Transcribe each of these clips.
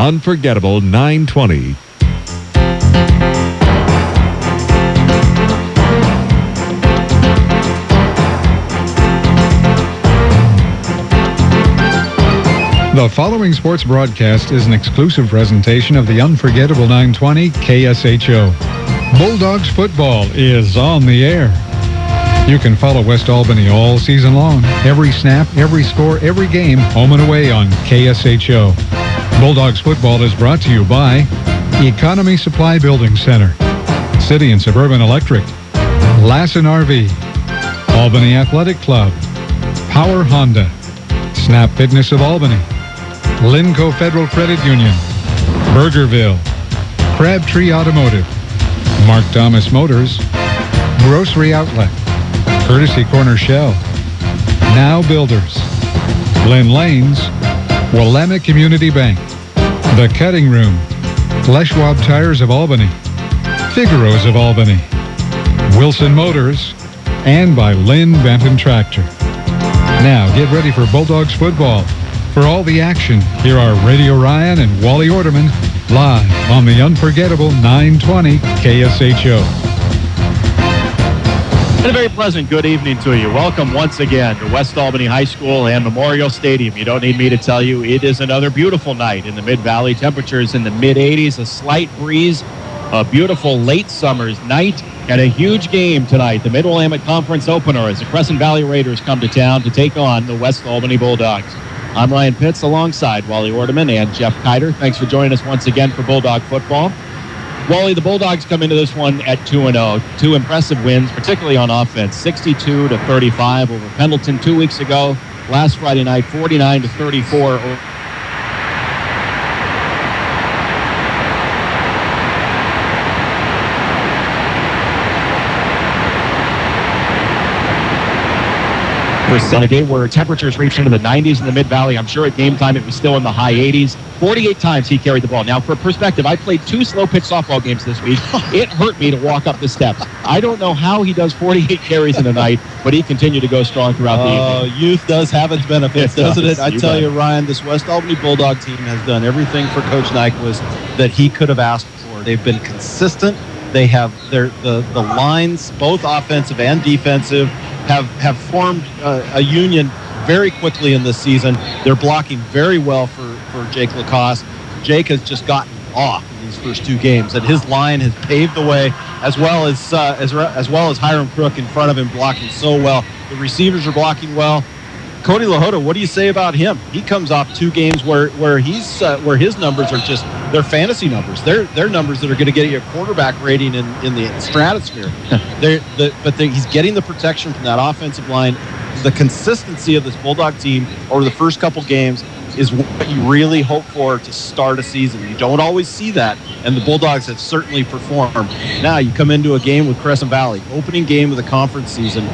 Unforgettable 920. The following sports broadcast is an exclusive presentation of the Unforgettable 920 KSHO. Bulldogs football is on the air. You can follow West Albany all season long. Every snap, every score, every game, home and away on KSHO. Bulldogs football is brought to you by Economy Supply Building Center, City and Suburban Electric, Lassen RV, Albany Athletic Club, Power Honda, Snap Fitness of Albany, Linco Federal Credit Union, Burgerville, Crabtree Automotive, Mark Thomas Motors, Grocery Outlet, Courtesy Corner Shell, Now Builders, Glen Lanes, Willamette Community Bank, The Cutting Room, Leschwab Tires of Albany, Figaro's of Albany, Wilson Motors, and by Lynn Benton Tractor. Now get ready for Bulldogs football. For all the action, here are Radio Ryan and Wally Orderman live on the Unforgettable 920 KSHO. And a very pleasant good evening to you. Welcome once again to West Albany High School and Memorial Stadium. You don't need me to tell you, it is another beautiful night in the Mid Valley. Temperatures in the mid-80s, a slight breeze, a beautiful late summer's night, and a huge game tonight. The Mid Willamette Conference opener as the Crescent Valley Raiders come to town to take on the West Albany Bulldogs. I'm Ryan Pitts alongside Wally Orderman and Jeff Kiter. Thanks for joining us once again for Bulldog football. Wally, the Bulldogs come into this one at 2-0. Two impressive wins, particularly on offense. 62-35 over Pendleton 2 weeks ago. Last Friday night, 49-34 on a day where temperatures reached into the 90s in the Mid-Valley. I'm sure at game time it was still in the high 80s. 48 times he carried the ball. Now, for perspective, I played 2 slow-pitch softball games this week. It hurt me to walk up the steps. I don't know how he does 48 carries in a night, but he continued to go strong throughout the evening. Youth does have its benefits, doesn't it? I tell you, Ryan, this West Albany Bulldog team has done everything for Coach Nyquist that he could have asked for. They've been consistent. They have the lines, both offensive and defensive, have formed a union very quickly in this season. They're blocking very well for Jake Lacoste. Jake has just gotten off in these first 2 games, and his line has paved the way, as well as Hiram Crook in front of him blocking so well. The receivers are blocking well. Cody LaHoda, what do you say about him? He comes off 2 games where his numbers are just, they're fantasy numbers. They're numbers that are going to get you a quarterback rating in the stratosphere. He's getting the protection from that offensive line. The consistency of this Bulldog team over the first couple games is what you really hope for to start a season. You don't always see that, and the Bulldogs have certainly performed. Now you come into a game with Crescent Valley, opening game of the conference season.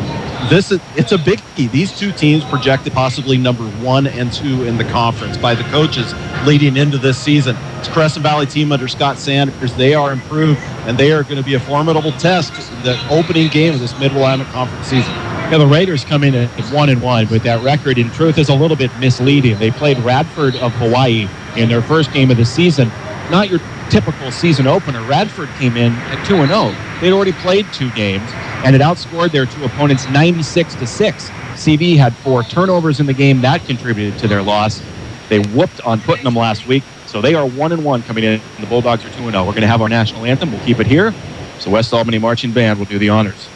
It's a biggie. These 2 teams projected possibly number 1 and 2 in the conference by the coaches leading into this season. It's Crescent Valley team under Scott Sanders. They are improved, and they are going to be a formidable test, the opening game of this Mid Willamette Conference season. Yeah, the Raiders come in at 1-1, but that record, in truth, is a little bit misleading. They played Radford of Hawaii in their first game of the season. Not your typical season opener. Radford came in at 2-0. They'd already played 2 games, and it outscored their 2 opponents 96-6. CB had 4 turnovers in the game. That contributed to their loss. They whooped on Putnam last week, so they are 1-1 coming in, and the Bulldogs are 2-0. We're going to have our national anthem. We'll keep it here. So West Albany Marching Band will do the honors.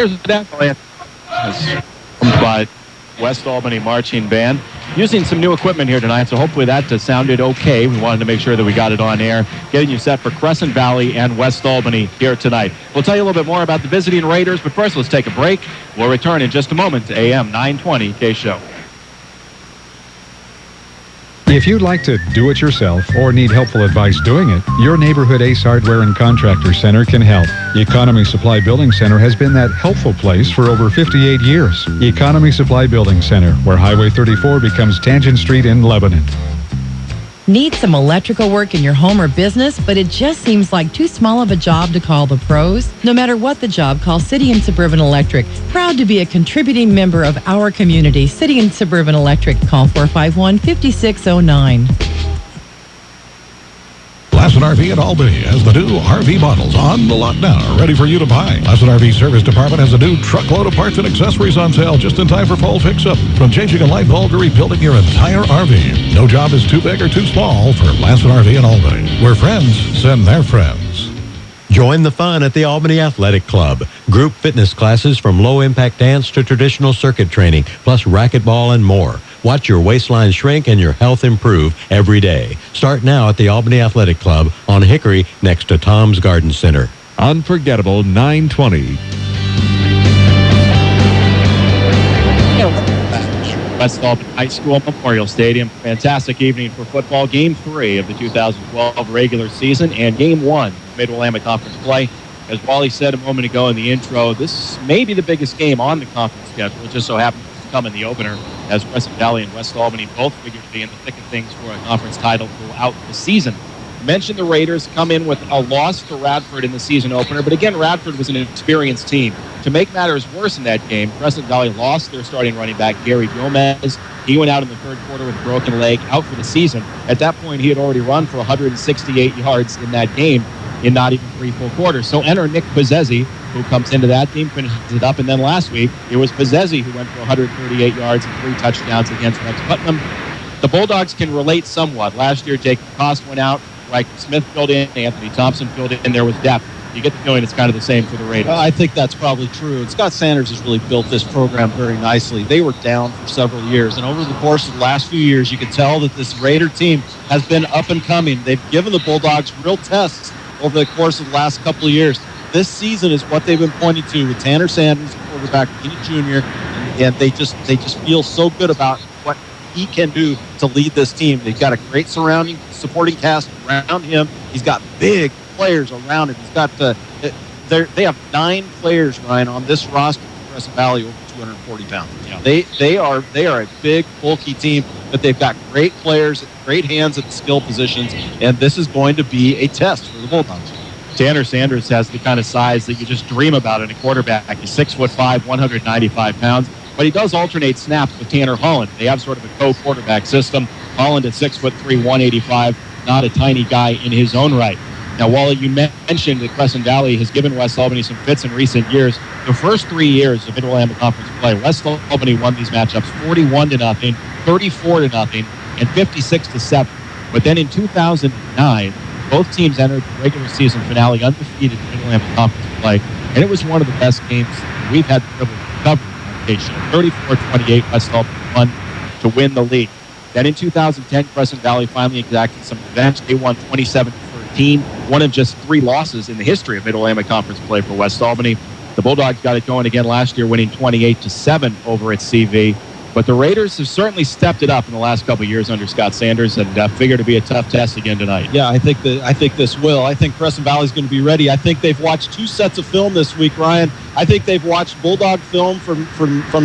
There's the demo by West Albany Marching Band. Using some new equipment here tonight, so hopefully that sounded okay. We wanted to make sure that we got it on air. Getting you set for Crescent Valley and West Albany here tonight. We'll tell you a little bit more about the visiting Raiders, but first let's take a break. We'll return in just a moment to AM 920 KSHO. If you'd like to do it yourself or need helpful advice doing it, your neighborhood Ace Hardware and Contractor Center can help. Economy Supply Building Center has been that helpful place for over 58 years. Economy Supply Building Center, where Highway 34 becomes Tangent Street in Lebanon. Need some electrical work in your home or business, but it just seems like too small of a job to call the pros? No matter what the job, call City and Suburban Electric. Proud to be a contributing member of our community. City and Suburban Electric. Call 451-5609. Lassen RV at Albany has the new RV models on the lot now, ready for you to buy. Lassen RV Service Department has a new truckload of parts and accessories on sale just in time for fall fix-up. From changing a light bulb to rebuilding your entire RV. No job is too big or too small for Lassen RV in Albany, where friends send their friends. Join the fun at the Albany Athletic Club. Group fitness classes from low-impact dance to traditional circuit training, plus racquetball and more. Watch your waistline shrink and your health improve every day. Start now at the Albany Athletic Club on Hickory next to Tom's Garden Center. Unforgettable 920. West Albany High School Memorial Stadium. Fantastic evening for football. Game 3 of the 2012 regular season and Game 1 Mid Willamette Conference play. As Wally said a moment ago in the intro, this may be the biggest game on the conference schedule. It just so happens to come in the opener as Crescent Valley and West Albany both figure to be in the thick of things for a conference title throughout the season. Mentioned the Raiders come in with a loss to Radford in the season opener, but again, Radford was an experienced team. To make matters worse in that game, Crescent Valley lost their starting running back, Gary Gomez. He went out in the third quarter with a broken leg, out for the season. At that point, he had already run for 168 yards in that game in not even 3 full quarters. So enter Nick Pizzezzi, who comes into that team, finishes it up, and then last week, it was Pizzezzi who went for 138 yards and 3 touchdowns against Rex Putnam. The Bulldogs can relate somewhat. Last year, Jacob Cost went out, Riker Smith filled in, Anthony Thompson filled in, and there was depth. You get the feeling it's kind of the same for the Raiders. I think that's probably true. And Scott Sanders has really built this program very nicely. They were down for several years, and over the course of the last few years, you can tell that this Raider team has been up and coming. They've given the Bulldogs real tests over the course of the last couple of years. This season is what they've been pointing to with Tanner Sanders, quarterback, Keenan Jr., and they just feel so good about what he can do to lead this team. They've got a great supporting cast around him. He's got big players around him. He's got they have 9 players, Ryan, on this roster for Crescent Valley over 240 pounds. Yeah. They are a big, bulky team, but they've got great players, great hands at the skill positions, and this is going to be a test for the Bulldogs. Tanner Sanders has the kind of size that you just dream about in a quarterback. He's 6'5", 195 pounds, but he does alternate snaps with Tanner Holland. They have sort of a co-quarterback system. Holland at 6'3", 185, not a tiny guy in his own right. Now, Wally, you mentioned that Crescent Valley has given West Albany some fits in recent years. The first 3 years of Mid Willamette Conference play, West Albany won these matchups 41-0, 34-0, and 56-7. But then in 2009, both teams entered the regular season finale undefeated in Mid Willamette Conference play, and it was one of the best games we've had the privilege of covering on KSHO. 34-28, West Albany won to win the league. Then in 2010, Crescent Valley finally exacted some revenge. They won 27-13, one of just 3 losses in the history of Mid Willamette Conference play for West Albany. The Bulldogs got it going again last year, winning 28-7 over at CV. But the Raiders have certainly stepped it up in the last couple of years under Scott Sanders, and figure to be a tough test again tonight. Yeah, I think this will. I think Crescent Valley's going to be ready. I think they've watched 2 sets of film this week, Ryan. I think they've watched Bulldog film from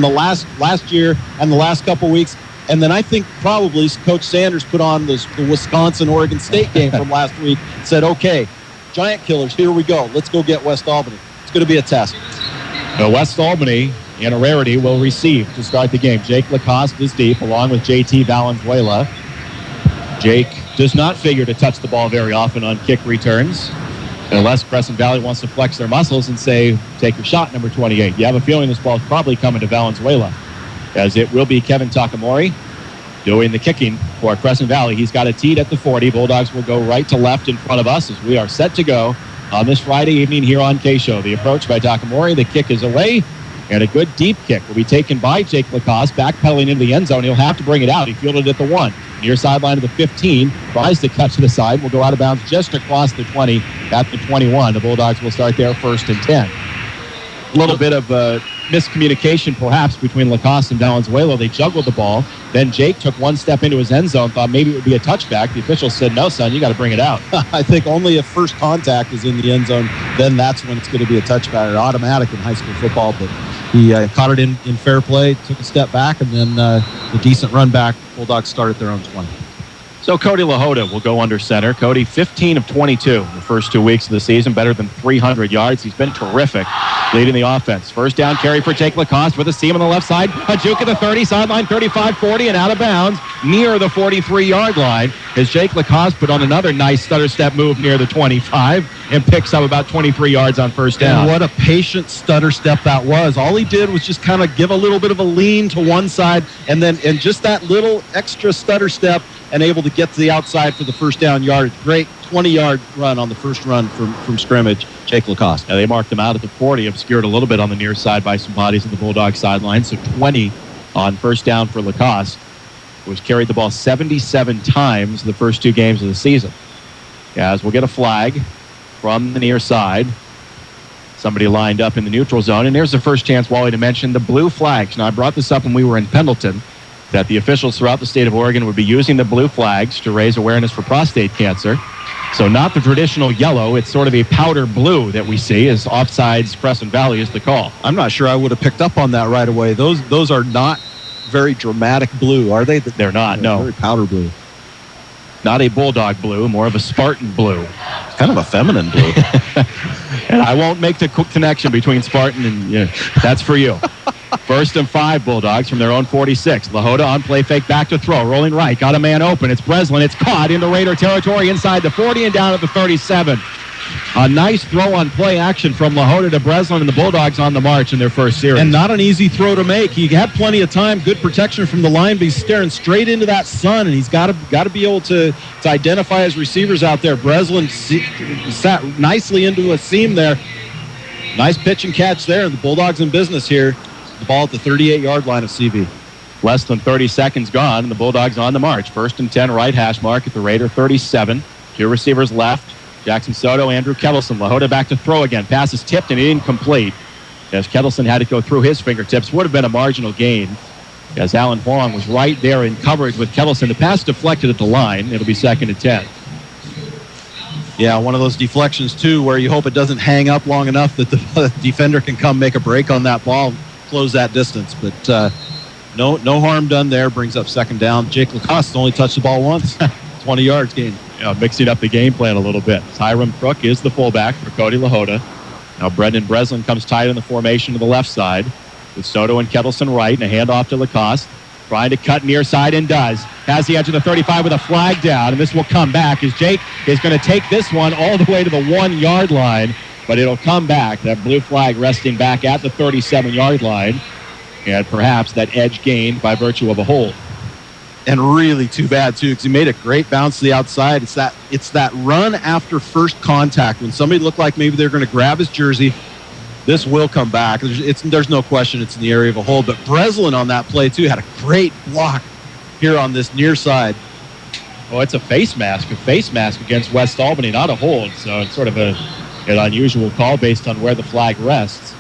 the last year and the last couple of weeks. And then I think probably Coach Sanders put on the Wisconsin-Oregon State game from last week, said, okay, Giant Killers, here we go. Let's go get West Albany. It's going to be a test. West Albany, in a rarity, will receive to start the game. Jake Lacoste is deep, along with JT Valenzuela. Jake does not figure to touch the ball very often on kick returns, unless Crescent Valley wants to flex their muscles and say, take your shot, number 28. You have a feeling this ball is probably coming to Valenzuela, as it will be Kevin Takamori doing the kicking for Crescent Valley. He's got a teed at the 40. Bulldogs will go right to left in front of us as we are set to go on this Friday evening here on KSHO. The approach by Takamori. The kick is away. And a good deep kick will be taken by Jake Lacoste, backpedaling into the end zone. He'll have to bring it out. He fielded it at the 1. Near sideline of the 15. Tries to cut to the side. Will go out of bounds just across the 20 at the 21. The Bulldogs will start there 1st and 10. A little bit of miscommunication, perhaps, between Lacoste and Valenzuela. They juggled the ball. Then Jake took one step into his end zone, thought maybe it would be a touchback. The official said, no, son, you got to bring it out. I think only if first contact is in the end zone, then that's when it's going to be a touchback. Automatic in high school football, but he caught it in fair play, took a step back, and then the decent run back. Bulldogs start at their own 20. So Cody LaHoda will go under center. Cody, 15 of 22 in the first 2 weeks of the season, better than 300 yards. He's been terrific leading the offense. First down carry for Jake Lacoste with a seam on the left side. A juke at the 30, sideline 35-40, and out of bounds near the 43-yard line as Jake Lacoste put on another nice stutter step move near the 25 and picks up about 23 yards on first down. And what a patient stutter step that was. All he did was just kind of give a little bit of a lean to one side and just that little extra stutter step and able to get to the outside for the first down yardage. Great 20-yard run on the first run from scrimmage, Jake Lacoste. Yeah, they marked him out at the 40, obscured a little bit on the near side by some bodies in the Bulldog sideline. So 20 on first down for Lacoste, who's carried the ball 77 times the first 2 games of the season. As we'll get a flag from the near side. Somebody lined up in the neutral zone. And there's the first chance, Wally, to mention the blue flags. Now, I brought this up when we were in Pendleton, that the officials throughout the state of Oregon would be using the blue flags to raise awareness for prostate cancer. So not the traditional yellow, it's sort of a powder blue that we see as offsides Crescent Valley is the call. I'm not sure I would have picked up on that right away. Those are not very dramatic blue, are they? They're not, no. Very powder blue. Not a Bulldog blue, more of a Spartan blue. It's kind of a feminine blue. And I won't make the connection between Spartan and that's for you. 1st and 5 Bulldogs from their own 46. LaHoda on play fake, back to throw, rolling right, got a man open. It's Breslin. It's caught into Raider territory inside the 40 and down at the 37. A nice throw on play action from LaHoda to Breslin, and the Bulldogs on the march in their first series. And not an easy throw to make. He had plenty of time, good protection from the line, but he's staring straight into that sun, and he's got to be able to identify his receivers out there. Breslin sat nicely into a seam there. Nice pitch and catch there, and the Bulldogs in business here. The ball at the 38-yard line of CV. Less than 30 seconds gone, and the Bulldogs on the march. 1st and 10 right hash mark at the Raider 37. 2 receivers left. Jackson Soto, Andrew Kettleson. LaHoda back to throw again. Pass is tipped and incomplete. As Kettleson had to go through his fingertips. Would have been a marginal gain. As Alan Huang was right there in coverage with Kettleson. The pass deflected at the line. It'll be 2nd and 10. Yeah, one of those deflections, too, where you hope it doesn't hang up long enough that the defender can come make a break on that ball, close that distance. But no harm done there. Brings up 2nd down. Jake Lacoste only touched the ball once. 20 yards gain. Mixing up the game plan a little bit. Tyron Crook is the fullback for Cody LaHoda. Now Brendan Breslin comes tight in the formation to the left side with Soto and Kettleson right, and a handoff to Lacoste. Trying to cut near side and does. Has the edge of the 35 with a flag down, and this will come back as Jake is going to take this one all the way to the 1-yard line, but it'll come back. That blue flag resting back at the 37-yard line, and perhaps that edge gained by virtue of a hold. And really too bad, too, because he made a great bounce to the outside. It's that run after first contact. When somebody looked like maybe they're going to grab his jersey, this will come back. There's no question it's in the area of a hold. But Breslin on that play, too, had a great block here on this near side. Oh, it's a face mask against West Albany, not a hold. So it's sort of an unusual call based on where the flag rests.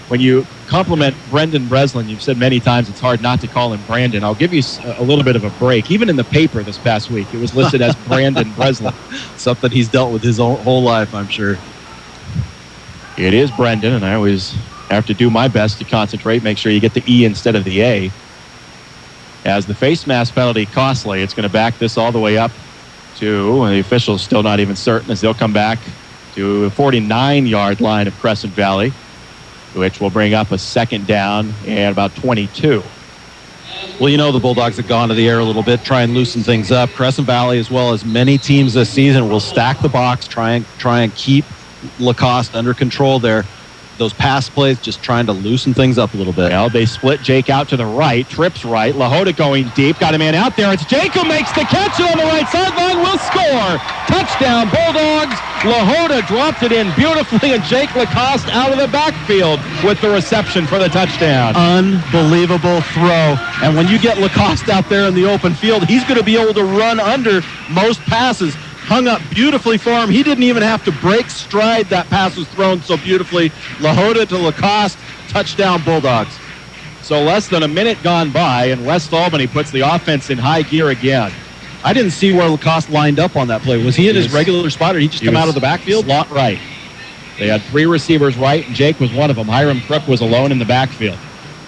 When you compliment Brendan Breslin, you've said many times it's hard not to call him Brandon. I'll give you a little bit of a break. Even in the paper this past week, it was listed as Brandon Breslin. Something he's dealt with his whole life, I'm sure. It is Brendan, and I always have to do my best to concentrate, make sure you get the E instead of the A. As the face mask penalty costly, it's going to back this all the way up to, and the officials still not even certain, as they'll come back to a 49-yard line of Crescent Valley, which will bring up a 2nd down and about 22. Well, the Bulldogs have gone to the air a little bit, try and loosen things up. Crescent Valley, as well as many teams this season, will stack the box, try and keep Lacoste under control there. those pass plays, just trying to loosen things up a little bit. Well, they split Jake out to the right, trips right. Lahota going deep, got a man out there. It's Jake who makes the catch on the right sideline, will score. Touchdown, Bulldogs. Lahota dropped it in beautifully, and Jake Lacoste out of the backfield with the reception for the touchdown. Unbelievable throw. And when you get Lacoste out there in the open field, he's going to be able to run under most passes. Hung up beautifully for him. He didn't even have to break stride. That pass was thrown so beautifully. Lahota to Lacoste, touchdown Bulldogs. So less than a minute gone by, and West Albany puts the offense in high gear again. I didn't see where Lacoste lined up on that play. Was he in his regular spot, or did he just come out of the backfield? Slot right. They had 3 receivers right, and Jake was one of them. Hiram Crook was alone in the backfield.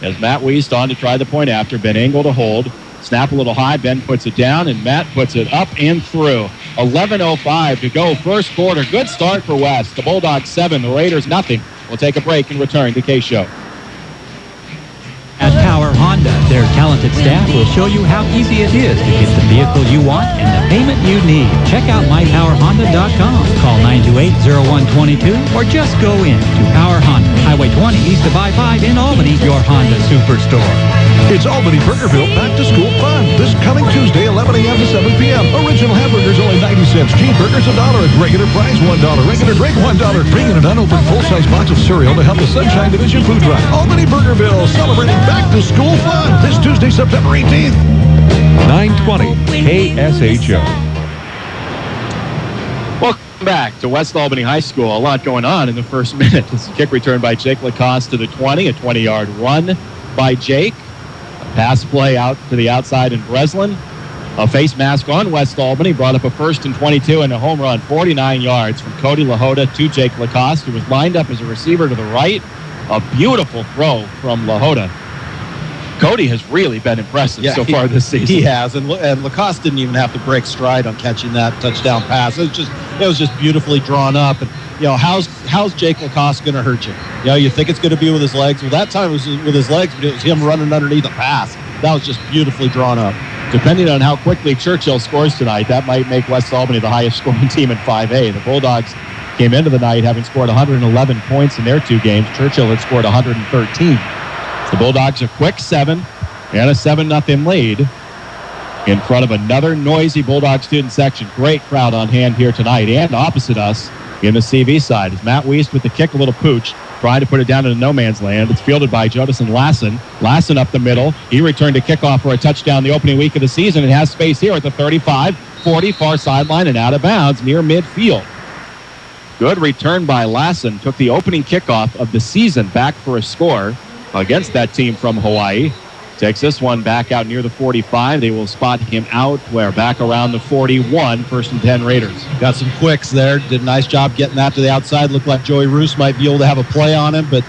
As Matt Wiest on to try the point after. Ben Engel to hold. Snap a little high. Ben puts it down, and Matt puts it up and through. 11:05 to go. First quarter. Good start for West. The Bulldogs 7, the Raiders nothing. We'll take a break and return to KSHO. At Power Honda, their talented staff will show you how easy it is to get the vehicle you want and the payment you need. Check out mypowerhonda.com. Call 928-0122 or just go in to Power Honda, Highway 20 east of I-5 in Albany, your Honda Superstore. It's Albany Burgerville Back to School Fun. This coming Tuesday, 11 a.m. to 7 p.m. Original hamburgers only 90 cents. Cheeseburgers $1 at regular price $1. Regular drink $1. Bring in an unopened full-size box of cereal to help the Sunshine Division food drive. Albany Burgerville celebrating Back to School Fun this Tuesday, September 18th. 920 KSHO. Welcome back to West Albany High School. A lot going on in the first minute. This is a kick return by Jake Lacoste to the 20. A 20-yard run by Jake. A pass play out to the outside in Breslin. A face mask on West Albany. Brought up a 1st and 22 and a home run. 49 yards from Cody Lahota to Jake Lacoste, who was lined up as a receiver to the right. A beautiful throw from Lahota. Cody has really been impressive so far this season. He has, and Lacoste didn't even have to break stride on catching that touchdown pass. It was just beautifully drawn up. And how's Jake Lacoste going to hurt you? You think it's going to be with his legs. Well, that time it was with his legs, but it was him running underneath a pass. That was just beautifully drawn up. Depending on how quickly Churchill scores tonight, that might make West Albany the highest scoring team in 5A. The Bulldogs came into the night having scored 111 points in their 2 games. Churchill had scored 113. The Bulldogs are quick 7 and a 7-0 lead in front of another noisy Bulldog student section. Great crowd on hand here tonight, and opposite us in the CV side is Matt Wiest with the kick, a little pooch, trying to put it down into no man's land. It's fielded by Jodison Lassen. Lassen up the middle. He returned a kickoff for a touchdown the opening week of the season and has space here at the 35, 40, far sideline and out of bounds near midfield. Good return by Lassen. Took the opening kickoff of the season back for a score against that team from Hawaii. Takes this one back out near the 45. They will spot him out back around the 41. 1st and 10 Raiders. Got some quicks there. Did a nice job getting that to the outside. Looked like Joey Roos might be able to have a play on him, but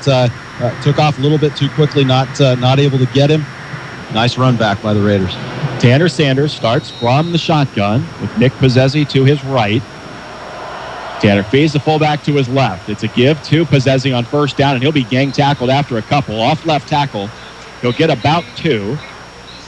took off a little bit too quickly, not able to get him. Nice run back by the Raiders. Tanner Sanders starts from the shotgun with Nick Pozzesi to his right. Tanner feeds the fullback to his left. It's a give to Pozzesi on 1st down, and he'll be gang tackled after a couple. Off left tackle. He'll get about 2.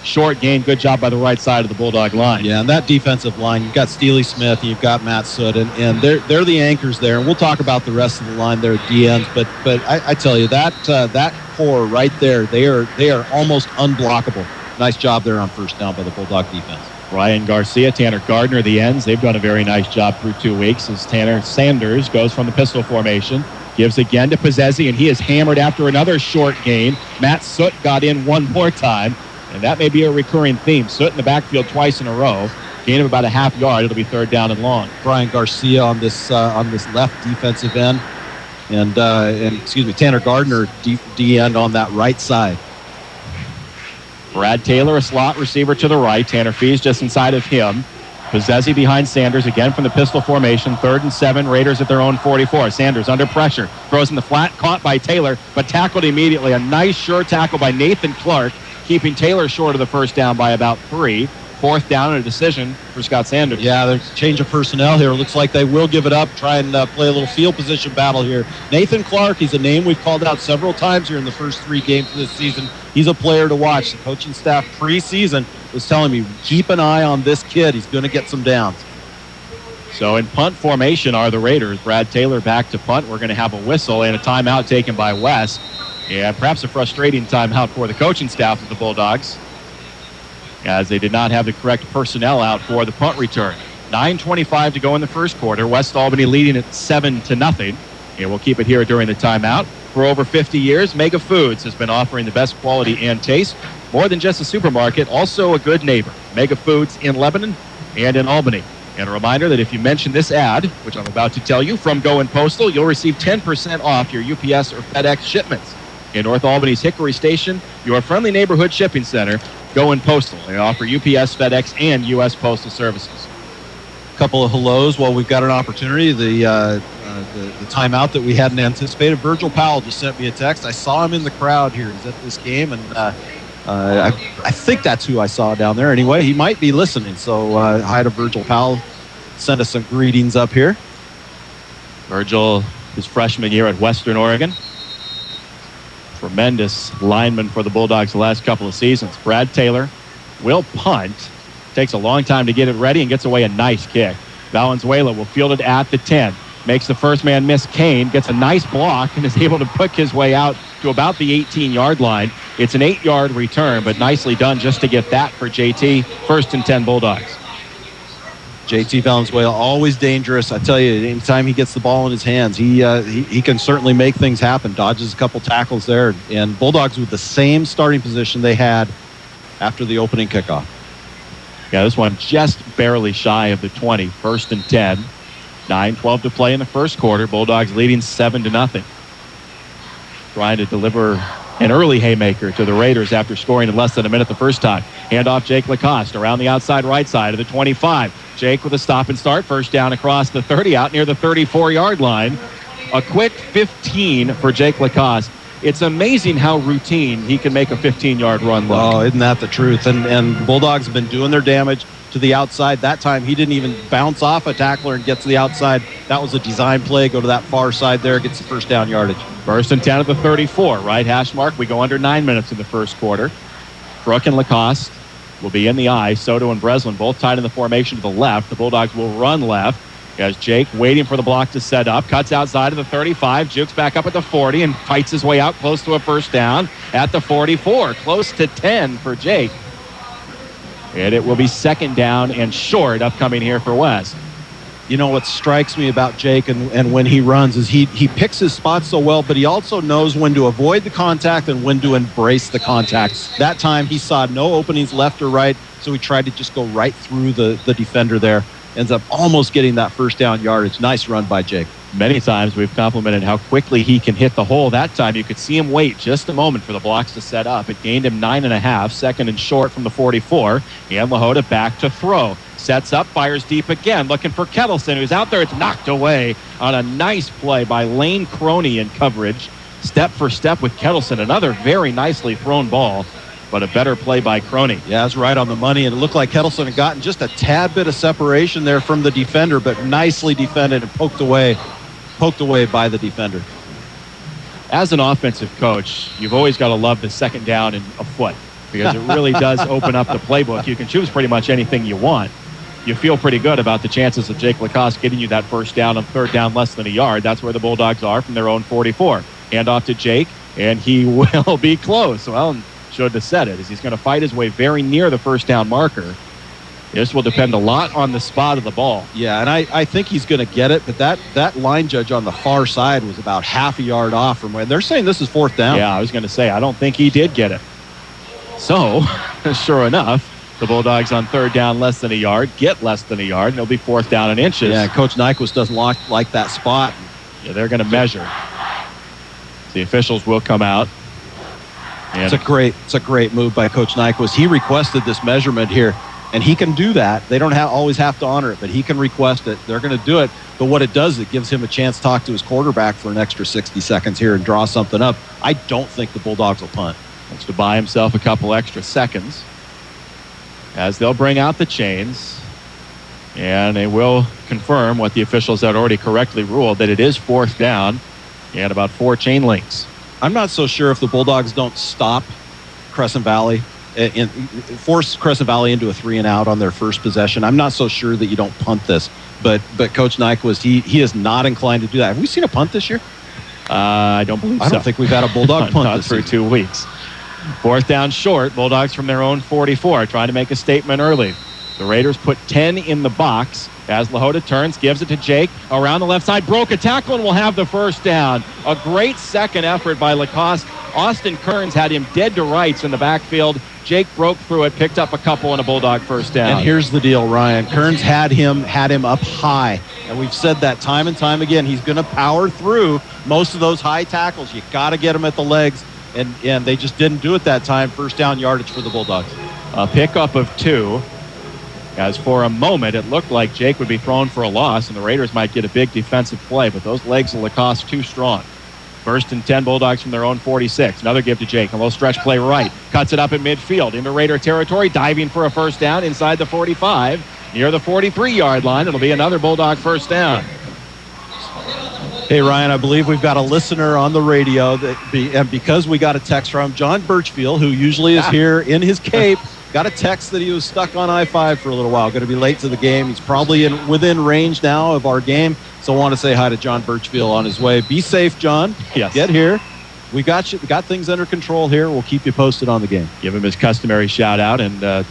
Short gain. Good job by the right side of the Bulldog line. Yeah, and that defensive line, you've got Steely Smith, and you've got Matt Soot, and they're the anchors there. And we'll talk about the rest of the line there at the ends. But I tell you, that core right there, they are almost unblockable. Nice job there on 1st down by the Bulldog defense. Ryan Garcia, Tanner Gardner, the ends. They've done a very nice job through 2 weeks as Tanner Sanders goes from the pistol formation. Gives again to Pozzesi, and he is hammered after another short gain. Matt Soot got in one more time, and that may be a recurring theme. Soot in the backfield twice in a row. Gain of about a half yard. It'll be 3rd down and long. Brian Garcia on this left defensive end, and Tanner Gardner D end on that right side. Brad Taylor, a slot receiver to the right. Tanner Fees just inside of him. Pozzesi behind Sanders, again from the pistol formation. 3rd and 7, Raiders at their own 44. Sanders under pressure. Throws in the flat, caught by Taylor, but tackled immediately. A nice, sure tackle by Nathan Clark, keeping Taylor short of the 1st down by about 3. 4th down and a decision for Scott Sanders. Yeah, there's a change of personnel here. Looks like they will give it up, try and play a little field position battle here. Nathan Clark, he's a name we've called out several times here in the first 3 games of this season. He's a player to watch. The coaching staff pre-season was telling me, keep an eye on this kid. He's going to get some downs. So in punt formation are the Raiders. Brad Taylor back to punt. We're going to have a whistle and a timeout taken by Wes. Yeah, perhaps a frustrating timeout for the coaching staff of the Bulldogs, as they did not have the correct personnel out for the punt return. 9:25 to go in the first quarter. West Albany leading at 7-0. And we'll keep it here during the timeout. For over 50 years, Mega Foods has been offering the best quality and taste. More than just a supermarket, also a good neighbor. Mega Foods in Lebanon and in Albany. And a reminder that if you mention this ad, which I'm about to tell you, from Going Postal, you'll receive 10% off your UPS or FedEx shipments. In North Albany's Hickory Station, your friendly neighborhood shipping center, Going Postal. They offer UPS, FedEx, and U.S. Postal Services. A couple of hellos while we've got an opportunity. The timeout that we hadn't anticipated. Virgil Powell just sent me a text. I saw him in the crowd here. He's at this game, and I think that's who I saw down there. Anyway, he might be listening. So hi to Virgil Powell. Send us some greetings up here. Virgil, his freshman year at Western Oregon. Tremendous lineman for the Bulldogs the last couple of seasons. Brad Taylor will punt. Takes a long time to get it ready and gets away a nice kick. Valenzuela will field it at the 10. Makes the first man miss. Kane gets a nice block and is able to pick his way out to about the 18-yard line. It's an 8-yard return, but nicely done just to get that for JT. 1st and 10 Bulldogs. JT Valenzuela, always dangerous. I tell you, anytime he gets the ball in his hands, he can certainly make things happen. Dodges a couple tackles there. And Bulldogs with the same starting position they had after the opening kickoff. Yeah, this one just barely shy of the 20. 1st and 10. 9:12 to play in the first quarter. Bulldogs leading 7-0. Trying to deliver an early haymaker to the Raiders after scoring in less than a minute the first time. Handoff Jake Lacoste around the outside right side of the 25. Jake with a stop and start. First down across the 30 out near the 34-yard line. A quick 15 for Jake Lacoste. It's amazing how routine he can make a 15-yard run look. Oh, isn't that the truth? And Bulldogs have been doing their damage to the outside. That time he didn't even bounce off a tackler and get to the outside. That was a design play. Go to that far side there, gets the first down yardage. 1st and 10 at the 34, right hash mark. We go under 9 minutes in the first quarter. Crook and Lacoste will be in the eye. Soto and Breslin both tied in the formation to the left. The Bulldogs will run left. As Jake waiting for the block to set up. Cuts outside of the 35. Jukes back up at the 40 and fights his way out close to a first down at the 44. Close to 10 for Jake. And it will be 2nd down and short upcoming here for West. You know what strikes me about Jake and when he runs is he picks his spots so well, but he also knows when to avoid the contact and when to embrace the contact. That time he saw no openings left or right, so he tried to just go right through the defender there. Ends up almost getting that first down yardage. Nice run by Jake. Many times we've complimented how quickly he can hit the hole. That time you could see him wait just a moment for the blocks to set up. It gained him 9.5, 2nd and short from the 44. And Lahota back to throw. Sets up, fires deep again, looking for Kettleson, who's out there. It's knocked away on a nice play by Lane Croney in coverage. Step for step with Kettleson. Another very nicely thrown ball, but a better play by Croney. Yeah, that's right on the money, and it looked like Kettleson had gotten just a tad bit of separation there from the defender, but nicely defended and poked away by the defender. As an offensive coach, you've always got to love the 2nd down and a foot, because it really does open up the playbook. You can choose pretty much anything you want. You feel pretty good about the chances of Jake Lacoste getting you that first down on 3rd down less than a yard. That's where the Bulldogs are from their own 44. Handoff to Jake, and he will be close. Well, should have said it, as he's going to fight his way very near the first down marker. This will depend a lot on the spot of the ball. Yeah, and I think he's going to get it, but that line judge on the far side was about half a yard off from where they're saying this is 4th down. Yeah, I was going to say, I don't think he did get it. So, sure enough, the Bulldogs on 3rd down less than a yard, get less than a yard, and it'll be 4th down and inches. Yeah, Coach Nyquist doesn't like that spot. Yeah, they're going to measure. The officials will come out. It's a great move by Coach Nyquist. He requested this measurement here, and he can do that. They don't always have to honor it, but he can request it. They're going to do it, but what it does, it gives him a chance to talk to his quarterback for an extra 60 seconds here and draw something up. I don't think the Bulldogs will punt. Wants to buy himself a couple extra seconds, as they'll bring out the chains, and they will confirm what the officials had already correctly ruled, that it is 4th down and about 4 chain links. I'm not so sure if the Bulldogs don't stop Crescent Valley force Crescent Valley into a 3-and-out on their first possession. I'm not so sure that you don't punt this, but Coach Nyquist, he is not inclined to do that. Have we seen a punt this year? I don't believe so. I don't think we've had a Bulldog punt not this through 2 weeks. 4th down short. Bulldogs from their own 44, trying to make a statement early. The Raiders put 10 in the box as Lahota turns, gives it to Jake around the left side, broke a tackle, and will have the first down. A great second effort by Lacoste. Austin Kearns had him dead to rights in the backfield. Jake broke through it, picked up a couple, and a Bulldog first down. And here's the deal, Ryan. Kearns had him up high. And we've said that time and time again. He's going to power through most of those high tackles. You got to get him at the legs. And they just didn't do it that time. First down yardage for the Bulldogs. A pickup of 2. As for a moment, it looked like Jake would be thrown for a loss, and the Raiders might get a big defensive play, but those legs of Lacoste too strong. 1st and 10, Bulldogs from their own 46. Another give to Jake. A little stretch play right. Cuts it up at midfield into Raider territory, diving for a first down inside the 45. Near the 43-yard line, it'll be another Bulldog first down. Hey, Ryan, I believe we've got a listener on the radio, and because we got a text from John Birchfield, who usually is here in his cape, got a text that he was stuck on I-5 for a little while, going to be late to the game. He's probably within range now of our game, so I want to say hi to John Birchfield on his way. Be safe, John. Yes. Get here. We got you. We got things under control here. We'll keep you posted on the game. Give him his customary shout-out and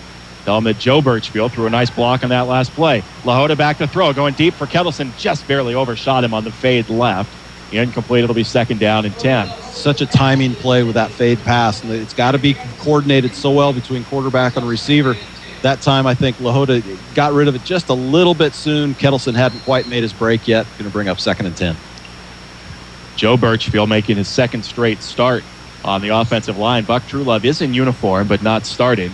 tell him that Joe Birchfield threw a nice block on that last play. Lahota back to throw, going deep for Kettleson. Just barely overshot him on the fade left. Incomplete. It'll be 2nd down and 10. Such a timing play with that fade pass. And it's got to be coordinated so well between quarterback and receiver. That time, I think Lahota got rid of it just a little bit soon. Kettleson hadn't quite made his break yet. Going to bring up 2nd and 10. Joe Birchfield making his 2nd straight start on the offensive line. Buck Truelove is in uniform, but not starting.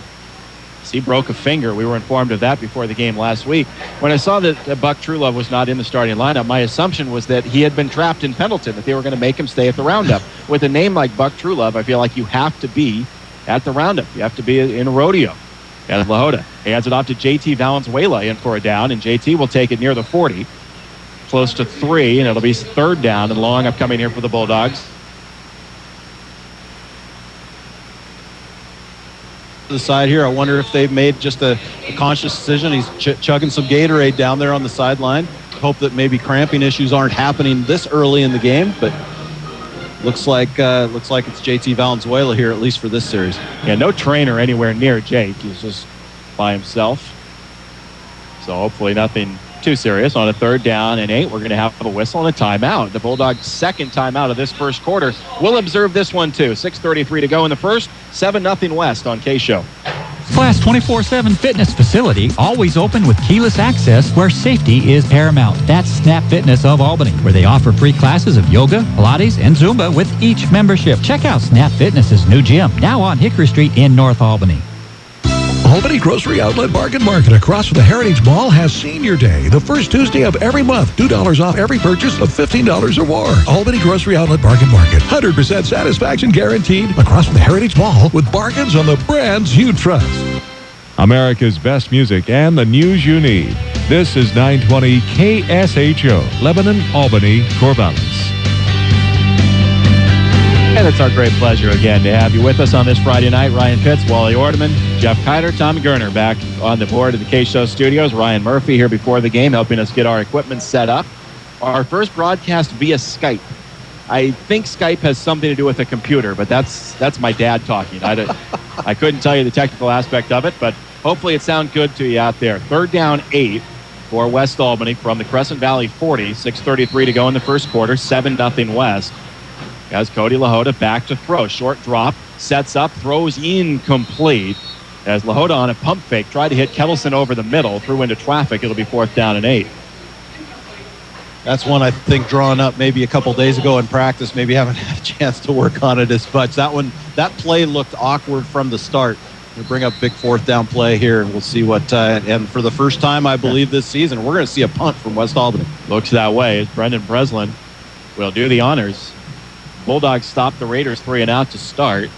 He broke a finger. We were informed of that before the game last week. When I saw that Buck Truelove was not in the starting lineup, my assumption was that he had been trapped in Pendleton, that they were going to make him stay at the roundup. With a name like Buck Truelove, I feel like you have to be at the roundup. You have to be in a rodeo. As Lahota hands it off to JT Valenzuela in for a down, and JT will take it near the 40. Close to 3, and it'll be 3rd down and long upcoming here for the Bulldogs. The side here, I wonder if they've made just a conscious decision. He's chugging some Gatorade down there on the sideline. Hope that maybe cramping issues aren't happening this early in the game, but looks like it's JT Valenzuela here, at least for this series. Yeah, no trainer anywhere near Jake. He's just by himself. So hopefully nothing too serious. On a 3rd down and 8, we're going to have a whistle and a timeout. The Bulldogs' 2nd timeout of this first quarter. We'll observe this one too. 6:33 to go in the first. 7-0 West on KSHO. Class 24/7 fitness facility, always open with keyless access where safety is paramount. That's Snap Fitness of Albany, where they offer free classes of yoga, Pilates, and Zumba with each membership. Check out Snap Fitness's new gym, now on Hickory Street in North Albany. Albany Grocery Outlet Bargain Market across from the Heritage Mall has Senior Day, the first Tuesday of every month. $2 off every purchase of $15 or more. Albany Grocery Outlet Bargain Market. 100% satisfaction guaranteed across from the Heritage Mall with bargains on the brands you trust. America's best music and the news you need. This is 920 KSHO, Lebanon, Albany, Corvallis. And it's our great pleasure again to have you with us on this Friday night. Ryan Pitts, Wally Ordeman, Jeff Kiter, Tom Gerner back on the board of the KSHO studios. Ryan Murphy here before the game, helping us get our equipment set up. Our first broadcast via Skype. I think Skype has something to do with a computer, but that's my dad talking. I couldn't tell you the technical aspect of it, but hopefully it sounds good to you out there. 3rd down 8 for West Albany from the Crescent Valley 40. 6:33 to go in the first quarter. 7-0 West. As Cody Lahota back to throw. Short drop, sets up, throws incomplete. As Lahota on a pump fake tried to hit Kettleson over the middle, threw into traffic. It'll be 4th down and 8. That's one I think drawn up maybe a couple days ago in practice. Maybe haven't had a chance to work on it as much. That play looked awkward from the start. We'll bring up big 4th down play here, and we'll see what. And for the first time, I believe this season, we're going to see a punt from West Albany. Looks that way as Brendan Breslin will do the honors. Bulldogs stopped the Raiders 3-and-out to start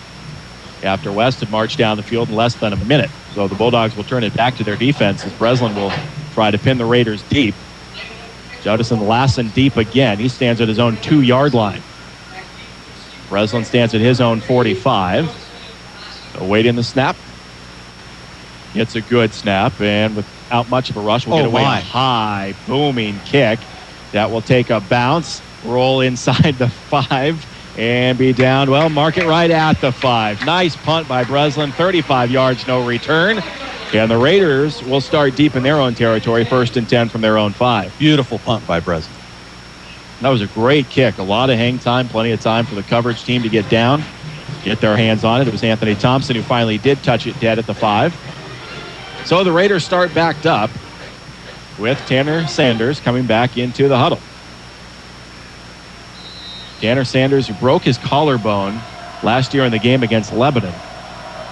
after West had marched down the field in less than a minute. So the Bulldogs will turn it back to their defense as Breslin will try to pin the Raiders deep. Jodison Lassen deep again. He stands at his own 2-yard line. Breslin stands at his own 45. Awaiting the snap. Gets a good snap, and without much of a rush, will get away a high, booming kick that will take a bounce, roll inside the 5, and be down, well, mark it right at the 5. Nice punt by Breslin, 35 yards, no return. And the Raiders will start deep in their own territory, 1st and 10 from their own 5. Beautiful punt by Breslin. That was a great kick. A lot of hang time, plenty of time for the coverage team to get down, get their hands on it. It was Anthony Thompson who finally did touch it dead at the 5. So the Raiders start backed up with Tanner Sanders coming back into the huddle. Tanner Sanders, who broke his collarbone last year in the game against Lebanon,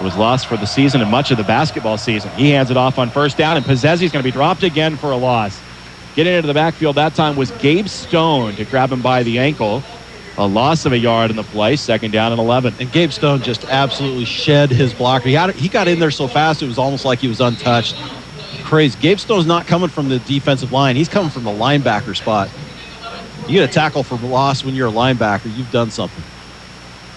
was lost for the season and much of the basketball season. He hands it off on 1st down, and Possessi's going to be dropped again for a loss. Getting into the backfield that time was Gabe Stone to grab him by the ankle. A loss of a yard in the play, 2nd down and 11. And Gabe Stone just absolutely shed his blocker. He got in there so fast it was almost like he was untouched. Crazy. Gabe Stone's not coming from the defensive line. He's coming from the linebacker spot. You get a tackle for loss when you're a linebacker, you've done something.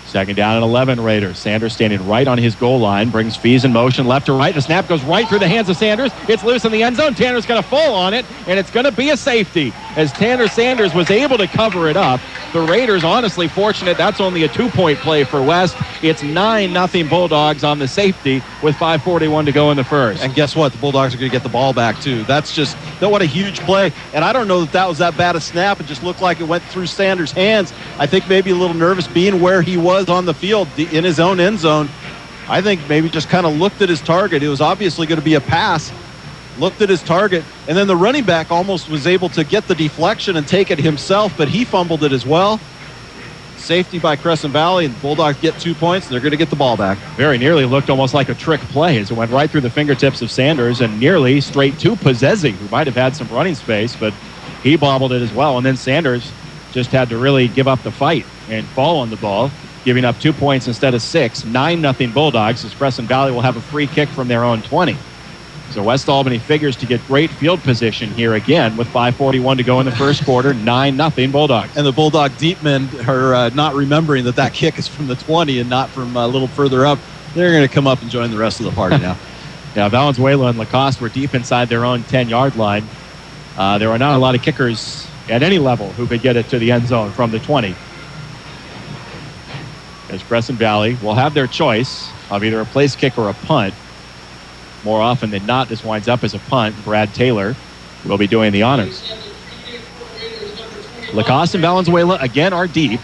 2nd down and 11, Raiders. Sanders standing right on his goal line, brings Fees in motion left to right. The snap goes right through the hands of Sanders. It's loose in the end zone. Tanner's going to fall on it, and it's going to be a safety as Tanner Sanders was able to cover it up. The Raiders, honestly fortunate. That's only a 2-point play for West. It's 9-0 Bulldogs on the safety with 5:41 to go in the first. And guess what? The Bulldogs are going to get the ball back, too. That's just, what a huge play. And I don't know that was that bad a snap. It just looked like it went through Sanders' hands. I think maybe a little nervous being where he was on the field in his own end zone. I think maybe just kind of looked at his target. It was obviously going to be a pass. Looked at his target, and then the running back almost was able to get the deflection and take it himself, but he fumbled it as well. Safety by Crescent Valley, and the Bulldogs get 2 points, and they're going to get the ball back. Very nearly looked almost like a trick play as it went right through the fingertips of Sanders and nearly straight to Possessi, who might have had some running space, but he bobbled it as well. And then Sanders just had to really give up the fight and fall on the ball, giving up 2 points instead of 6. 9-0 Bulldogs as Crescent Valley will have a free kick from their own 20. So West Albany figures to get great field position here again with 5:41 to go in the first quarter. 9-0 Bulldogs. And the Bulldog deep men are not remembering that kick is from the 20 and not from a little further up. They're going to come up and join the rest of the party now. Yeah, Valenzuela and Lacoste were deep inside their own 10-yard line. There are not a lot of kickers at any level who could get it to the end zone from the 20. As Crescent Valley will have their choice of either a place kick or a punt. More often than not, this winds up as a punt. Brad Taylor will be doing the honors. Lacoste and Valenzuela again are deep,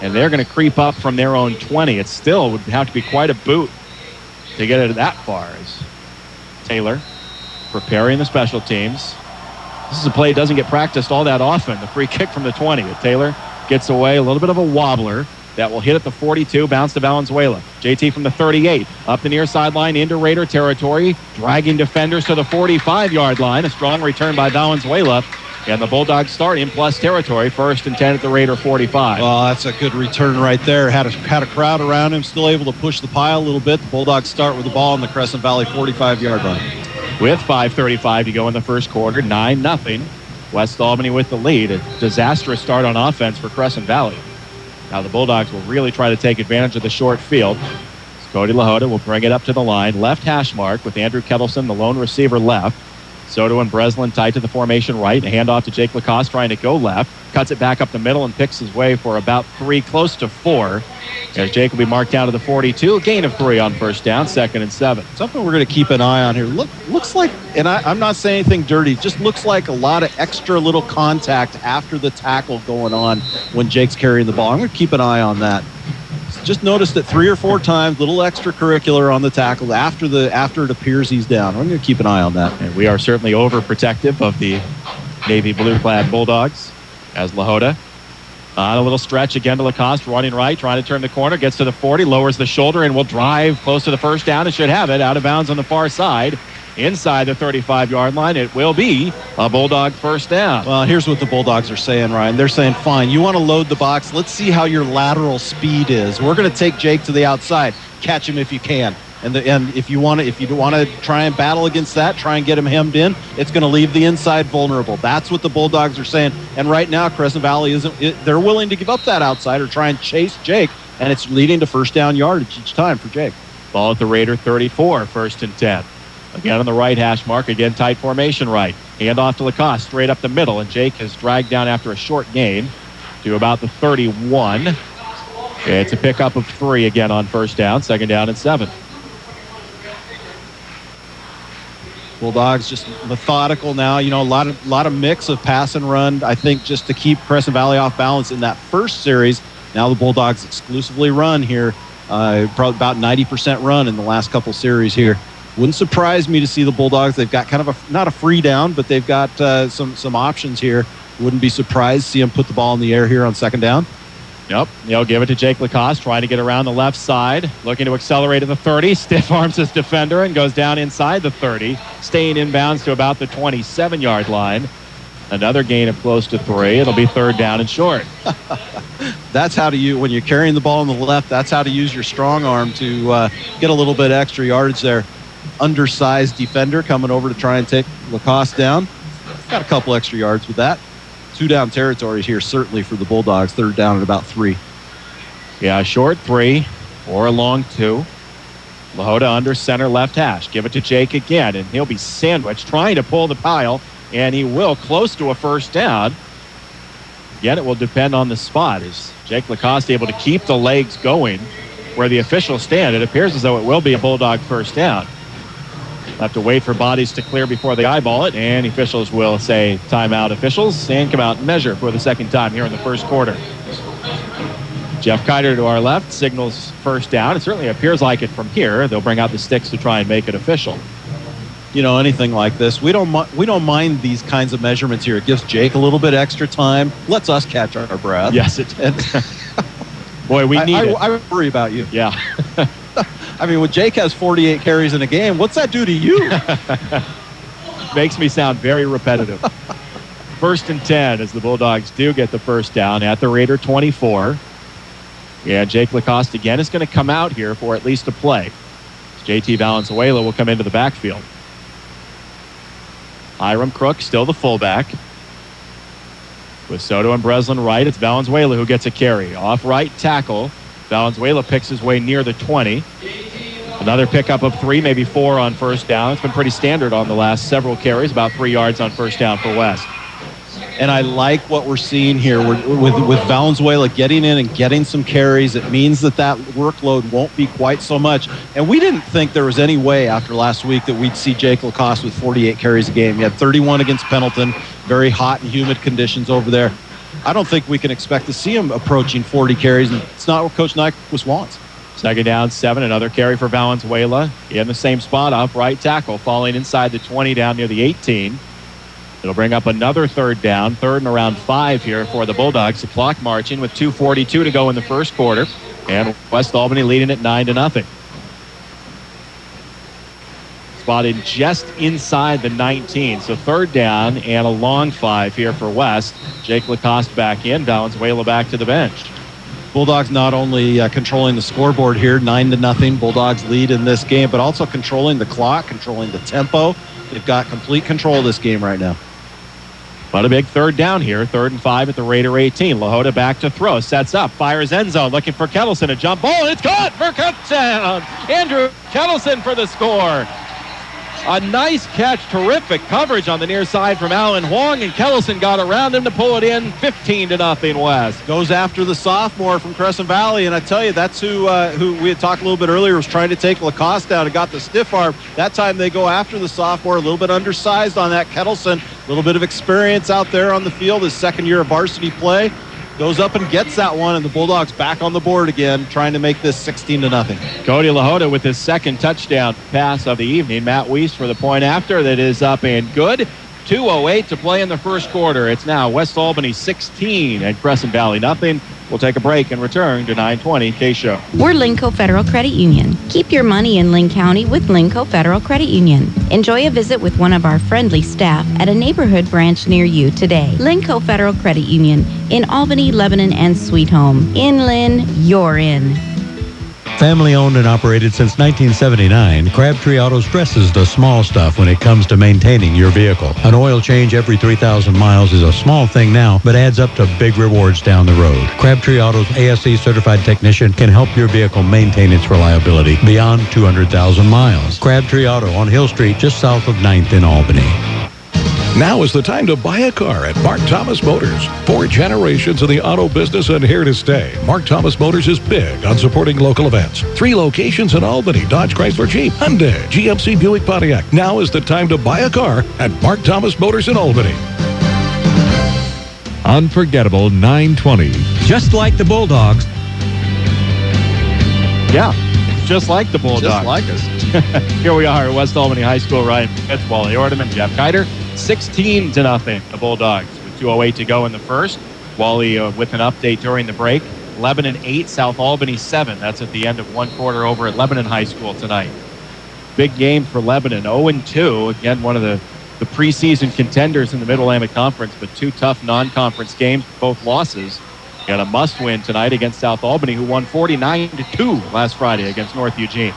and they're going to creep up from their own 20. It still would have to be quite a boot to get it that far. As Taylor preparing the special teams. This is a play that doesn't get practiced all that often. The free kick from the 20. Taylor gets away, a little bit of a wobbler. That will hit at the 42, bounce to Valenzuela. JT from the 38, up the near sideline into Raider territory, dragging defenders to the 45-yard line. A strong return by Valenzuela, and the Bulldogs start in plus territory, 1st and 10 at the Raider 45. Well, that's a good return right there. Had a crowd around him, still able to push the pile a little bit. The Bulldogs start with the ball on the Crescent Valley 45-yard line. With 5:35 to go in the first quarter, 9-0. West Albany with the lead. A disastrous start on offense for Crescent Valley. Now the Bulldogs will really try to take advantage of the short field. Cody LaHoda will bring it up to the line. Left hash mark with Andrew Kettleson, the lone receiver, left. Soto and Breslin tight to the formation right. A handoff to Jake Lacoste trying to go left. Cuts it back up the middle and picks his way for about 3, close to 4. As Jake will be marked down to the 42. A gain of 3 on first down, 2nd and 7. Something we're going to keep an eye on here. Looks like, and I'm not saying anything dirty, just looks like a lot of extra little contact after the tackle going on when Jake's carrying the ball. I'm going to keep an eye on that. Just noticed it 3 or 4 times, little extracurricular on the tackle after it appears he's down. I'm going to keep an eye on that. And we are certainly overprotective of the navy blue-clad Bulldogs as LaHoda on a little stretch again to Lacoste, running right, trying to turn the corner, gets to the 40, lowers the shoulder, and will drive close to the first down and should have it out of bounds on the far side. Inside the 35-yard line, it will be a Bulldog first down. Well, here's what the Bulldogs are saying, Ryan. They're saying, fine, you want to load the box. Let's see how your lateral speed is. We're going to take Jake to the outside. Catch him if you can. And if you want to try and battle against that, try and get him hemmed in, it's going to leave the inside vulnerable. That's what the Bulldogs are saying. And right now, Crescent Valley they're willing to give up that outside or try and chase Jake, and it's leading to first down yardage each time for Jake. Ball at the Raider 34, 1st and 10. Again on the right hash mark. Again, tight formation right. Hand off to Lacoste, straight up the middle. And Jake has dragged down after a short gain to about the 31. It's a pickup of 3 again on first down. Second down and 7. Bulldogs just methodical now. You know, a lot of mix of pass and run, I think, just to keep Crescent Valley off balance in that first series. Now the Bulldogs exclusively run here. Probably about 90% run in the last couple series here. Wouldn't surprise me to see the Bulldogs. They've got kind of not a free down, but they've got some options here. Wouldn't be surprised to see them put the ball in the air here on second down. Yep, they'll give it to Jake Lacoste, trying to get around the left side, looking to accelerate to the 30, stiff arms his defender and goes down inside the 30, staying inbounds to about the 27-yard line. Another gain of close to 3. It'll be third down and short. That's how to use, when you're carrying the ball on the left, that's how to use your strong arm to get a little bit extra yardage there. Undersized defender coming over to try and take Lacoste down. Got a couple extra yards with that. 2 down territory here, certainly for the Bulldogs. Third down at about 3. Yeah, short 3 or a long 2. Lahota under center left hash. Give it to Jake again, and he'll be sandwiched, trying to pull the pile, and he will, close to a first down. Again, it will depend on the spot. Is Jake Lacoste able to keep the legs going where the officials stand? It appears as though it will be a Bulldog first down. Have to wait for bodies to clear before they eyeball it, and officials will say timeout, officials, and come out and measure for the second time here in the first quarter. Jeff Kiter to our left signals first down. It certainly appears like it from here. They'll bring out the sticks to try and make it official. You know, anything like this, we don't mind these kinds of measurements here. It gives Jake a little bit extra time. Lets us catch our breath. Yes, it did. Boy, we need it. I worry about you. Yeah. I mean, when Jake has 48 carries in a game, what's that do to you? Makes me sound very repetitive. First and 10 as the Bulldogs do get the first down at the Raider 24. Yeah, Jake Lacoste again is going to come out here for at least a play. JT Valenzuela will come into the backfield. Hiram Crook still the fullback. With Soto and Breslin right, it's Valenzuela who gets a carry. Off right tackle. Valenzuela picks his way near the 20. Another pickup of 3, maybe 4 on first down. It's been pretty standard on the last several carries, about 3 yards on first down for West. And I like what we're seeing here. With Valenzuela getting in and getting some carries, it means that workload won't be quite so much. And we didn't think there was any way after last week that we'd see Jake Lacoste with 48 carries a game. He had 31 against Pendleton, very hot and humid conditions over there. I don't think we can expect to see him approaching 40 carries, and it's not what Coach Nyquist wants. Second down, 7, another carry for Valenzuela. In the same spot, off right tackle, falling inside the 20 down near the 18. It'll bring up another third down, third and around 5 here for the Bulldogs. The clock marching with 2:42 to go in the first quarter, and West Albany leading at 9-0. Spotted just inside the 19, so third down and a long 5 here for West. Jake Lacoste back in, Valenzuela back to the bench. Bulldogs not only controlling the scoreboard here, 9-0. Bulldogs lead in this game, but also controlling the clock, controlling the tempo. They've got complete control of this game right now. But a big third down here, 3rd and 5 at the Raider 18. Lahota back to throw, sets up, fires end zone, looking for Kettleson, a jump ball, and it's caught for touchdown. Andrew Kettleson for the score. A nice catch, terrific coverage on the near side from Alan Huang, and Kettleson got around him to pull it in, 15-0 West. Goes after the sophomore from Crescent Valley, and I tell you, that's who we had talked a little bit earlier, was trying to take Lacoste down and got the stiff arm. That time they go after the sophomore, a little bit undersized on that Kettleson, a little bit of experience out there on the field, his second year of varsity play. Goes up and gets that one, and the Bulldogs back on the board again, trying to make this 16-0. Cody Lahota with his second touchdown pass of the evening. Matt Weiss for the point after. That is up and good. 2:08 to play in the first quarter. It's now West Albany 16 and Crescent Valley nothing. We'll take a break and return to 920 KSHO. We're Linco Federal Credit Union. Keep your money in Linn County with Linco Federal Credit Union. Enjoy a visit with one of our friendly staff at a neighborhood branch near you today. Linco Federal Credit Union in Albany, Lebanon, and Sweet Home. In Linn, you're in. Family owned and operated since 1979, Crabtree Auto stresses the small stuff when it comes to maintaining your vehicle. An oil change every 3,000 miles is a small thing now, but adds up to big rewards down the road. Crabtree Auto's ASE certified technician can help your vehicle maintain its reliability beyond 200,000 miles. Crabtree Auto on Hill Street, just south of 9th in Albany. Now is the time to buy a car at Mark Thomas Motors. 4 generations in the auto business and here to stay. Mark Thomas Motors is big on supporting local events. 3 locations in Albany: Dodge, Chrysler, Jeep, Hyundai, GMC, Buick, Pontiac. Now is the time to buy a car at Mark Thomas Motors in Albany. Unforgettable 920. Just like the Bulldogs. Yeah, just like the Bulldogs. Just like us. Here we are at West Albany High School. Ryan Pitts, Wally Ordeman, Jeff Kiter. 16-0, the Bulldogs, with 2:08 to go in the first. Wally with an update during the break. Lebanon 8, South Albany 7. That's at the end of one quarter over at Lebanon High School tonight. Big game for Lebanon, 0-2. Again, one of the preseason contenders in the Mid Willamette Conference, but 2 tough non-conference games, both losses. Got a must-win tonight against South Albany, who won 49-2 last Friday against North Eugene.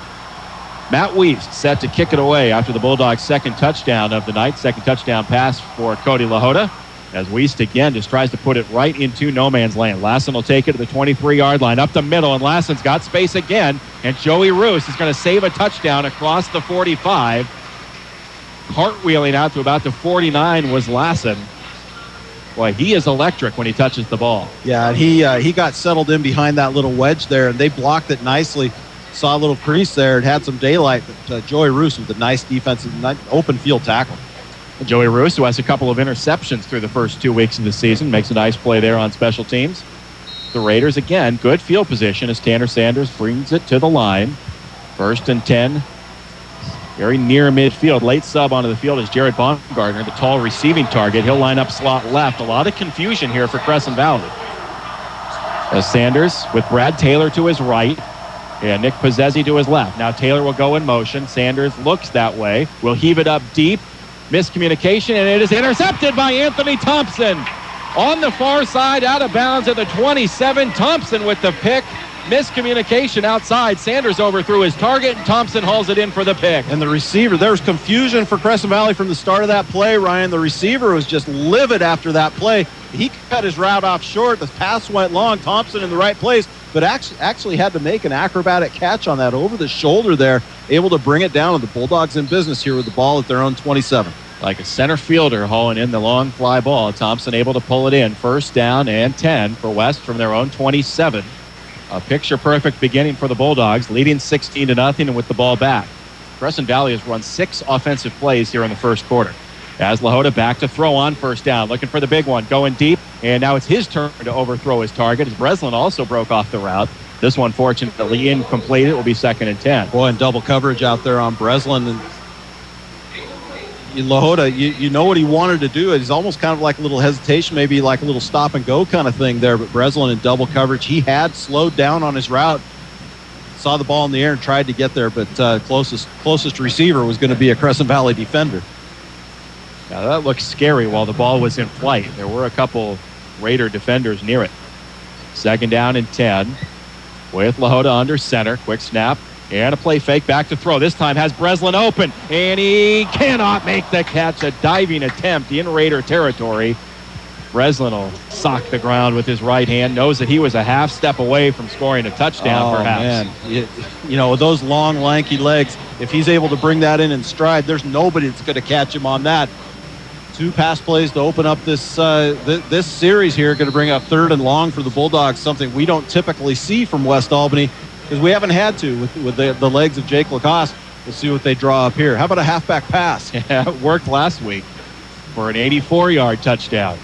Matt Wiest set to kick it away after the Bulldogs' second touchdown of the night. Second touchdown pass for Cody Lahota, as Wiest again just tries to put it right into no man's land. Lassen will take it to the 23-yard line, up the middle, and Lassen's got space again, and Joey Roos is going to save a touchdown across the 45. Cartwheeling out to about the 49 was Lassen. Boy, he is electric when he touches the ball. Yeah, and he got settled in behind that little wedge there, and they blocked it nicely. Saw a little crease there and had some daylight, but Joey Roos with a nice defensive, open field tackle. Joey Roos, who has a couple of interceptions through the first 2 weeks of the season, makes a nice play there on special teams. The Raiders, again, good field position as Tanner Sanders brings it to the line. 1st and 10, very near midfield. Late sub onto the field is Jared Baumgartner, the tall receiving target. He'll line up slot left. A lot of confusion here for Crescent Valley. As Sanders with Brad Taylor to his right, and Nick Pozzesi to his left. Now Taylor will go in motion. Sanders looks that way. Will heave it up deep. Miscommunication, and it is intercepted by Anthony Thompson. On the far side, out of bounds at the 27. Thompson with the pick. Miscommunication outside. Sanders overthrew his target, and Thompson hauls it in for the pick. And the receiver, there was confusion for Crescent Valley from the start of that play, Ryan. The receiver was just livid after that play. He cut his route off short. The pass went long. Thompson in the right place, but actually had to make an acrobatic catch on that over the shoulder there, able to bring it down, and the Bulldogs in business here with the ball at their own 27. Like a center fielder hauling in the long fly ball. Thompson able to pull it in. 1st down and 10 for West from their own 27. A picture-perfect beginning for the Bulldogs, leading 16-0 and with the ball back. Crescent Valley has run 6 offensive plays here in the first quarter. As Lahota back to throw on 1st down, looking for the big one, going deep, and now it's his turn to overthrow his target, as Breslin also broke off the route. This one, fortunately, incomplete. It will be 2nd and 10. Boy, and double coverage out there on Breslin. And Lahota, you know what he wanted to do. It's almost kind of like a little hesitation, maybe like a little stop and go kind of thing there. But Breslin in double coverage, he had slowed down on his route, saw the ball in the air and tried to get there, but closest receiver was going to be a Crescent Valley defender. Now that looks scary while the ball was in flight. There were a couple Raider defenders near it. 2nd down and 10 with Lahota under center. Quick snap. And a play fake, back to throw. This time has Breslin open, and he cannot make the catch. A diving attempt in Raider territory. Breslin will sock the ground with his right hand, knows that he was a half step away from scoring a touchdown, perhaps. Man. You know, with those long, lanky legs, if he's able to bring that in stride, there's nobody that's going to catch him on that. 2 pass plays to open up this this series here, going to bring up 3rd and long for the Bulldogs, something we don't typically see from West Albany, because we haven't had to with the legs of Jake Lacoste. We'll see what they draw up here. How about a halfback pass? Yeah, it worked last week for an 84-yard touchdown.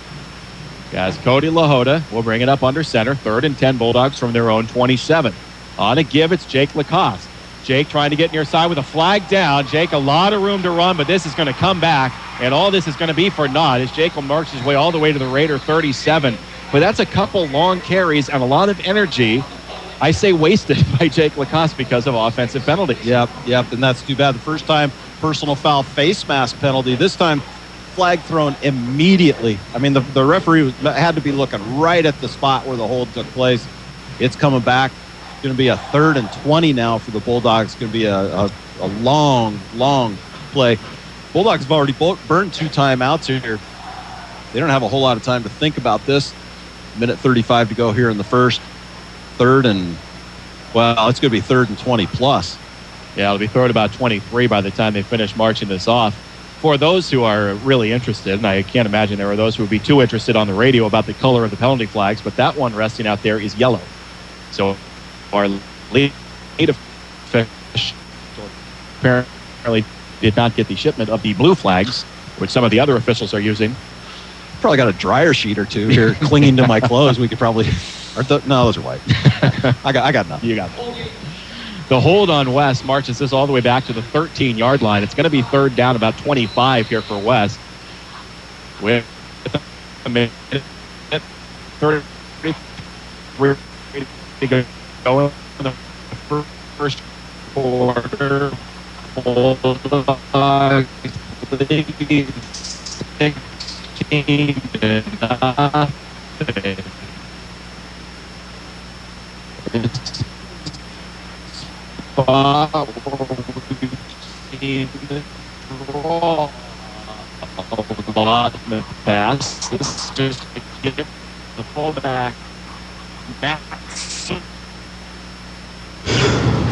As Cody Lahota will bring it up under center. 3rd and 10 Bulldogs from their own 27. On a give, it's Jake Lacoste. Jake trying to get near side with a flag down. Jake, a lot of room to run, but this is going to come back, and all this is going to be for naught as Jake will march his way all the way to the Raider 37. But that's a couple long carries and a lot of energy, I say wasted, by Jake Lacoste because of offensive penalties. Yep, and that's too bad. The first time, personal foul face mask penalty. This time, flag thrown immediately. I mean, the referee had to be looking right at the spot where the hold took place. It's coming back. going to be a 3rd and 20 now for the Bulldogs. It's going to be a long play. Bulldogs have already burned 2 timeouts here. They don't have a whole lot of time to think about this. Minute 35 to go here in the first. It's going to be 3rd and 20 plus. Yeah, it'll be 3rd about 23 by the time they finish marching this off. For those who are really interested, and I can't imagine there are those who would be too interested on the radio about the color of the penalty flags, but that one resting out there is yellow. So our lead official apparently did not get the shipment of the blue flags, which some of the other officials are using. Probably got a dryer sheet or two here clinging to my clothes. We could probably... no, those are white. I got nothing. You got it. The hold on West marches this all the way back to the 13-yard line. It's going to be 3rd down, about 25 here for West. With a minute 33 to go in the first quarter. Bulldogs 16-0. Spot where we've seen the draw a lot in the past. This is just to get the fullback Max.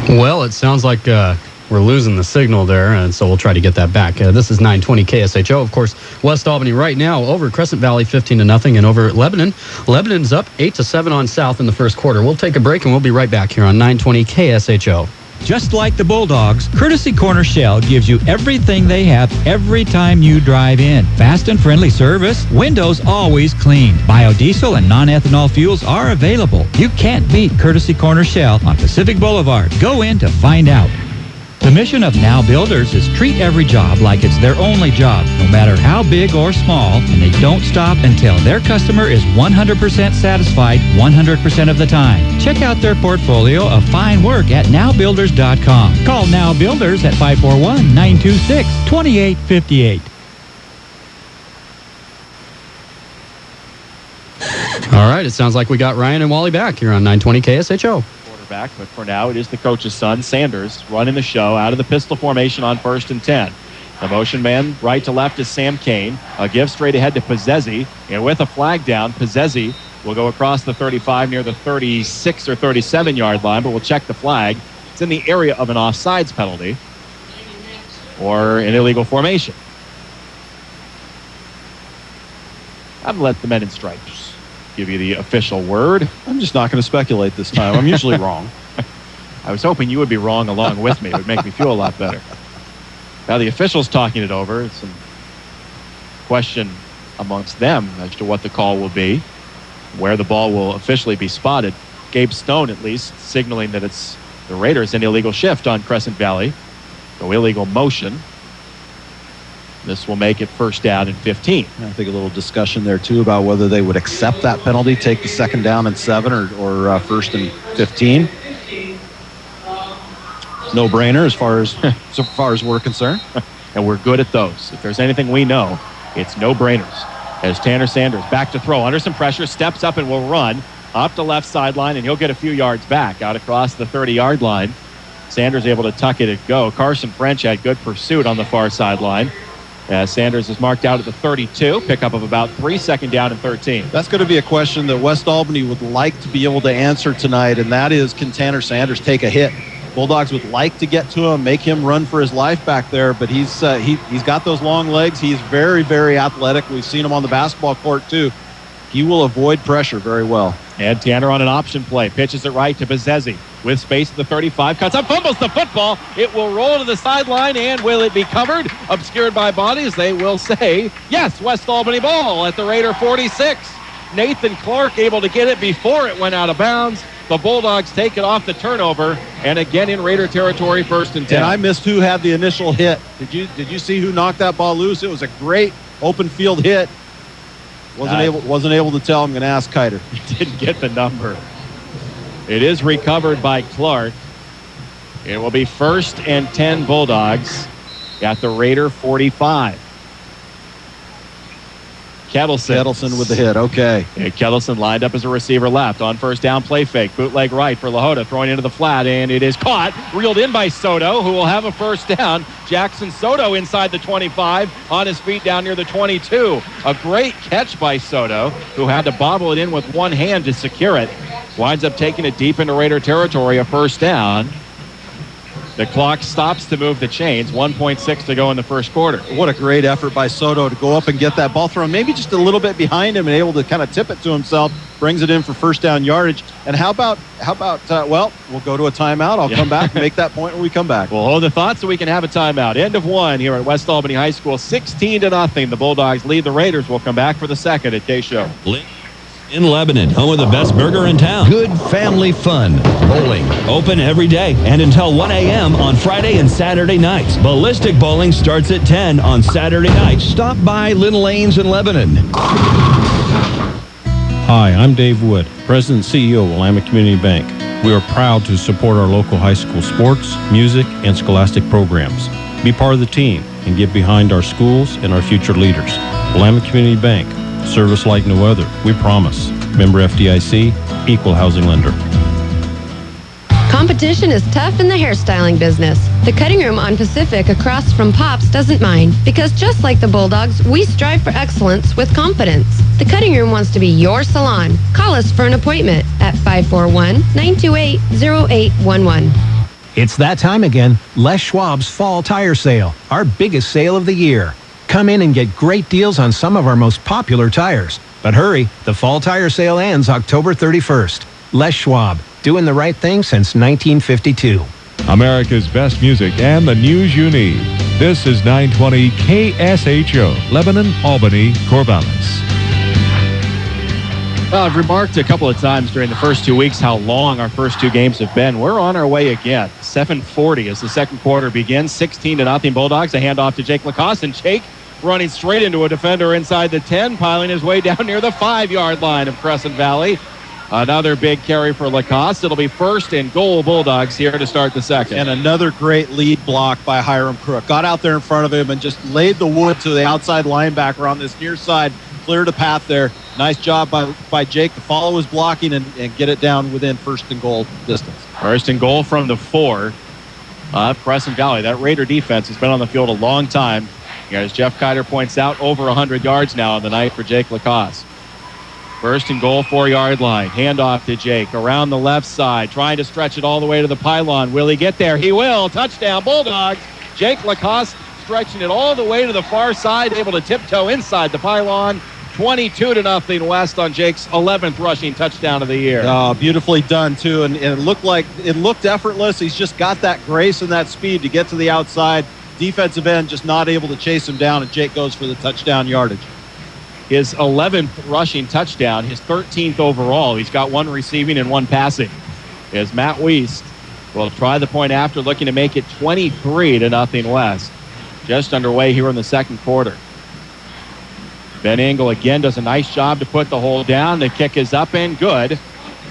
Well, it sounds like we're losing the signal there, and so we'll try to get that back. This is 920 KSHO. Of course, West Albany right now over Crescent Valley 15-0, and over Lebanon. Lebanon's up 8-7 on South in the first quarter. We'll take a break, and we'll be right back here on 920 KSHO. Just like the Bulldogs, Courtesy Corner Shell gives you everything they have every time you drive in. Fast and friendly service, windows always clean. Biodiesel and non-ethanol fuels are available. You can't beat Courtesy Corner Shell on Pacific Boulevard. Go in to find out. The mission of Now Builders is treat every job like it's their only job, no matter how big or small, and they don't stop until their customer is 100% satisfied 100% of the time. Check out their portfolio of fine work at nowbuilders.com. Call Now Builders at 541-926-2858. All right, it sounds like we got Ryan and Wally back here on 920 KSHO. Back, but for now it is the coach's son, Sanders, running the show out of the pistol formation on 1st and 10. The motion man right to left is Sam Kane. A give straight ahead to Pizzezzi, and with a flag down, Pizzezzi will go across the 35 near the 36 or 37-yard line, but we'll check the flag. It's in the area of an offsides penalty or an illegal formation. I've let the men in stripes give you the official word. I'm just not going to speculate this time. I'm usually wrong. I was hoping you would be wrong along with me. It would make me feel a lot better. Now the officials talking it over. It's some question amongst them as to what the call will be, where the ball will officially be spotted. Gabe Stone, at least, signaling that it's the Raiders an illegal shift on Crescent Valley. So illegal motion. This will make it 1st down and 15. I think a little discussion there, too, about whether they would accept that penalty, take the 2nd down and 7 or 1st and 15. No-brainer as far as we're concerned. And we're good at those. If there's anything we know, it's no-brainers. As Tanner Sanders back to throw under some pressure, steps up and will run up the left sideline, and he'll get a few yards back out across the 30-yard line. Sanders able to tuck it and go. Carson French had good pursuit on the far sideline. Sanders is marked out at the 32, pickup of about 3, 2nd down and 13. That's going to be a question that West Albany would like to be able to answer tonight, and that is, can Tanner Sanders take a hit? Bulldogs would like to get to him, make him run for his life back there, but he's got those long legs. He's very, very athletic. We've seen him on the basketball court, too. He will avoid pressure very well. And Tanner on an option play. Pitches it right to Pizzezzi. With space at the 35. Cuts up, fumbles the football. It will roll to the sideline, and will it be covered? Obscured by bodies, they will say, yes, West Albany ball at the Raider 46. Nathan Clark able to get it before it went out of bounds. The Bulldogs take it off the turnover, and again in Raider territory, 1st and 10. And I missed who had the initial hit. Did you see who knocked that ball loose? It was a great open field hit. Wasn't able to tell. I'm going to ask Kiter. Didn't get the number. It is recovered by Clark. It will be 1st and 10 Bulldogs at the Raider 45. Kettleson. Kettleson with the hit. Okay. Yeah, Kettleson lined up as a receiver left. On first down, play fake. Bootleg right for Lahota. Throwing into the flat, and it is caught. Reeled in by Soto, who will have a first down. Jackson Soto inside the 25. On his feet down near the 22. A great catch by Soto, who had to bobble it in with one hand to secure it. Winds up taking it deep into Raider territory, a first down. The clock stops to move the chains. 1.6 to go in the first quarter. What a great effort by Soto to go up and get that ball thrown, maybe just a little bit behind him and able to kind of tip it to himself. Brings it in for first down yardage. And how about well, we'll go to a timeout. I'll come back and make that point when we come back. We'll hold the thought so we can have a timeout. End of one here at West Albany High School. 16-0. The Bulldogs lead the Raiders. We'll come back for the second at KSHO. In Lebanon, home of the best burger in town. Good family fun. Bowling. Open every day and until 1 a.m. on Friday and Saturday nights. Ballistic bowling starts at 10 on Saturday nights. Stop by Little Lanes in Lebanon. Hi, I'm Dave Wood, President and CEO of Willamette Community Bank. We are proud to support our local high school sports, music, and scholastic programs. Be part of the team and get behind our schools and our future leaders. Willamette Community Bank. Service like no other. We promise. Member FDIC, equal housing lender. Competition is tough in the hairstyling business. The cutting room on Pacific across from Pops doesn't mind because just like the Bulldogs, we strive for excellence with confidence. The cutting room wants to be your salon. Call us for an appointment at 541-928-0811. It's that time again. Les Schwab's Fall Tire Sale, our biggest sale of the year. Come in and get great deals on some of our most popular tires. But hurry, the Fall Tire Sale ends October 31st. Les Schwab, doing the right thing since 1952. America's best music and the news you need. This is 920 KSHO, Lebanon, Albany, Corvallis. Well, I've remarked a couple of times during the first 2 weeks how long our first two games have been. We're on our way again. 7:40 as the second quarter begins. 16-0 Bulldogs. A handoff to Jake Lacoste, and Jake running straight into a defender inside the 10, piling his way down near the 5-yard line of Crescent Valley. Another big carry for Lacoste. It'll be first and goal Bulldogs here to start the second. And another great lead block by Hiram Crook. Got out there in front of him and just laid the wood to the outside linebacker on this near side. Cleared a path there. Nice job by Jake to follow his blocking and get it down within first and goal distance. First and goal from the 4 of Crescent Valley. That Raider defense has been on the field a long time. As Jeff Kiter points out, over 100 yards now on the night for Jake Lacoste. First and goal, 4-yard line. Handoff to Jake around the left side, trying to stretch it all the way to the pylon. Will he get there? He will. Touchdown, Bulldogs. Jake Lacoste stretching it all the way to the far side, able to tiptoe inside the pylon. 22-0 West on Jake's 11th rushing touchdown of the year. Oh, beautifully done, too. And it looked effortless. He's just got that grace and that speed to get to the outside. Defensive end just not able to chase him down, and Jake goes for the touchdown yardage. His 11th rushing touchdown, his 13th overall. He's got one receiving and one passing. As Matt Wiest will try the point after, looking to make it 23-0 West. Just underway here in the second quarter. Ben Engel again does a nice job to put the hold down. The kick is up and good.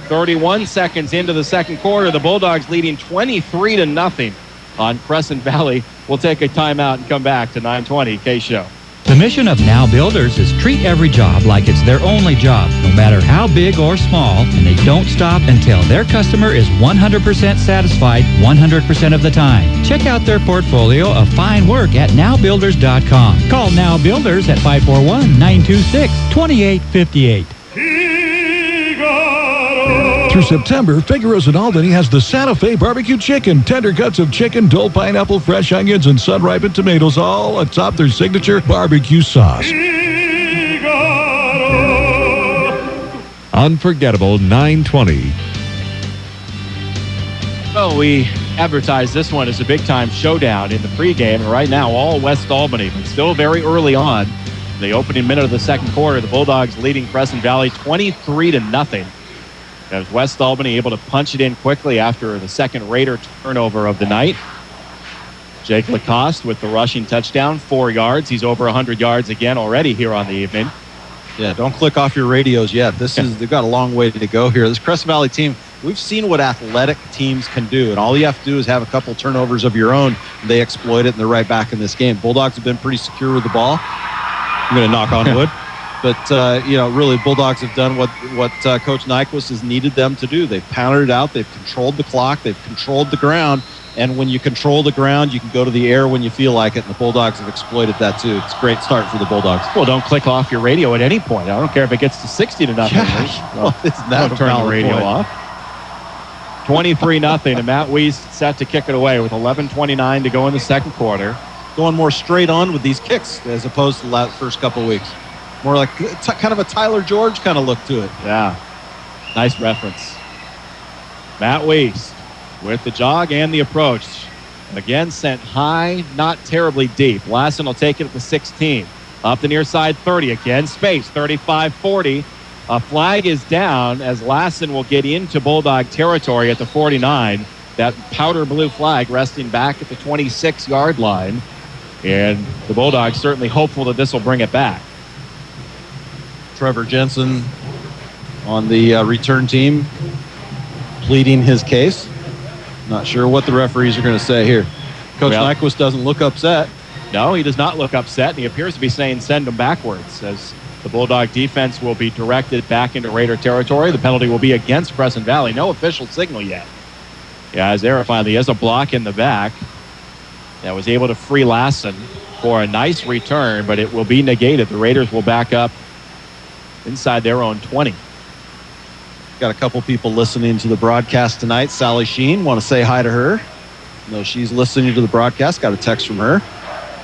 31 seconds into the second quarter, the Bulldogs leading 23-0 on Crescent Valley. We'll take a timeout and come back to 920 KSHO. The mission of Now Builders is treat every job like it's their only job, no matter how big or small, and they don't stop until their customer is 100% satisfied 100% of the time. Check out their portfolio of fine work at nowbuilders.com. Call Now Builders at 541-926-2858. Through September, Figaro's in Albany has the Santa Fe barbecue chicken. Tender cuts of chicken, dull pineapple, fresh onions, and sun-ripened tomatoes, all atop their signature barbecue sauce. Unforgettable 920. Well, we advertised this one as a big-time showdown in the pregame, and right now all West Albany, but still very early on. The opening minute of the second quarter, the Bulldogs leading Crescent Valley 23-0. As West Albany able to punch it in quickly after the second Raider turnover of the night. Jake Lacoste with the rushing touchdown, 4 yards. He's over 100 yards again already here on the evening. Yeah, don't click off your radios yet. They've got a long way to go here. This Crescent Valley team, we've seen what athletic teams can do, and all you have to do is have a couple turnovers of your own, and they exploit it, and they're right back in this game. Bulldogs have been pretty secure with the ball. I'm going to knock on wood. But, really, Bulldogs have done what Coach Nyquist has needed them to do. They've pounded it out. They've controlled the clock. They've controlled the ground. And when you control the ground, you can go to the air when you feel like it. And the Bulldogs have exploited that, too. It's a great start for the Bulldogs. Well, don't click off your radio at any point. I don't care if it gets to 60-0. Well, isn't that don't turn the radio off. 23-0, and Matt Weiss set to kick it away with 11:29 to go in the second quarter. Going more straight on with these kicks as opposed to the first couple of weeks. More like kind of a Tyler George kind of look to it. Yeah. Nice reference. Matt Weiss with the jog and the approach. Again, sent high, not terribly deep. Lassen will take it at the 16. Up the near side, 30. Again, space, 35-40. A flag is down as Lassen will get into Bulldog territory at the 49. That powder blue flag resting back at the 26-yard line. And the Bulldogs certainly hopeful that this will bring it back. Trevor Jensen on the return team pleading his case. Not sure what the referees are going to say here. Coach Nyquist doesn't look upset. No, he does not look upset, and he appears to be saying send them backwards as the Bulldog defense will be directed back into Raider territory. The penalty will be against Crescent Valley. No official signal yet. Yeah, as there finally is a block in the back that was able to free Lassen for a nice return, but it will be negated. The Raiders will back up inside their own 20. Got a couple people listening to the broadcast tonight. Sally Sheen, want to say hi to her. No, she's listening to the broadcast. Got a text from her.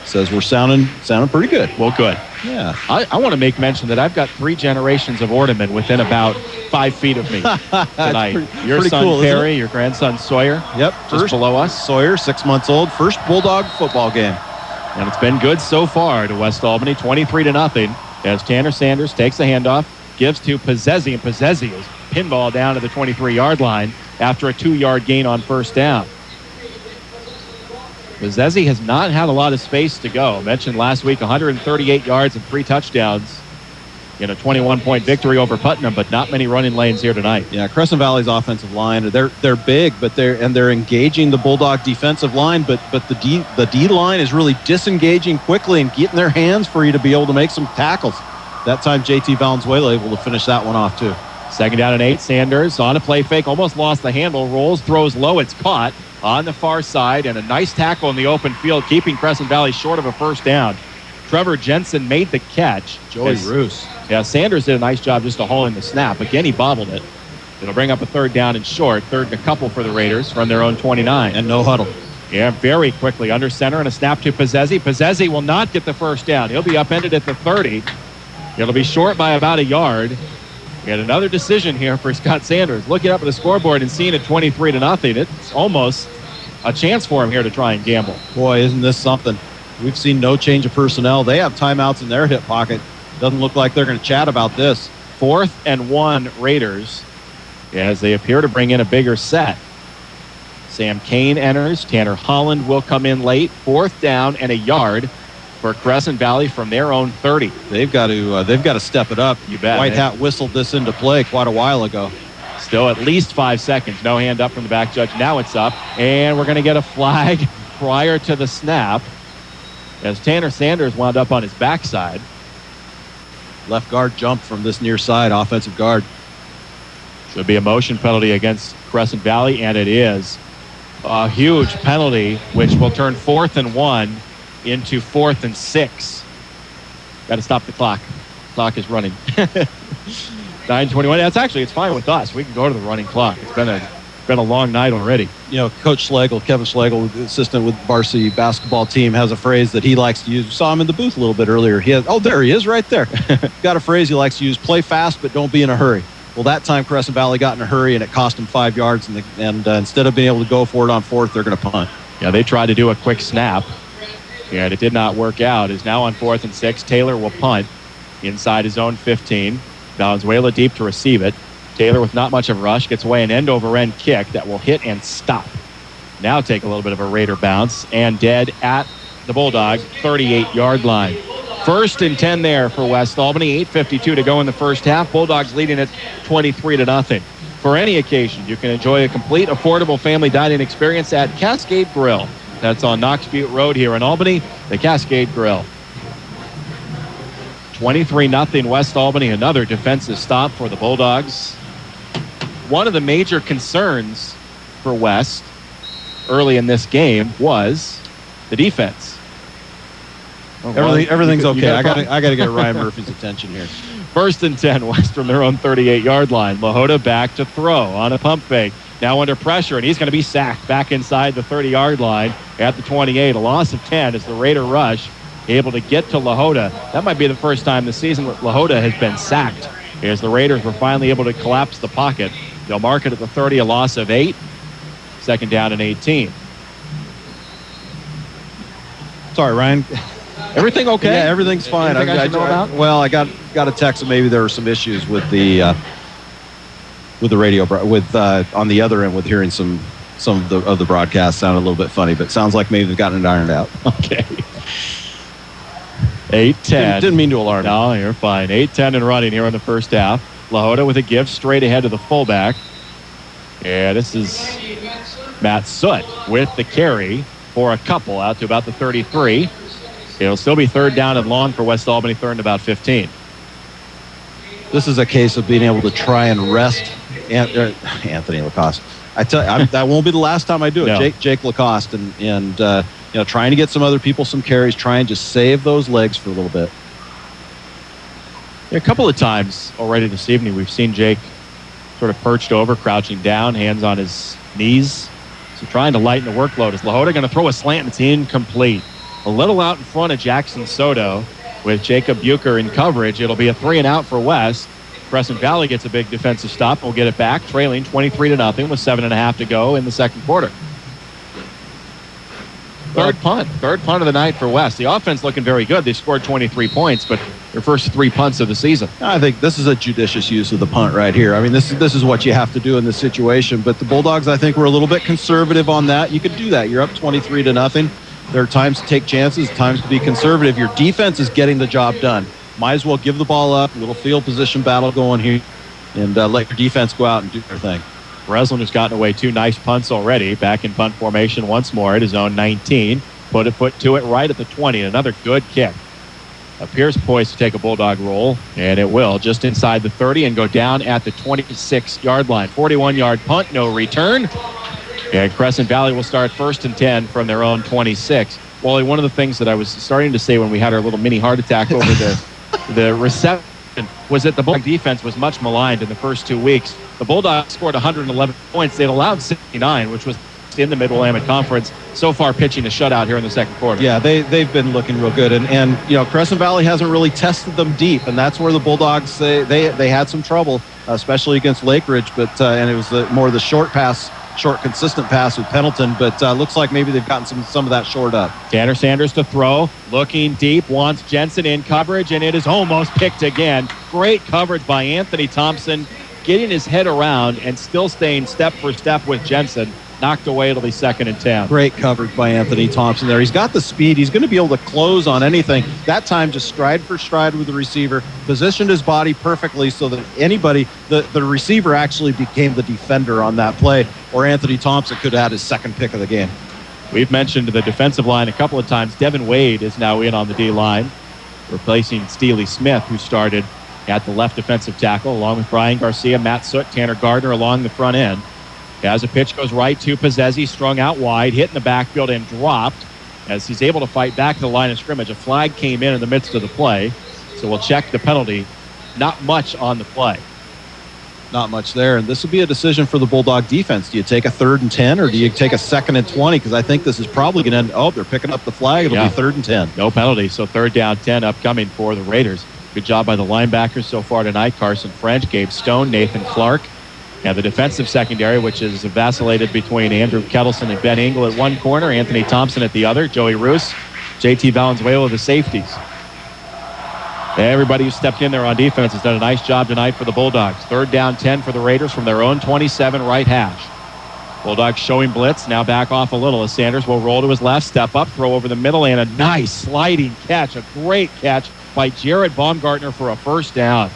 Says we're sounding pretty good. Well, good. Yeah. I want to make mention that I've got 3 generations of ornament within about 5 feet of me tonight. Your son, cool, Perry, your grandson, Sawyer. Yep. Just below us. Sawyer, 6 months old. First Bulldog football game. And it's been good so far to West Albany, 23-0. As Tanner Sanders takes the handoff, gives to Possessi, and Possessi is pinball down to the 23-yard line after a 2-yard gain on first down. Possessi has not had a lot of space to go. I mentioned last week 138 yards and 3 touchdowns in a 21-point victory over Putnam, but not many running lanes here tonight. Yeah, Crescent Valley's offensive line, they're big, but they're engaging the Bulldog defensive line, but the D line is really disengaging quickly and getting their hands for you to be able to make some tackles. That time JT Valenzuela able to finish that one off too. 2nd down and 8. Sanders on a play fake, almost lost the handle, rolls, throws low, it's caught on the far side, and a nice tackle in the open field, keeping Crescent Valley short of a first down. Trevor Jensen made the catch. Joey Roos. Yeah, Sanders did a nice job just to hauling the snap. Again, he bobbled it. It'll bring up a 3rd down and short. 3rd and a couple for the Raiders from their own 29. And no huddle. Yeah, very quickly under center and a snap to Possessi. Possessi will not get the first down. He'll be upended at the 30. It'll be short by about a yard. And another decision here for Scott Sanders. Looking up at the scoreboard and seeing it 23-0. It's almost a chance for him here to try and gamble. Boy, isn't this something. We've seen no change of personnel. They have timeouts in their hip pocket. Doesn't look like they're going to chat about this. 4th and 1 Raiders as they appear to bring in a bigger set. Sam Kane enters. Tanner Holland will come in late. 4th down and a yard for Crescent Valley from their own 30. They've got to step it up. You bet. White Hat whistled this into play quite a while ago. Still at least 5 seconds. No hand up from the back judge. Now it's up, and we're going to get a flag prior to the snap as Tanner Sanders wound up on his backside. Left guard jumped from this near side, offensive guard. Should be a motion penalty against Crescent Valley, and it is. A huge penalty, which will turn 4th and 1 into 4th and 6. Got to stop the clock. Clock is running. 9:21. It's fine with us. We can go to the running clock. It's been a long night already. You know, Coach Schlegel, Kevin Schlegel, the assistant with the varsity basketball team, has a phrase that he likes to use. We saw him in the booth a little bit earlier. There he is right there. Got a phrase he likes to use: play fast, but don't be in a hurry. Well, that time Crescent Valley got in a hurry, and it cost them 5 yards, and instead of being able to go for it on 4th, they're going to punt. Yeah, they tried to do a quick snap, and it did not work out. It's now on 4th and 6. Taylor will punt inside his own 15. Valenzuela deep to receive it. Taylor with not much of a rush gets away an end-over-end kick that will hit and stop. Now take a little bit of a Raider bounce and dead at the Bulldog 38-yard line. 1st and 10 there for West Albany. 8:52 to go in the first half. Bulldogs leading it 23-0. For any occasion, you can enjoy a complete, affordable family dining experience at Cascade Grill. That's on Knox Butte Road here in Albany, the Cascade Grill. 23-0 West Albany, another defensive stop for the Bulldogs. One of the major concerns for West early in this game was the defense. Everything's okay. I got to get Ryan Murphy's attention here. 1st and 10, West from their own 38-yard line. Lahota back to throw on a pump fake. Now under pressure, and he's going to be sacked back inside the 30-yard line at the 28. A loss of 10 as the Raider rush able to get to Lahota. That might be the first time this season that Lahota has been sacked, as the Raiders were finally able to collapse the pocket. They'll mark it at the 30, a loss of 8. 2nd down and 18. Sorry, Ryan. Everything okay? Yeah, everything's fine. Anything I should know about? Well, I got a text that maybe there were some issues with the radio, on the other end with hearing some of the broadcast sounded a little bit funny, but sounds like maybe they've gotten it ironed out. Okay. 8-10. Didn't mean to alarm you. No, you're fine. 8-10 and running here in the first half. Lahota with a give straight ahead to the fullback. Yeah, this is Matt Soot with the carry for a couple out to about the 33. It'll still be 3rd down and long for West Albany, 3rd and about 15. This is a case of being able to try and rest Anthony Lacoste. I tell you, that won't be the last time I do it. No. Jake Lacoste, and trying to get some other people some carries, try and just save those legs for a little bit. A couple of times already this evening, we've seen Jake sort of perched over, crouching down, hands on his knees. So trying to lighten the workload. Is Lahota going to throw a slant? It's incomplete. A little out in front of Jackson Soto with Jacob Bucher in coverage. It'll be a 3-and-out for West. Crescent Valley gets a big defensive stop. We'll get it back, trailing 23-0 with 7.5 to go in the second quarter. Third punt of the night for West. The offense looking very good. They scored 23 points, but their first 3 punts of the season. I think this is a judicious use of the punt right here. I mean, this is what you have to do in this situation. But the Bulldogs, I think, were a little bit conservative on that. You could do that. You're up 23-0. There are times to take chances, times to be conservative. Your defense is getting the job done. Might as well give the ball up, a little field position battle going here, and let your defense go out and do their thing. Breslin has gotten away 2 nice punts already. Back in punt formation once more at his own 19. Put a foot to it right at the 20. Another good kick. Appears poised to take a Bulldog roll, and it will, just inside the 30 and go down at the 26-yard line. 41-yard punt, no return. And Crescent Valley will start 1st and 10 from their own 26. Wally, one of the things that I was starting to say when we had our little mini heart attack over the reception was that the Bulldog defense was much maligned in the first 2 weeks. The Bulldogs scored 111 points. They'd allowed 69, which was in the Mid Willamette Conference. So far, pitching a shutout here in the second quarter. Yeah, they've been looking real good. And Crescent Valley hasn't really tested them deep, and that's where the Bulldogs, they had some trouble, especially against Lake Ridge, but and it was more the short, consistent pass with Pendleton, but looks like maybe they've gotten some of that shored up. Tanner Sanders to throw, looking deep, wants Jensen in coverage, and it is almost picked again. Great coverage by Anthony Thompson, getting his head around and still staying step for step with Jensen. Knocked away, it'll be 2nd and 10. Great coverage by Anthony Thompson there. He's got the speed. He's going to be able to close on anything. That time, just stride for stride with the receiver, positioned his body perfectly so that the receiver actually became the defender on that play, or Anthony Thompson could have had his 2nd pick of the game. We've mentioned the defensive line a couple of times. Devin Wade is now in on the D-line, replacing Steely Smith, who started at the left defensive tackle, along with Brian Garcia, Matt Soot, Tanner Gardner along the front end. As a pitch goes right to Possessi, strung out wide, hit in the backfield and dropped as he's able to fight back to the line of scrimmage. A flag came in the midst of the play, so we'll check the penalty. Not much on the play. Not much there, and this will be a decision for the Bulldog defense. Do you take a 3rd and 10, or do you take a 2nd and 20? Because I think this is probably going to end. Oh, they're picking up the flag. It'll be 3rd and 10. No penalty, so 3rd down 10 upcoming for the Raiders. Good job by the linebackers so far tonight. Carson French, Gabe Stone, Nathan Clark. And the defensive secondary, which is vacillated between Andrew Kettleson and Ben Engel at one corner, Anthony Thompson at the other, Joey Roos, JT Valenzuela, the safeties. Everybody who stepped in there on defense has done a nice job tonight for the Bulldogs. 3rd down 10 for the Raiders from their own 27 right hash. Bulldogs showing blitz, now back off a little as Sanders will roll to his left, step up, throw over the middle, and a nice sliding catch, a great catch by Jared Baumgartner for a 1st down.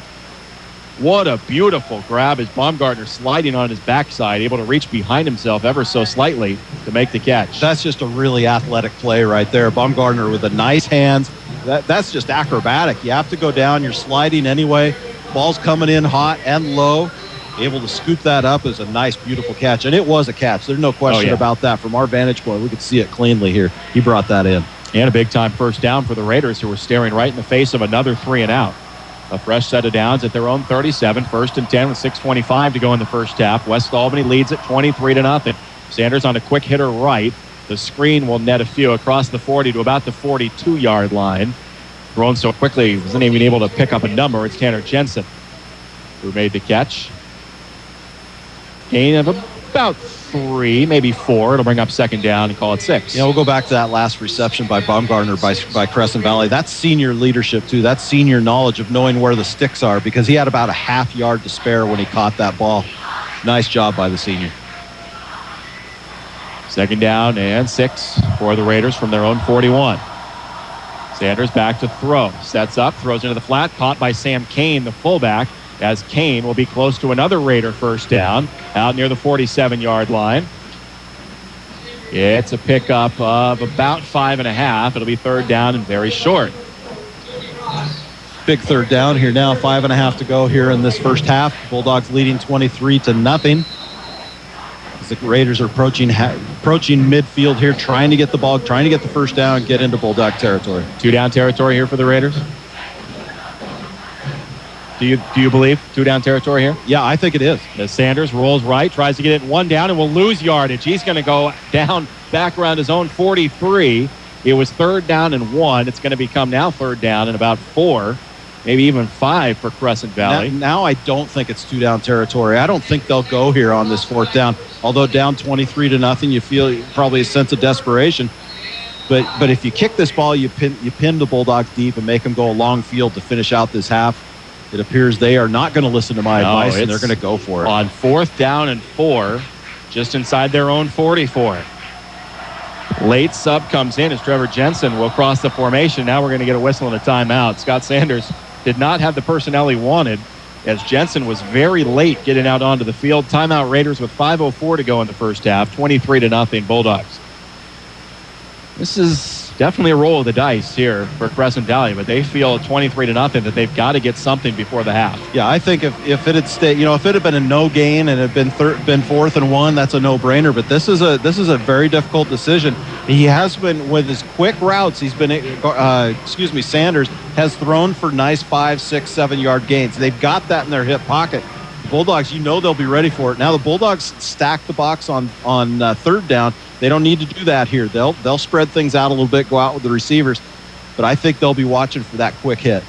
What a beautiful grab as Baumgartner sliding on his backside, able to reach behind himself ever so slightly to make the catch. That's just a really athletic play right there. Baumgartner with the nice hands, That's just acrobatic. You have to go down. You're sliding anyway. Ball's coming in hot and low. Able to scoop that up is a nice, beautiful catch. And it was a catch. There's no question about that. From our vantage point, we could see it cleanly here. He brought that in. And a big-time first down for the Raiders, who were staring right in the face of another 3-and-out. A fresh set of downs at their own 37, 1st and 10 with 6:25 to go in the first half. West Albany leads at 23-0. Sanders on a quick hitter right. The screen will net a few across the 40 to about the 42-yard line. Thrown so quickly, he wasn't even able to pick up a number. It's Tanner Jensen who made the catch. Gain of about 3, maybe 4. It'll bring up second down and call it 6. We'll go back to that last reception by Baumgartner by Crescent Valley. That's senior leadership, too. That's senior knowledge of knowing where the sticks are, because he had about a half yard to spare when he caught that ball. Nice job by the senior. Second down and 6 for the Raiders from their own 41. Sanders back to throw. Sets up, throws into the flat, caught by Sam Kane, the fullback, as Kane will be close to another Raider first down out near the 47-yard line. It's a pickup of about 5.5. It'll be third down and very short. Big third down here now. 5.5 to go here in this first half. Bulldogs leading 23-0. As the Raiders are approaching midfield here, trying to get the ball, trying to get the first down, get into Bulldog territory. 2-down territory here for the Raiders. Do you believe 2-down territory here? Yeah, I think it is. As Sanders rolls right, tries to get it in 1 down, and will lose yardage. He's going to go down back around his own 43. It was 3rd down and 1. It's going to become now 3rd down and about 4, maybe even 5 for Crescent Valley. Now I don't think it's 2-down territory. I don't think they'll go here on this 4th down. Although down 23-0, you feel probably a sense of desperation. But if you kick this ball, you pin the Bulldogs deep and make them go a long field to finish out this half. It appears they are not going to listen to my advice, and they're going to go for it. On 4th down and 4, just inside their own 44. Late sub comes in as Trevor Jensen will cross the formation. Now we're going to get a whistle and a timeout. Scott Sanders did not have the personnel he wanted, as Jensen was very late getting out onto the field. Timeout Raiders with 5:04 to go in the first half. 23-0 Bulldogs. This is definitely a roll of the dice here for Crescent Valley, but they feel 23-0 that they've got to get something before the half. Yeah, I think if it had stayed, if it had been a no gain and it had been 4th and 1, that's a no-brainer. But this is a very difficult decision. He has been, with his quick routes, he's been, Sanders has thrown for nice 5, 6, 7-yard gains. They've got that in their hip pocket. The Bulldogs, they'll be ready for it. Now the Bulldogs stack the box on 3rd down. They don't need to do that here. They'll spread things out a little bit, go out with the receivers, but I think they'll be watching for that quick hit.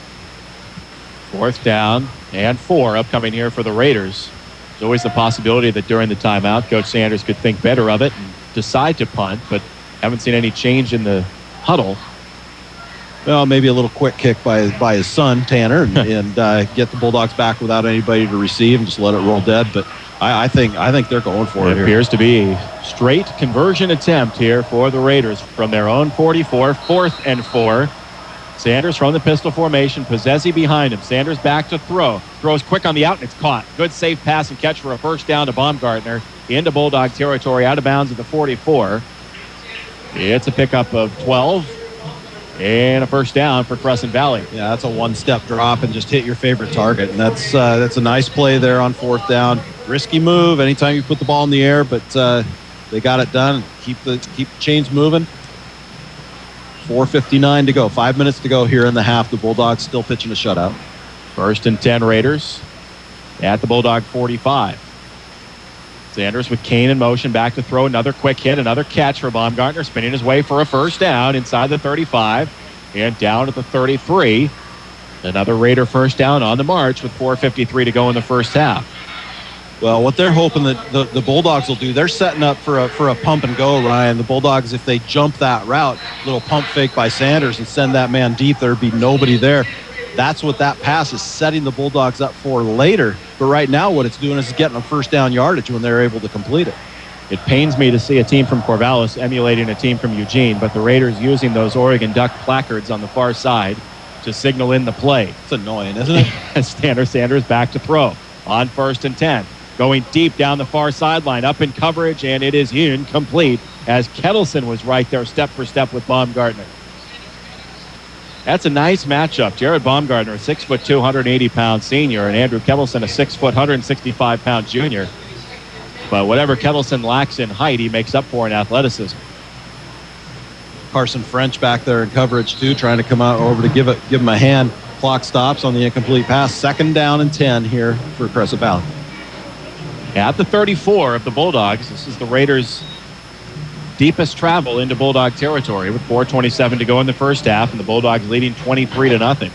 4th down and 4 upcoming here for the Raiders. There's always the possibility that during the timeout, Coach Sanders could think better of it and decide to punt, but haven't seen any change in the huddle. Well, maybe a little quick kick by his son, Tanner, and get the Bulldogs back without anybody to receive and just let it roll dead. But I think they're going for it here. It appears to be a straight conversion attempt here for the Raiders from their own 44, 4th and 4. Sanders from the pistol formation, Possessi behind him. Sanders back to throw. Throws quick on the out, and it's caught. Good safe pass and catch for a first down to Baumgartner into Bulldog territory, out of bounds at the 44. It's a pickup of 12. And a first down for Crescent Valley. Yeah, that's a one-step drop and just hit your favorite target. And that's a nice play there on 4th down. Risky move anytime you put the ball in the air, but they got it done. Keep the chains moving. 4:59 to go. 5 minutes to go here in the half. The Bulldogs still pitching a shutout. 1st and 10 Raiders at the Bulldog 45. Sanders with Kane in motion, back to throw. Another quick hit, another catch for Baumgartner, spinning his way for a first down inside the 35 and down at the 33. Another Raider first down on the march with 4:53 to go in the first half. Well, what they're hoping that the Bulldogs will do, they're setting up for a pump and go, Ryan. The Bulldogs, if they jump that route, little pump fake by Sanders and send that man deep, there'd be nobody there. That's what that pass is setting the Bulldogs up for later. But right now what it's doing is getting them first down yardage when they're able to complete it. It pains me to see a team from Corvallis emulating a team from Eugene, but the Raiders using those Oregon Duck placards on the far side to signal in the play. It's annoying, isn't it? Sanders back to throw on 1st and 10. Going deep down the far sideline, up in coverage, and it is incomplete as Kettleson was right there step for step with Baumgartner. That's a nice matchup. Jared Baumgartner, a 6'2", 180-pound senior, and Andrew Kettleson, a 6', 165-pound junior. But whatever Kettleson lacks in height, he makes up for in athleticism. Carson French back there in coverage too, trying to come out over to give him a hand. Clock stops on the incomplete pass. 2nd down and 10 here for Crescent Valley. At the 34 of the Bulldogs, this is the Raiders' deepest travel into Bulldog territory with 4:27 to go in the first half, and the Bulldogs leading 23-0.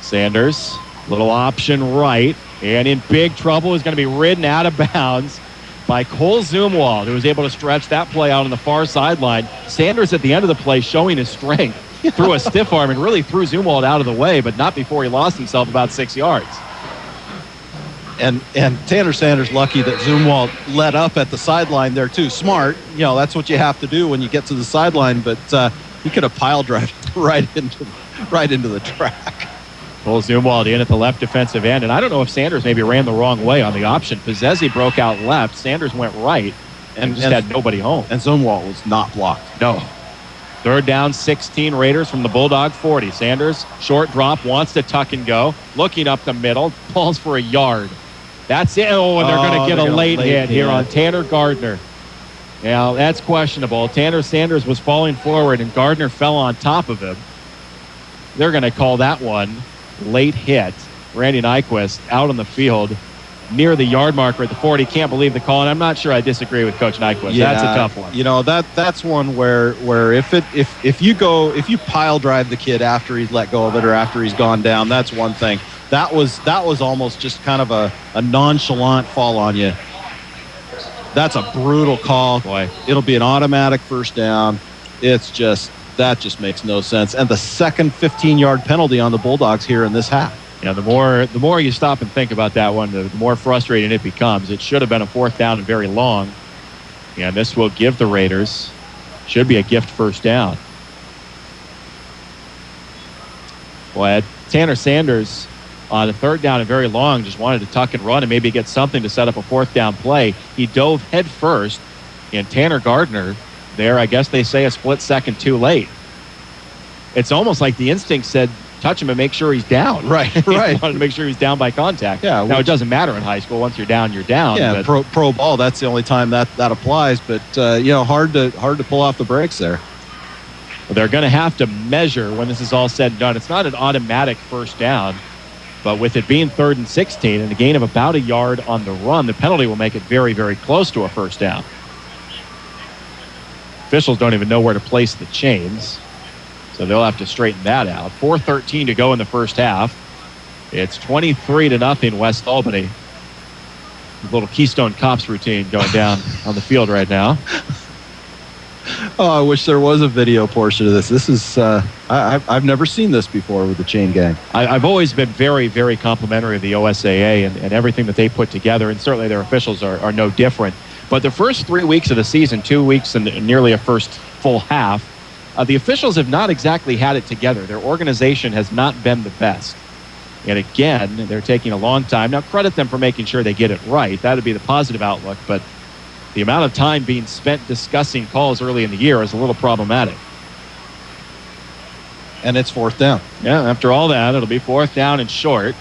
Sanders, little option right, and in big trouble is going to be ridden out of bounds by Cole Zumwalt, who was able to stretch that play out on the far sideline. Sanders at the end of the play showing his strength, threw a stiff arm and really threw Zumwalt out of the way, but not before he lost himself about 6 yards. And Tanner Sanders lucky that Zumwalt let up at the sideline there too. Smart, that's what you have to do when you get to the sideline. But he could have pile driven right into the track. Cole Zumwalt in at the left defensive end, and I don't know if Sanders maybe ran the wrong way on the option. Pizzezzi broke out left. Sanders went right, and just had nobody home. And Zumwalt was not blocked. No. 3rd down, 16 Raiders from the Bulldog 40. Sanders, short drop, wants to tuck and go. Looking up the middle, falls for a yard. That's it. Oh, and they're going to get a late hit here on Tanner Gardner. Now, that's questionable. Tanner Sanders was falling forward, and Gardner fell on top of him. They're going to call that one late hit. Randy Nyquist out on the field near the yard marker at the 40. Can't believe the call, and I'm not sure I disagree with Coach Nyquist. Yeah, that's a tough one. That's one where if you pile drive the kid after he's let go of it or after he's gone down, that's one thing. That was almost just kind of a nonchalant fall on you. That's a brutal call. Boy, it'll be an automatic first down. That just makes no sense. And the second 15-yard penalty on the Bulldogs here in this half. The more you stop and think about that one, the more frustrating it becomes. It should have been a 4th down and very long. And this will give the Raiders, should be a gift first down. Boy, Tanner Sanders on a 3rd down and very long just wanted to tuck and run and maybe get something to set up a 4th down play. He dove head first, and Tanner Gardner there, I guess they say a split second too late. It's almost like the instinct said, touch him and make sure he's down. Right. He wanted to make sure he was down by contact. Yeah. Now, it doesn't matter in high school. Once you're down, you're down. Yeah, pro ball, that's the only time that applies. But, hard to pull off the brakes there. Well, they're going to have to measure when this is all said and done. It's not an automatic first down, but with it being 3rd and 16 and a gain of about a yard on the run, the penalty will make it very, very close to a first down. Officials don't even know where to place the chains, so they'll have to straighten that out. 4:13 to go in the first half. It's 23-0 West Albany. A little Keystone Cops routine going down on the field right now. Oh, I wish there was a video portion of this. This is, I've never seen this before with the chain gang. I've always been very, very complimentary of the OSAA and everything that they put together, and certainly their officials are no different. But the first 3 weeks of the season, 2 weeks and nearly a first full half, the officials have not exactly had it together. Their organization has not been the best. And again, they're taking a long time. Now, credit them for making sure they get it right. That would be the positive outlook. But the amount of time being spent discussing calls early in the year is a little problematic. And it's 4th down. Yeah, after all that, it'll be 4th down and short.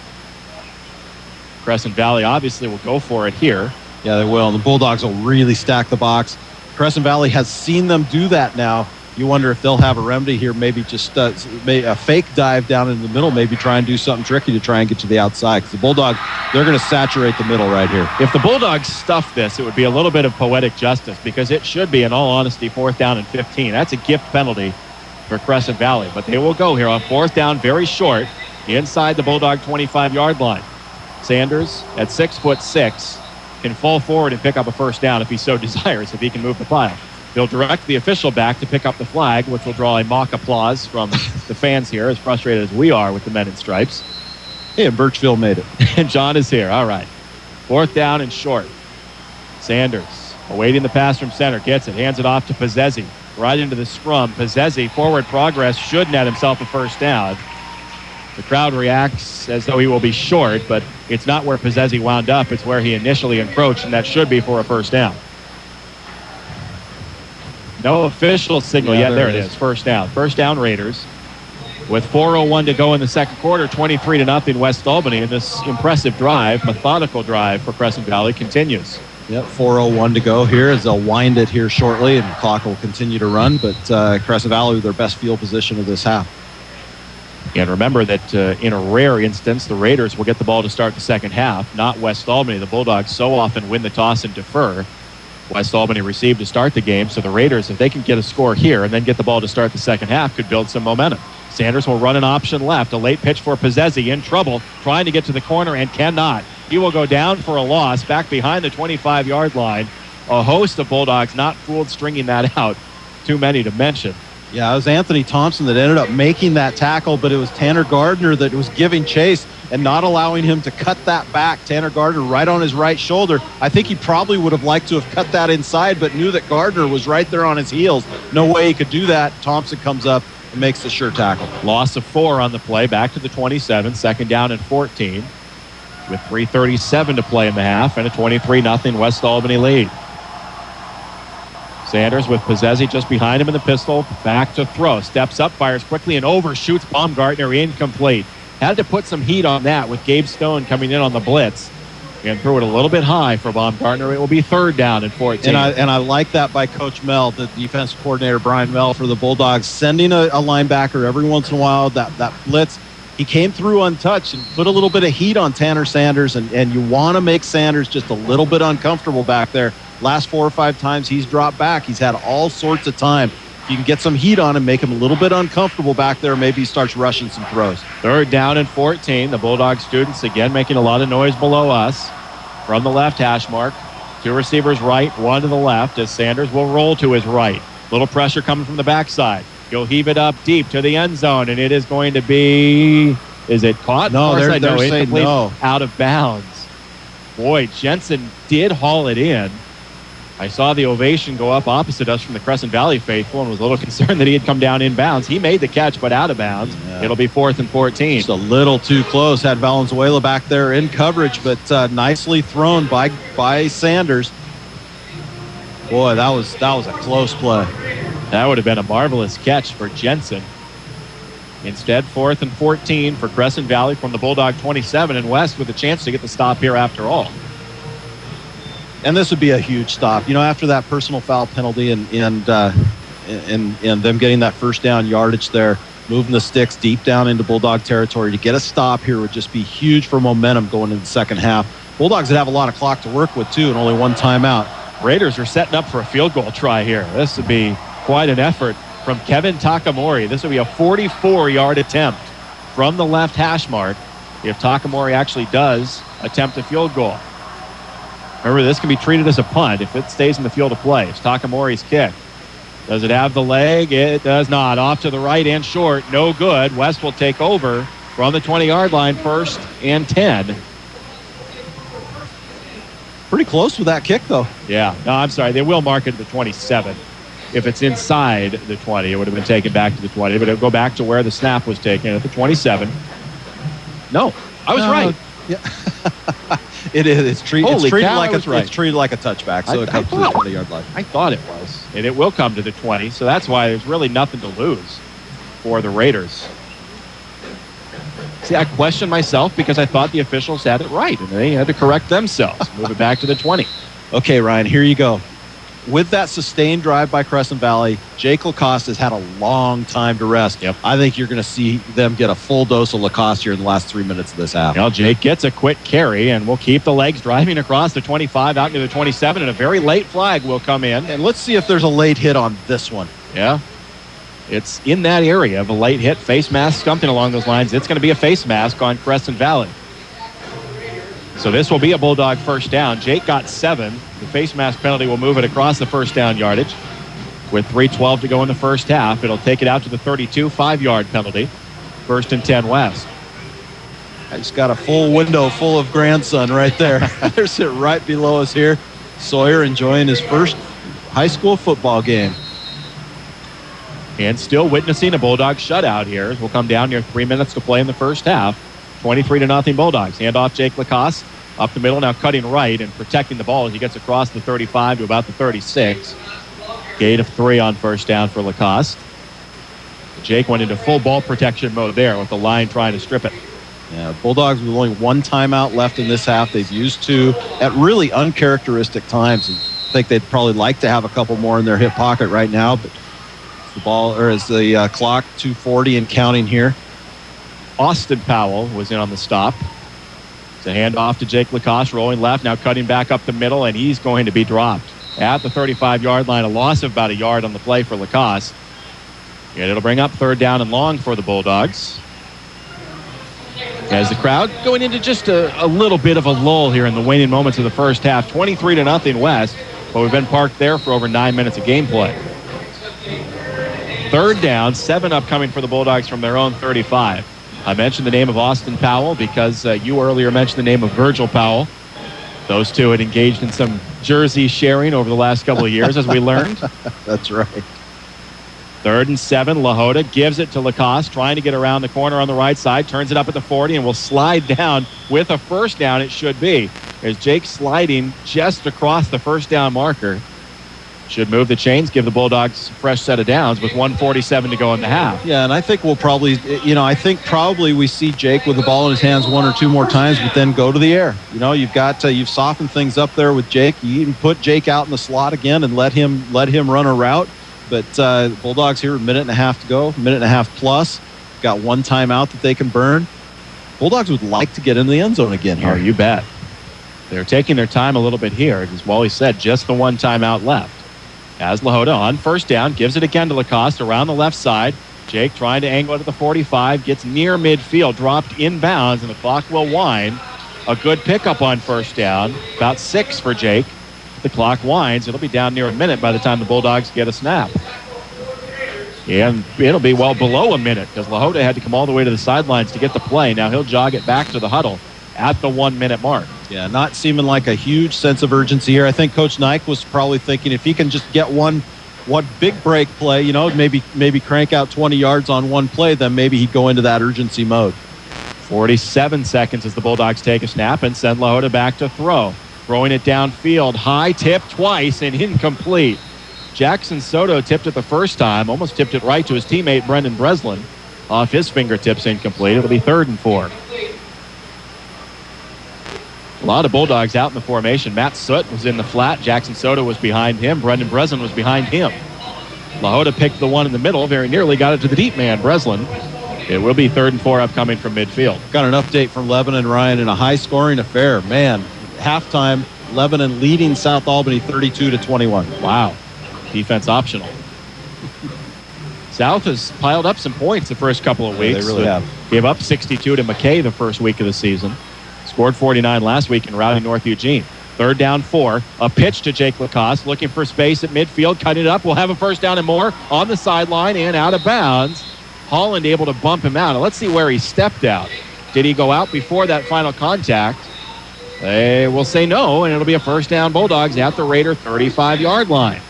Crescent Valley obviously will go for it here. Yeah, they will. And the Bulldogs will really stack the box. Crescent Valley has seen them do that now. You wonder if they'll have a remedy here, maybe just a fake dive down in the middle, maybe try and do something tricky to try and get to the outside. Because the Bulldogs, they're going to saturate the middle right here. If the Bulldogs stuff this, it would be a little bit of poetic justice because it should be, in all honesty, 4th down and 15. That's a gift penalty for Crescent Valley. But they will go here on 4th down, very short, inside the Bulldog 25-yard line. Sanders, at 6'6", can fall forward and pick up a first down if he so desires, if he can move the pile. They'll direct the official back to pick up the flag, which will draw a mock applause from the fans here, as frustrated as we are with the men in stripes. Hey, and Birchville made it. And John is here. All right. 4th down and short. Sanders awaiting the pass from center. Gets it. Hands it off to Pizzezzi. Right into the scrum. Pizzezzi, forward progress, should net himself a first down. The crowd reacts as though he will be short, but it's not where Pizzezzi wound up. It's where he initially encroached, and that should be for a first down. No official signal yet. There it is. First down. First down, Raiders. With 4:01 to go in the second quarter, 23-0 West Albany, and this impressive drive, methodical drive for Crescent Valley continues. Yep, 4:01 to go here as they'll wind it here shortly, and the clock will continue to run, but Crescent Valley with their best field position of this half. And remember that in a rare instance, the Raiders will get the ball to start the second half, not West Albany. The Bulldogs so often win the toss and defer. West Albany received to start the game, so the Raiders, if they can get a score here and then get the ball to start the second half, could build some momentum. Sanders will run an option left. A late pitch for Pizzezzi, in trouble, trying to get to the corner and cannot. He will go down for a loss back behind the 25-yard line. A host of Bulldogs not fooled stringing that out. Too many to mention. Yeah, it was Anthony Thompson that ended up making that tackle, but it was Tanner Gardner that was giving chase and not allowing him to cut that back. Tanner Gardner right on his right shoulder. I think he probably would have liked to have cut that inside, but knew that Gardner was right there on his heels. No way he could do that. Thompson comes up and makes the sure tackle. Loss of 4 on the play, back to the 27, second down and 14. With 3:37 to play in the half and a 23-0 West Albany lead. Sanders with Pizzezzi just behind him in the pistol. Back to throw. Steps up, fires quickly, and overshoots Baumgartner. Incomplete. Had to put some heat on that with Gabe Stone coming in on the blitz. And threw it a little bit high for Baumgartner. It will be third down and 14. And I like that by Coach Mel, the defensive coordinator, Brian Mel, for the Bulldogs, sending a linebacker every once in a while, that blitz. He came through untouched and put a little bit of heat on Tanner Sanders, and you want to make Sanders just a little bit uncomfortable back there. Last 4 or 5 times he's dropped back, he's had all sorts of time. If you can get some heat on him, make him a little bit uncomfortable back there, maybe he starts rushing some throws. Third down and 14. The Bulldog students again making a lot of noise below us. From the left hash mark. 2 receivers right, 1 to the left as Sanders will roll to his right. Little pressure coming from the backside. He'll heave it up deep to the end zone, and it is going to be... Is it caught? No, they're saying no. Out of bounds. Boy, Jensen did haul it in. I saw the ovation go up opposite us from the Crescent Valley faithful and was a little concerned that he had come down inbounds. He made the catch, but out of bounds. Yeah. It'll be 4th and 14. Just a little too close. Had Valenzuela back there in coverage, but nicely thrown by Sanders. Boy, that was a close play. That would have been a marvelous catch for Jensen. Instead, 4th and 14 for Crescent Valley from the Bulldog 27, and West with a chance to get the stop here after all. And this would be a huge stop. You know, after that personal foul penalty and them getting that first down yardage there, moving the sticks deep down into Bulldog territory, to get a stop here would just be huge for momentum going into the second half. Bulldogs would have a lot of clock to work with, too, and only 1 timeout. Raiders are setting up for a field goal try here. This would be quite an effort from Kevin Takamori. This would be a 44-yard attempt from the left hash mark if Takamori actually does attempt a field goal. Remember, this can be treated as a punt if it stays in the field of play. It's Takamori's kick. Does it have the leg? It does not. Off to the right and short. No good. West will take over from the 20-yard line, 1st and 10. Pretty close with that kick, though. Yeah. No, I'm sorry. They will mark it at the 27. If it's inside the 20, it would have been taken back to the 20, but it'll go back to where the snap was taken at the 27. No, I was right. Yeah. It is. It's treated like a touchback, so it comes to the 20-yard line. I thought it was, and it will come to the 20, so that's why there's really nothing to lose for the Raiders. See, I questioned myself because I thought the officials had it right, and they had to correct themselves. Move it back to the 20. Okay, Ryan, here you go. With that sustained drive by Crescent Valley, Jake Lacoste has had a long time to rest. Yep. I think you're going to see them get a full dose of Lacoste here in the last 3 minutes of this half. Well, Jake gets a quick carry, and we'll keep the legs driving across the 25 out into the 27, and a very late flag will come in. And let's see if there's a late hit on this one. Yeah. It's in that area of a late hit, face mask, something along those lines. It's going to be a face mask on Crescent Valley. So this will be a Bulldog first down. Jake got 7. The face mask penalty will move it across the first down yardage. With 3:12 to go in the first half, it'll take it out to the 32, 5-yard penalty. 1st and 10 West. I just got a full window full of grandson right there. They're sitting right below us here. Sawyer enjoying his first high school football game. And still witnessing a Bulldog shutout here as we'll come down near 3 minutes to play in the first half. 23-0 Bulldogs. Hand off Jake Lacoste. Up the middle, now cutting right and protecting the ball as he gets across the 35 to about the 36. Gate of 3 on first down for Lacoste. Jake went into full ball protection mode there with the line trying to strip it. Yeah, Bulldogs with only one timeout left in this half. They've used 2 at really uncharacteristic times. And I think they'd probably like to have a couple more in their hip pocket right now. But the clock 2:40 and counting here. Austin Powell was in on the stop. It's a handoff to Jake Lacoste, rolling left, now cutting back up the middle, and he's going to be dropped at the 35-yard line. A loss of about a yard on the play for Lacoste. And it'll bring up 3rd down and long for the Bulldogs. As the crowd going into just a little bit of a lull here in the waning moments of the first half. 23-0 West, but we've been parked there for over 9 minutes of gameplay. 3rd down, 7 upcoming for the Bulldogs from their own 35. I mentioned the name of Austin Powell because you earlier mentioned the name of Virgil Powell. Those two had engaged in some jersey sharing over the last couple of years, as we learned. That's right. 3rd and 7, Lahota gives it to Lacoste, trying to get around the corner on the right side, turns it up at the 40, and will slide down with a first down, it should be. There's Jake sliding just across the first down marker. Should move the chains, give the Bulldogs a fresh set of downs with 1:47 to go in the half. Yeah, and I think we'll probably, probably we see Jake with the ball in his hands 1 or 2 more times, but then go to the air. You've softened things up there with Jake. You even put Jake out in the slot again and let him run a route. But Bulldogs here, 1.5 minutes to go, 1.5 minutes plus. Got 1 timeout that they can burn. Bulldogs would like to get in the end zone again here. Oh, you bet. They're taking their time a little bit here. As Wally said, just the 1 timeout left. As Lahota on first down, gives it again to Lacoste around the left side. Jake trying to angle it at the 45, gets near midfield, dropped inbounds, and the clock will wind. A good pickup on first down, about 6 for Jake. The clock winds. It'll be down near a minute by the time the Bulldogs get a snap. And it'll be well below a minute because Lahota had to come all the way to the sidelines to get the play. Now he'll jog it back to the huddle at the 1 minute mark. Yeah, not seeming like a huge sense of urgency here. I think Coach Nike was probably thinking if he can just get one big break play, maybe crank out 20 yards on one play, then maybe he'd go into that urgency mode. 47 seconds as the Bulldogs take a snap and send Lahota back to throw. Throwing it downfield, high tip twice and incomplete. Jackson Soto tipped it the first time, almost tipped it right to his teammate Brendan Breslin. Off his fingertips, incomplete. It'll be 3rd and 4. A lot of Bulldogs out in the formation. Matt Soot was in the flat. Jackson Soto was behind him. Brendan Breslin was behind him. Lahota picked the one in the middle, very nearly got it to the deep man, Breslin. It will be 3rd and 4 upcoming from midfield. Got an update from Lebanon, Ryan, in a high-scoring affair. Man, halftime, Lebanon leading South Albany 32-21. Wow. Defense optional. South has piled up some points the first couple of weeks. They really have. Gave up 62 to McKay the first week of the season. Scored 49 last week in Rowdy North Eugene. 3rd down 4. A pitch to Jake Lacoste, looking for space at midfield. Cutting it up. We'll have a first down and more on the sideline and out of bounds. Holland able to bump him out. Now let's see where he stepped out. Did he go out before that final contact? They will say no, and it'll be a first down Bulldogs at the Raider 35-yard line.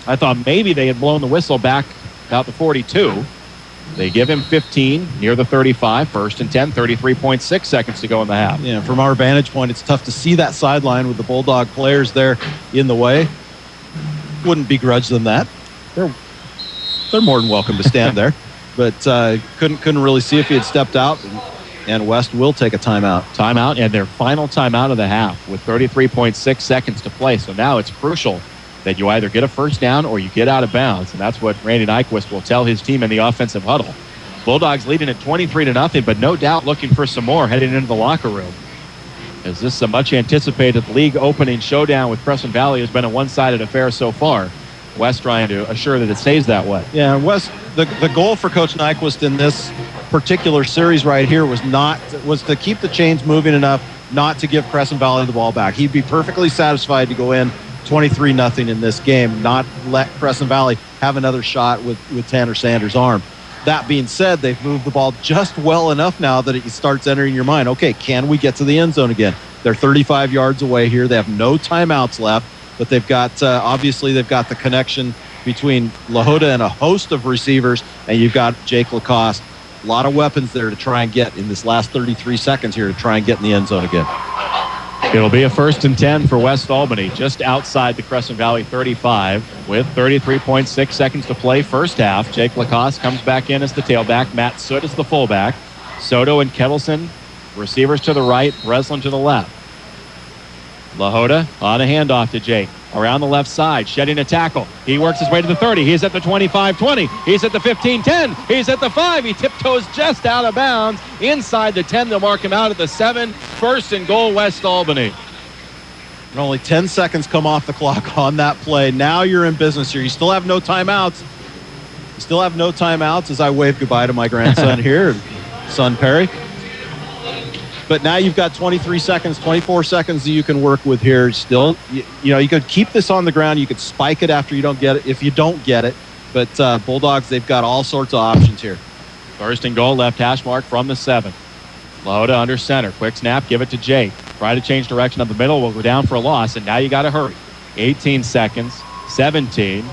I thought maybe they had blown the whistle back about the 42. They give him 15 near the 35, 1st and 10, 33.6 seconds to go in the half. Yeah, from our vantage point, it's tough to see that sideline with the Bulldog players there in the way. Wouldn't begrudge them that. They're more than welcome to stand there, but couldn't really see if he had stepped out. And West will take a timeout. Timeout, and their final timeout of the half with 33.6 seconds to play. So now it's crucial that you either get a first down or you get out of bounds. And that's what Randy Nyquist will tell his team in the offensive huddle. Bulldogs leading at 23-0, but no doubt looking for some more heading into the locker room. As this is a much anticipated league opening showdown with Crescent Valley has been a one-sided affair so far. West trying to assure that it stays that way. Yeah, West, the goal for Coach Nyquist in this particular series right here was to keep the chains moving enough not to give Crescent Valley the ball back. He'd be perfectly satisfied to go in 23-0 in this game, not let Crescent Valley have another shot with Tanner Sanders' arm. That being said, they've moved the ball just well enough now that it starts entering your mind. Okay, can we get to the end zone again? They're 35 yards away here. They have no timeouts left, but they've got, obviously, they've got the connection between Lahota and a host of receivers, and you've got Jake Lacoste. A lot of weapons there to try and get in this last 33 seconds here to try and get in the end zone again. It'll be a 1st and 10 for West Albany, just outside the Crescent Valley 35 with 33.6 seconds to play first half. Jake Lacoste comes back in as the tailback. Matt Soot is the fullback. Soto and Kettleson, receivers to the right, Breslin to the left. LaHoda on a handoff to Jake. Around the left side, shedding a tackle. He works his way to the 30. He's at the 25-20. He's at the 15-10. He's at the 5. He tiptoes just out of bounds. Inside the 10, they'll mark him out at the 7. 1st and goal, West Albany. And only 10 seconds come off the clock on that play. Now you're in business here. You still have no timeouts. You still have no timeouts as I wave goodbye to my grandson here, son Perry. But now you've got 23 seconds, 24 seconds that you can work with here still. You know, you could keep this on the ground. You could spike it after you don't get it, if you don't get it. But Bulldogs, they've got all sorts of options here. 1st and goal, left hash mark from the 7. LaHoda under center. Quick snap, give it to Jake. Try to change direction up the middle. We'll go down for a loss, and now you got to hurry. 18 seconds, 17.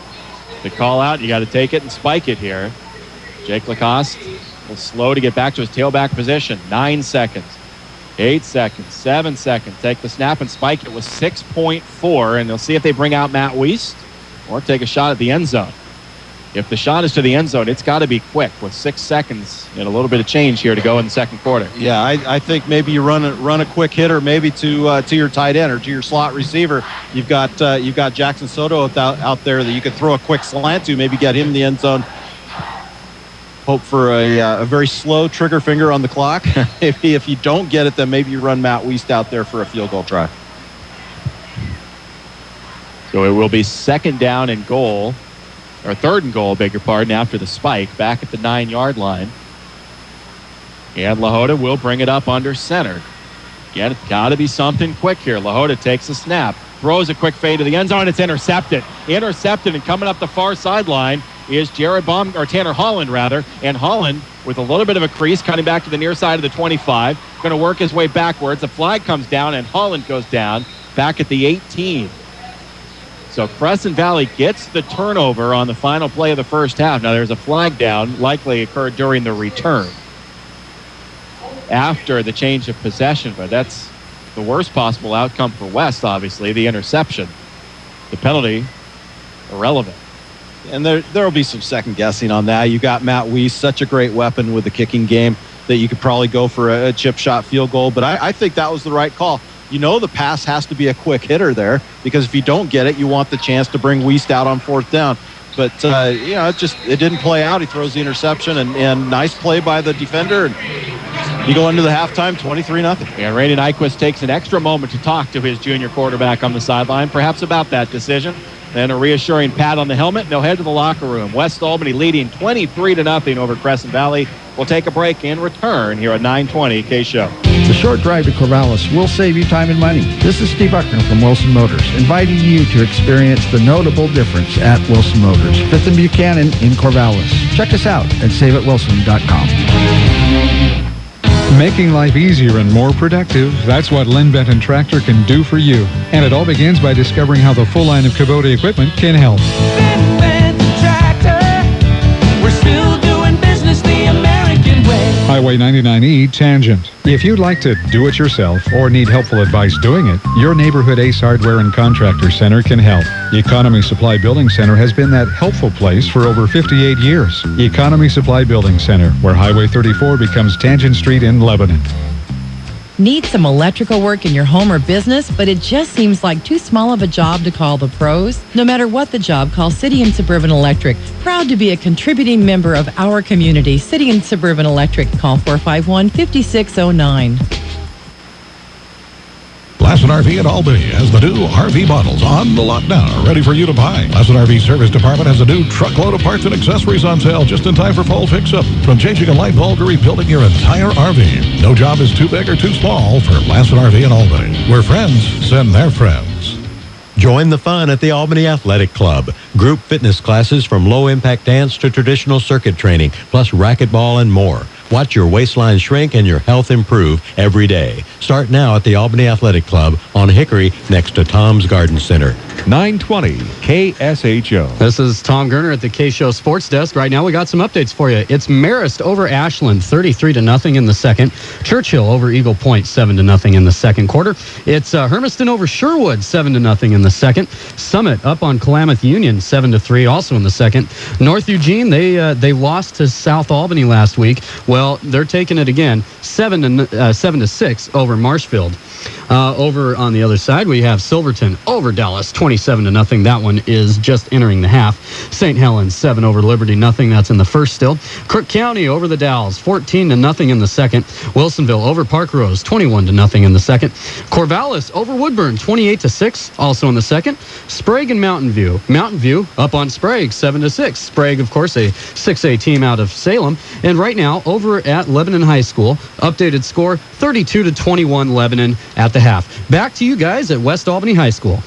The call out, you got to take it and spike it here. Jake Lacoste will slow to get back to his tailback position. 9 seconds. 8 seconds, 7 seconds. Take the snap and spike it with 6.4, and they'll see if they bring out Matt Wiest or take a shot at the end zone. If the shot is to the end zone, it's got to be quick with 6 seconds and a little bit of change here to go in the second quarter. Yeah, I think maybe you run a quick hitter maybe to your tight end or to your slot receiver. You've got Jackson Soto out there that you could throw a quick slant to, maybe get him in the end zone. Hope for a very slow trigger finger on the clock. If you don't get it, then maybe you run Matt Wiest out there for a field goal try. So it will be 2nd down and goal, or 3rd and goal, beg your pardon, after the spike, back at the 9-yard line. And LaHoda will bring it up under center. Again, it's got to be something quick here. LaHoda takes a snap, throws a quick fade to the end zone. It's intercepted. And coming up the far sideline is Tanner Holland, rather. And Holland, with a little bit of a crease, cutting back to the near side of the 25, going to work his way backwards. The flag comes down, and Holland goes down back at the 18. So Crescent Valley gets the turnover on the final play of the first half. Now, there's a flag down, likely occurred during the return after the change of possession, but that's the worst possible outcome for West, obviously, the interception. The penalty, irrelevant. And there will be some second guessing on that. You got Matt Wiest, such a great weapon with the kicking game that you could probably go for a chip shot field goal. But I think that was the right call. You know the pass has to be a quick hitter there because if you don't get it, you want the chance to bring Wiest out on 4th down. But, it didn't play out. He throws the interception, and nice play by the defender. And you go into the halftime 23-0. And Randy Nyquist takes an extra moment to talk to his junior quarterback on the sideline, perhaps about that decision. Then a reassuring pat on the helmet, and they'll head to the locker room. West Albany leading 23-0 over Crescent Valley. We'll take a break and return here at 920 KSHO. The short drive to Corvallis will save you time and money. This is Steve Buckner from Wilson Motors, inviting you to experience the notable difference at Wilson Motors, 5th and Buchanan in Corvallis. Check us out at saveatwilson.com. Making life easier and more productive, that's what Lynn Benton Tractor can do for you. And it all begins by discovering how the full line of Kubota equipment can help. Benton Tractor, we're still doing business the American way. Highway 99E Tangent. If you'd like to do it yourself or need helpful advice doing it, your neighborhood Ace Hardware and Contractor Center can help. Economy Supply Building Center has been that helpful place for over 58 years. Economy Supply Building Center, where Highway 34 becomes Tangent Street in Lebanon. Need some electrical work in your home or business, but it just seems like too small of a job to call the pros? No matter what the job, call City and Suburban Electric. Proud to be a contributing member of our community. City and Suburban Electric. Call 451-5609. Lassen RV at Albany has the new RV models on the lot now, ready for you to buy. Lassen RV Service Department has a new truckload of parts and accessories on sale just in time for fall fix-up. From changing a light bulb to rebuilding your entire RV. No job is too big or too small for Lassen RV in Albany, where friends send their friends. Join the fun at the Albany Athletic Club. Group fitness classes from low-impact dance to traditional circuit training, plus racquetball and more. Watch your waistline shrink and your health improve every day. Start now at the Albany Athletic Club on Hickory next to Tom's Garden Center. 920 KSHO. This is Tom Gerner at the KSHO Sports Desk. Right now we got some updates for you. It's Marist over Ashland, 33-0 in the second. Churchill over Eagle Point, 7-0 in the second quarter. It's Hermiston over Sherwood, 7-0 in the second. Summit up on Klamath Union, 7-3, also in the second. North Eugene, they lost to South Albany last week. Well, they're taking it again, 7-6 over Marshfield. Over on the other side, we have Silverton over Dallas, 27-0. That one is just entering the half. St. Helens, 7 over Liberty, nothing. That's in the first still. Crook County over the Dalles, 14-0 in the second. Wilsonville over Park Rose, 21-0 in the second. Corvallis over Woodburn, 28-6, also in the second. Sprague and Mountain View. Mountain View up on Sprague, 7-6. Sprague, of course, a 6A team out of Salem. And right now, over at Lebanon High School, updated score, 32-21 Lebanon at the half. Back to you guys at West Albany High School.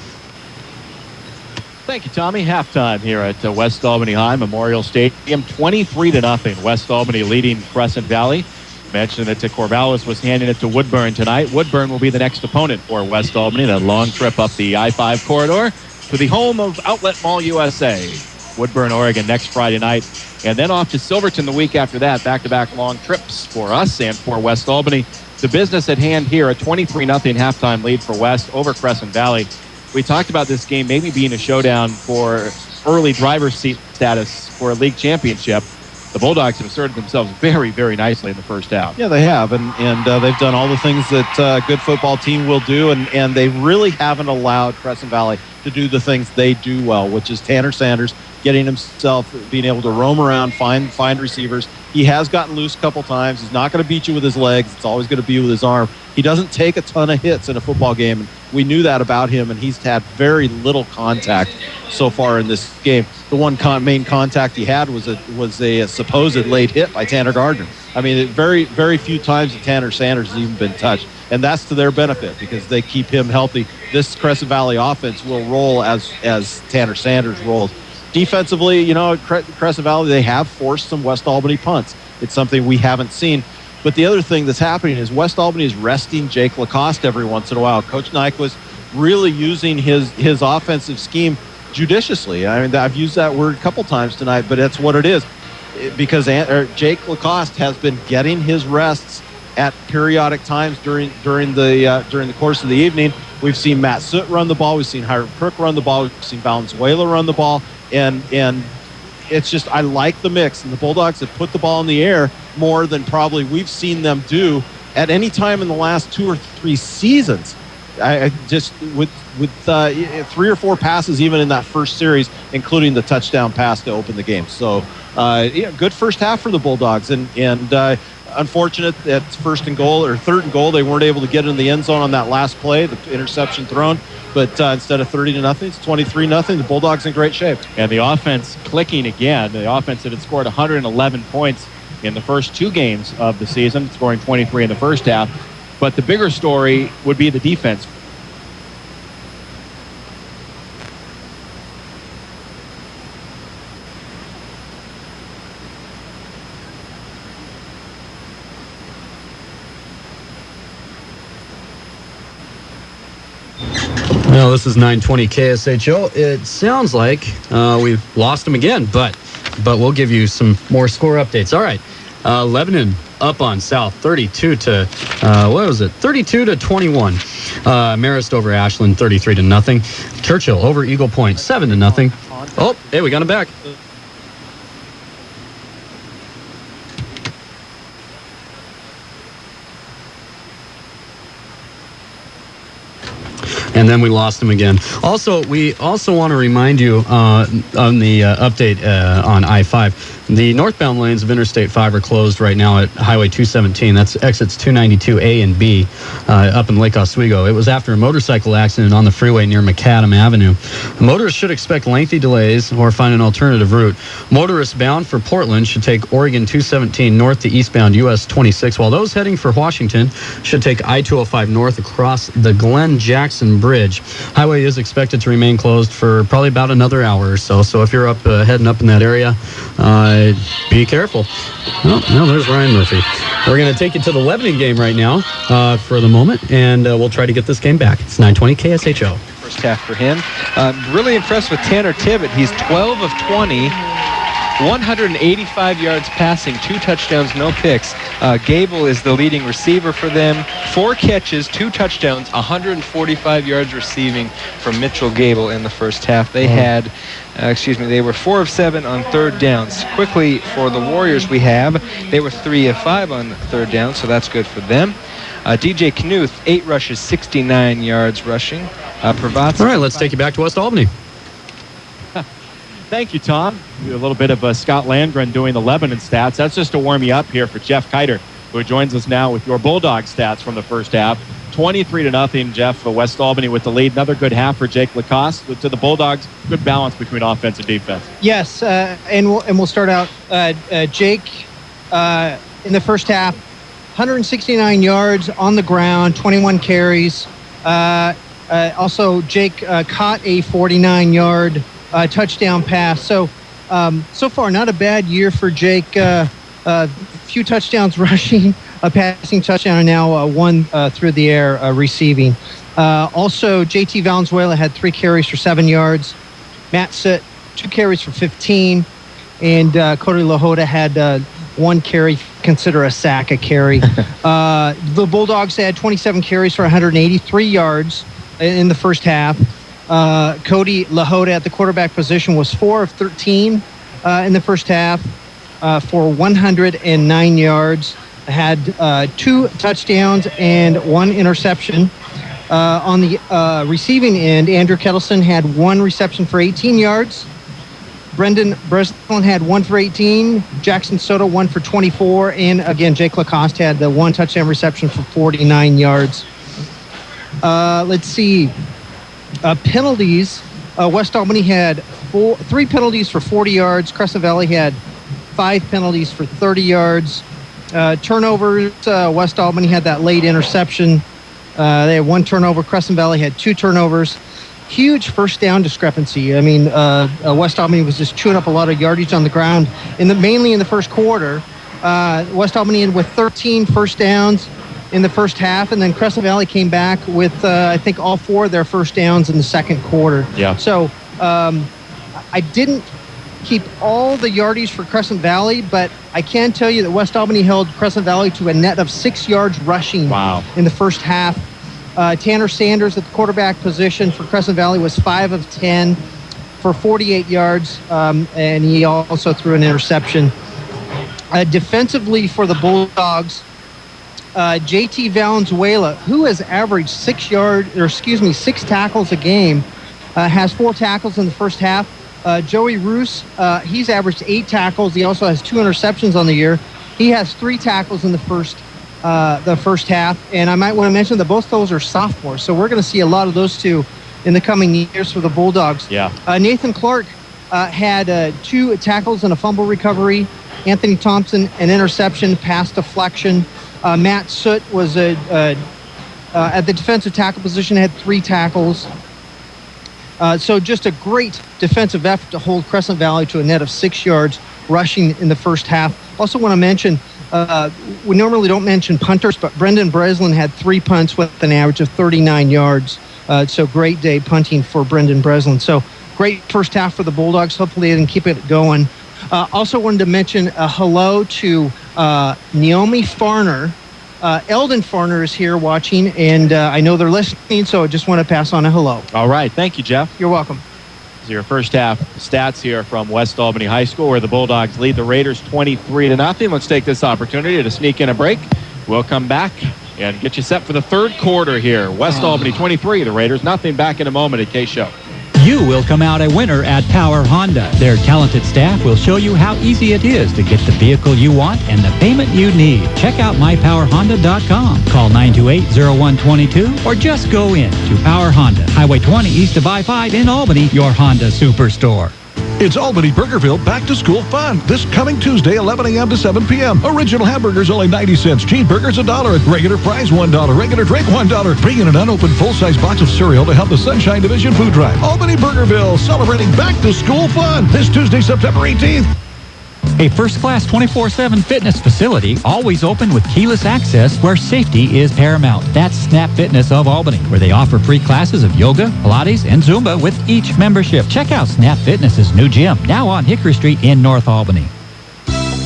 Thank you, Tommy. Halftime here at West Albany High Memorial Stadium, 23-0. West Albany leading Crescent Valley. Mentioned that Corvallis was handing it to Woodburn tonight. Woodburn will be the next opponent for West Albany. That long trip up the I-5 corridor to the home of Outlet Mall USA. Woodburn, Oregon, next Friday night. And then off to Silverton the week after that. Back-to-back long trips for us and for West Albany. The business at hand here, a 23-0 halftime lead for West over Crescent Valley. We talked about this game maybe being a showdown for early driver's seat status for a league championship. The Bulldogs have asserted themselves very, very nicely in the first half. Yeah, they have, and they've done all the things that a good football team will do, and they really haven't allowed Crescent Valley to do the things they do well, which is Tanner Sanders getting himself, being able to roam around, find receivers. He has gotten loose a couple times. He's not going to beat you with his legs. It's always going to be with his arm. He doesn't take a ton of hits in a football game. We knew that about him, and he's had very little contact so far in this game. The one main contact he had was a supposed late hit by Tanner Gardner. I mean, very, very few times that Tanner Sanders has even been touched, and that's to their benefit because they keep him healthy. This Crescent Valley offense will roll as Tanner Sanders rolls. Defensively, you know, Crescent Valley, they have forced some West Albany punts. It's something we haven't seen. But the other thing that's happening is West Albany is resting Jake Lacoste every once in a while. Coach Nyquist really using his offensive scheme judiciously. I mean, I've used that word a couple times tonight, but that's what it is. Because Jake Lacoste has been getting his rests at periodic times during the course of the evening. We've seen Matt Soot run the ball. We've seen Hiram Crook run the ball. We've seen Valenzuela run the ball. And it's just, I like the mix. And the Bulldogs have put the ball in the air more than probably we've seen them do at any time in the last 2 or 3 seasons. I just with 3 or 4 passes even in that first series, including the touchdown pass to open the game. So good first half for the Bulldogs, and unfortunate that third and goal, they weren't able to get in the end zone on that last play, the interception thrown. But instead of 30-0, it's 23-0. The Bulldogs in great shape. And the offense clicking again. The offense that had scored 111 points in the first 2 games of the season, scoring 23 in the first half. But the bigger story would be the defense. Well, this is 920 KSHO. It sounds like we've lost them again, but we'll give you some more score updates. All right, Lebanon up on South, 32 to 21. Marist over Ashland, 33-0. Churchill over Eagle Point, 7-0. Oh, hey, we got him back. And then we lost him again. We also want to remind you on the update on I-5. The northbound lanes of Interstate 5 are closed right now at Highway 217. That's exits 292A and B up in Lake Oswego. It was after a motorcycle accident on the freeway near Macadam Avenue. Motorists should expect lengthy delays or find an alternative route. Motorists bound for Portland should take Oregon 217 north to eastbound US 26, while those heading for Washington should take I-205 north across the Glen Jackson Bridge. Highway is expected to remain closed for probably about another hour or so. So if you're heading up in that area, Be careful. Oh, no, there's Ryan Murphy. We're going to take you to the Lebanon game right now for the moment, and we'll try to get this game back. It's 9:20 KSHO. First half for him. Really impressed with Tanner Tibbett. He's 12 of 20. 185 yards passing, 2 touchdowns, no picks. Gable is the leading receiver for them. 4 catches, 2 touchdowns, 145 yards receiving from Mitchell Gable in the first half. They had, they were 4 of 7 on third downs. Quickly for the Warriors they were 3 of 5 on third down, so that's good for them. DJ Knuth, 8 rushes, 69 yards rushing. Pravatsky. All right, let's take you back to West Albany. Thank you, Tom. A little bit of Scott Landgren doing the Lebanon stats. That's just to warm you up here for Jeff Kiter, who joins us now with your Bulldog stats from the first half. 23-0, Jeff. West Albany with the lead. Another good half for Jake Lacoste. To the Bulldogs, good balance between offense and defense. Yes, and we'll start out. Jake in the first half, 169 yards on the ground, 21 carries. Also, Jake caught a 49-yard touchdown pass. So far, not a bad year for Jake. Few touchdowns rushing, a passing touchdown, and now 1 through the air receiving. Also, JT Valenzuela had 3 carries for 7 yards. Matt Sitt, 2 carries for 15. And Cody Lahota had 1 carry, consider a sack a carry. The Bulldogs had 27 carries for 183 yards in the first half. Cody Lahota at the quarterback position was 4 of 13 in the first half for 109 yards. Had 2 touchdowns and 1 interception. On the receiving end, Andrew Kettleson had 1 reception for 18 yards. Brendan Breslin had 1 for 18. Jackson Soto 1 for 24. And again, Jake Lacoste had the 1 touchdown reception for 49 yards. Let's see. Penalties. West Albany had 3 penalties for 40 yards. Crescent Valley had 5 penalties for 30 yards. Turnovers. West Albany had that late interception. They had 1 turnover. Crescent Valley had 2 turnovers. Huge first down discrepancy. I mean, West Albany was just chewing up a lot of yardage on the ground, mainly in the first quarter. West Albany with 13 first downs in the first half, and then Crescent Valley came back with, I think, all 4 of their first downs in the second quarter. Yeah. So I didn't keep all the yardage for Crescent Valley, but I can tell you that West Albany held Crescent Valley to a net of 6 yards rushing in the first half. Tanner Sanders at the quarterback position for Crescent Valley was 5 of 10 for 48 yards, and he also threw an interception. Defensively for the Bulldogs, JT Valenzuela, who has averaged 6 tackles a game, has 4 tackles in the first half. Joey Roos, he's averaged 8 tackles. He also has 2 interceptions on the year. He has 3 tackles in the first half. And I might want to mention that both those are sophomores, so we're going to see a lot of those 2 in the coming years for the Bulldogs. Yeah. Nathan Clark had 2 tackles and a fumble recovery. Anthony Thompson, an interception, pass deflection. Matt Soot was at the defensive tackle position, had 3 tackles. So just a great defensive effort to hold Crescent Valley to a net of 6 yards rushing in the first half. Also want to mention, we normally don't mention punters, but Brendan Breslin had 3 punts with an average of 39 yards. So great day punting for Brendan Breslin. So great first half for the Bulldogs. Hopefully they can keep it going. Also wanted to mention a hello to Naomi Farner. Eldon Farner is here watching, and I know they're listening, so I just want to pass on a hello. All right. Thank you, Jeff. You're welcome. So your first half stats here from West Albany High School, where the Bulldogs lead the Raiders 23-0. Let's take this opportunity to sneak in a break. We'll come back and get you set for the third quarter here. West Albany 23, the Raiders nothing. Back in a moment at KSHO. You will come out a winner at Power Honda. Their talented staff will show you how easy it is to get the vehicle you want and the payment you need. Check out mypowerhonda.com. Call 928-0122 or just go in to Power Honda, Highway 20 east of I-5 in Albany, your Honda Superstore. It's Albany Burgerville Back to School Fun this coming Tuesday, 11 a.m. to 7 p.m. Original hamburgers only 90 cents. Cheeseburgers $1. Regular fries $1. Regular drink $1. Bring in an unopened full-size box of cereal to help the Sunshine Division food drive. Albany Burgerville celebrating Back to School Fun this Tuesday, September 18th. A first-class 24/7 fitness facility, always open with keyless access where safety is paramount. That's Snap Fitness of Albany, where they offer free classes of yoga, Pilates, and Zumba with each membership. Check out Snap Fitness's new gym, now on Hickory Street in North Albany.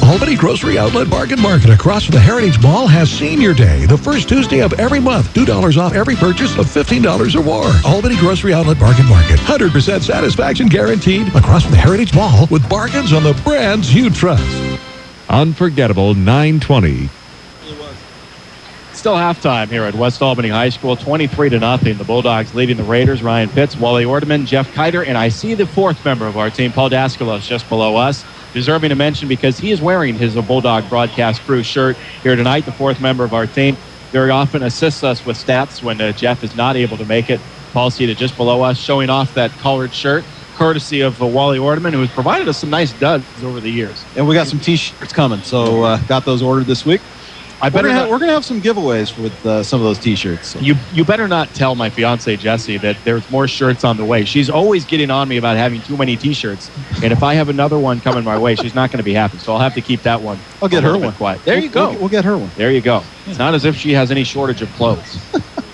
Albany Grocery Outlet Bargain Market across from the Heritage Mall has Senior Day, the first Tuesday of every month. $2 off every purchase of $15 or more. Albany Grocery Outlet Bargain Market. 100% satisfaction guaranteed across from the Heritage Mall with bargains on the brands you trust. Unforgettable 920. Still halftime here at West Albany High School, 23-0. The Bulldogs leading the Raiders. Ryan Pitts, Wally Ordeman, Jeff Kiter, and I see the fourth member of our team, Paul Daskalos, just below us. Deserving to mention because he is wearing his Bulldog Broadcast Crew shirt here tonight, the fourth member of our team. Very often assists us with stats when Jeff is not able to make it. Paul seated just below us, showing off that collared shirt, courtesy of Wally Ordeman, who has provided us some nice duds over the years. And we got some T-shirts coming, so got those ordered this week. We're gonna have some giveaways with some of those T-shirts. So. You better not tell my fiance Jessie that there's more shirts on the way. She's always getting on me about having too many T-shirts, and if I have another one coming my way, she's not going to be happy. So I'll have to keep that one. I'll get her one. Quiet. There you go. We'll get her one. There you go. It's not as if she has any shortage of clothes.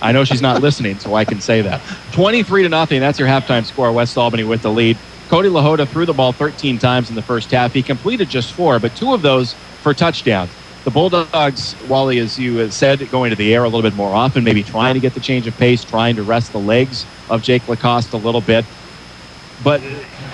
I know she's not listening, so I can say that. 23-0. That's your halftime score. West Albany with the lead. Cody LaHoda threw the ball 13 times in the first half. He completed just 4, but 2 of those for touchdowns. The Bulldogs, Wally, as you had said, going to the air a little bit more often, maybe trying to get the change of pace, trying to rest the legs of Jake Lacoste a little bit. But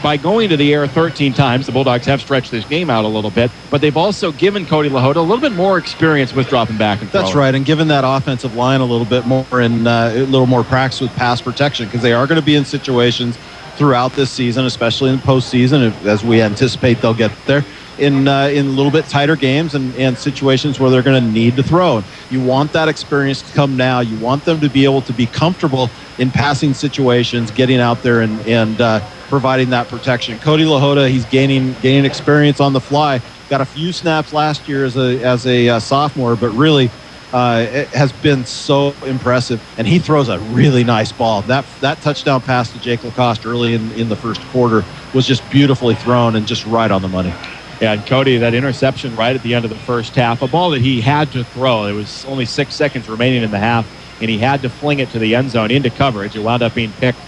by going to the air 13 times, the Bulldogs have stretched this game out a little bit, but they've also given Cody LaHoda a little bit more experience with dropping back and throwing. That's right, and given that offensive line a little bit more and a little more practice with pass protection, because they are going to be in situations throughout this season, especially in the postseason, as we anticipate they'll get there. In a little bit tighter games and situations where they're going to need to throw. You want that experience to come now. You want them to be able to be comfortable in passing situations, getting out there and providing that protection. Cody LaHoda, he's gaining experience on the fly. Got a few snaps last year as a sophomore, but really it has been so impressive. And he throws a really nice ball. That touchdown pass to Jake Lacoste early in the first quarter was just beautifully thrown and just right on the money. Yeah, and Cody, that interception right at the end of the first half, a ball that he had to throw. There was only 6 seconds remaining in the half, and he had to fling it to the end zone into coverage. It wound up being picked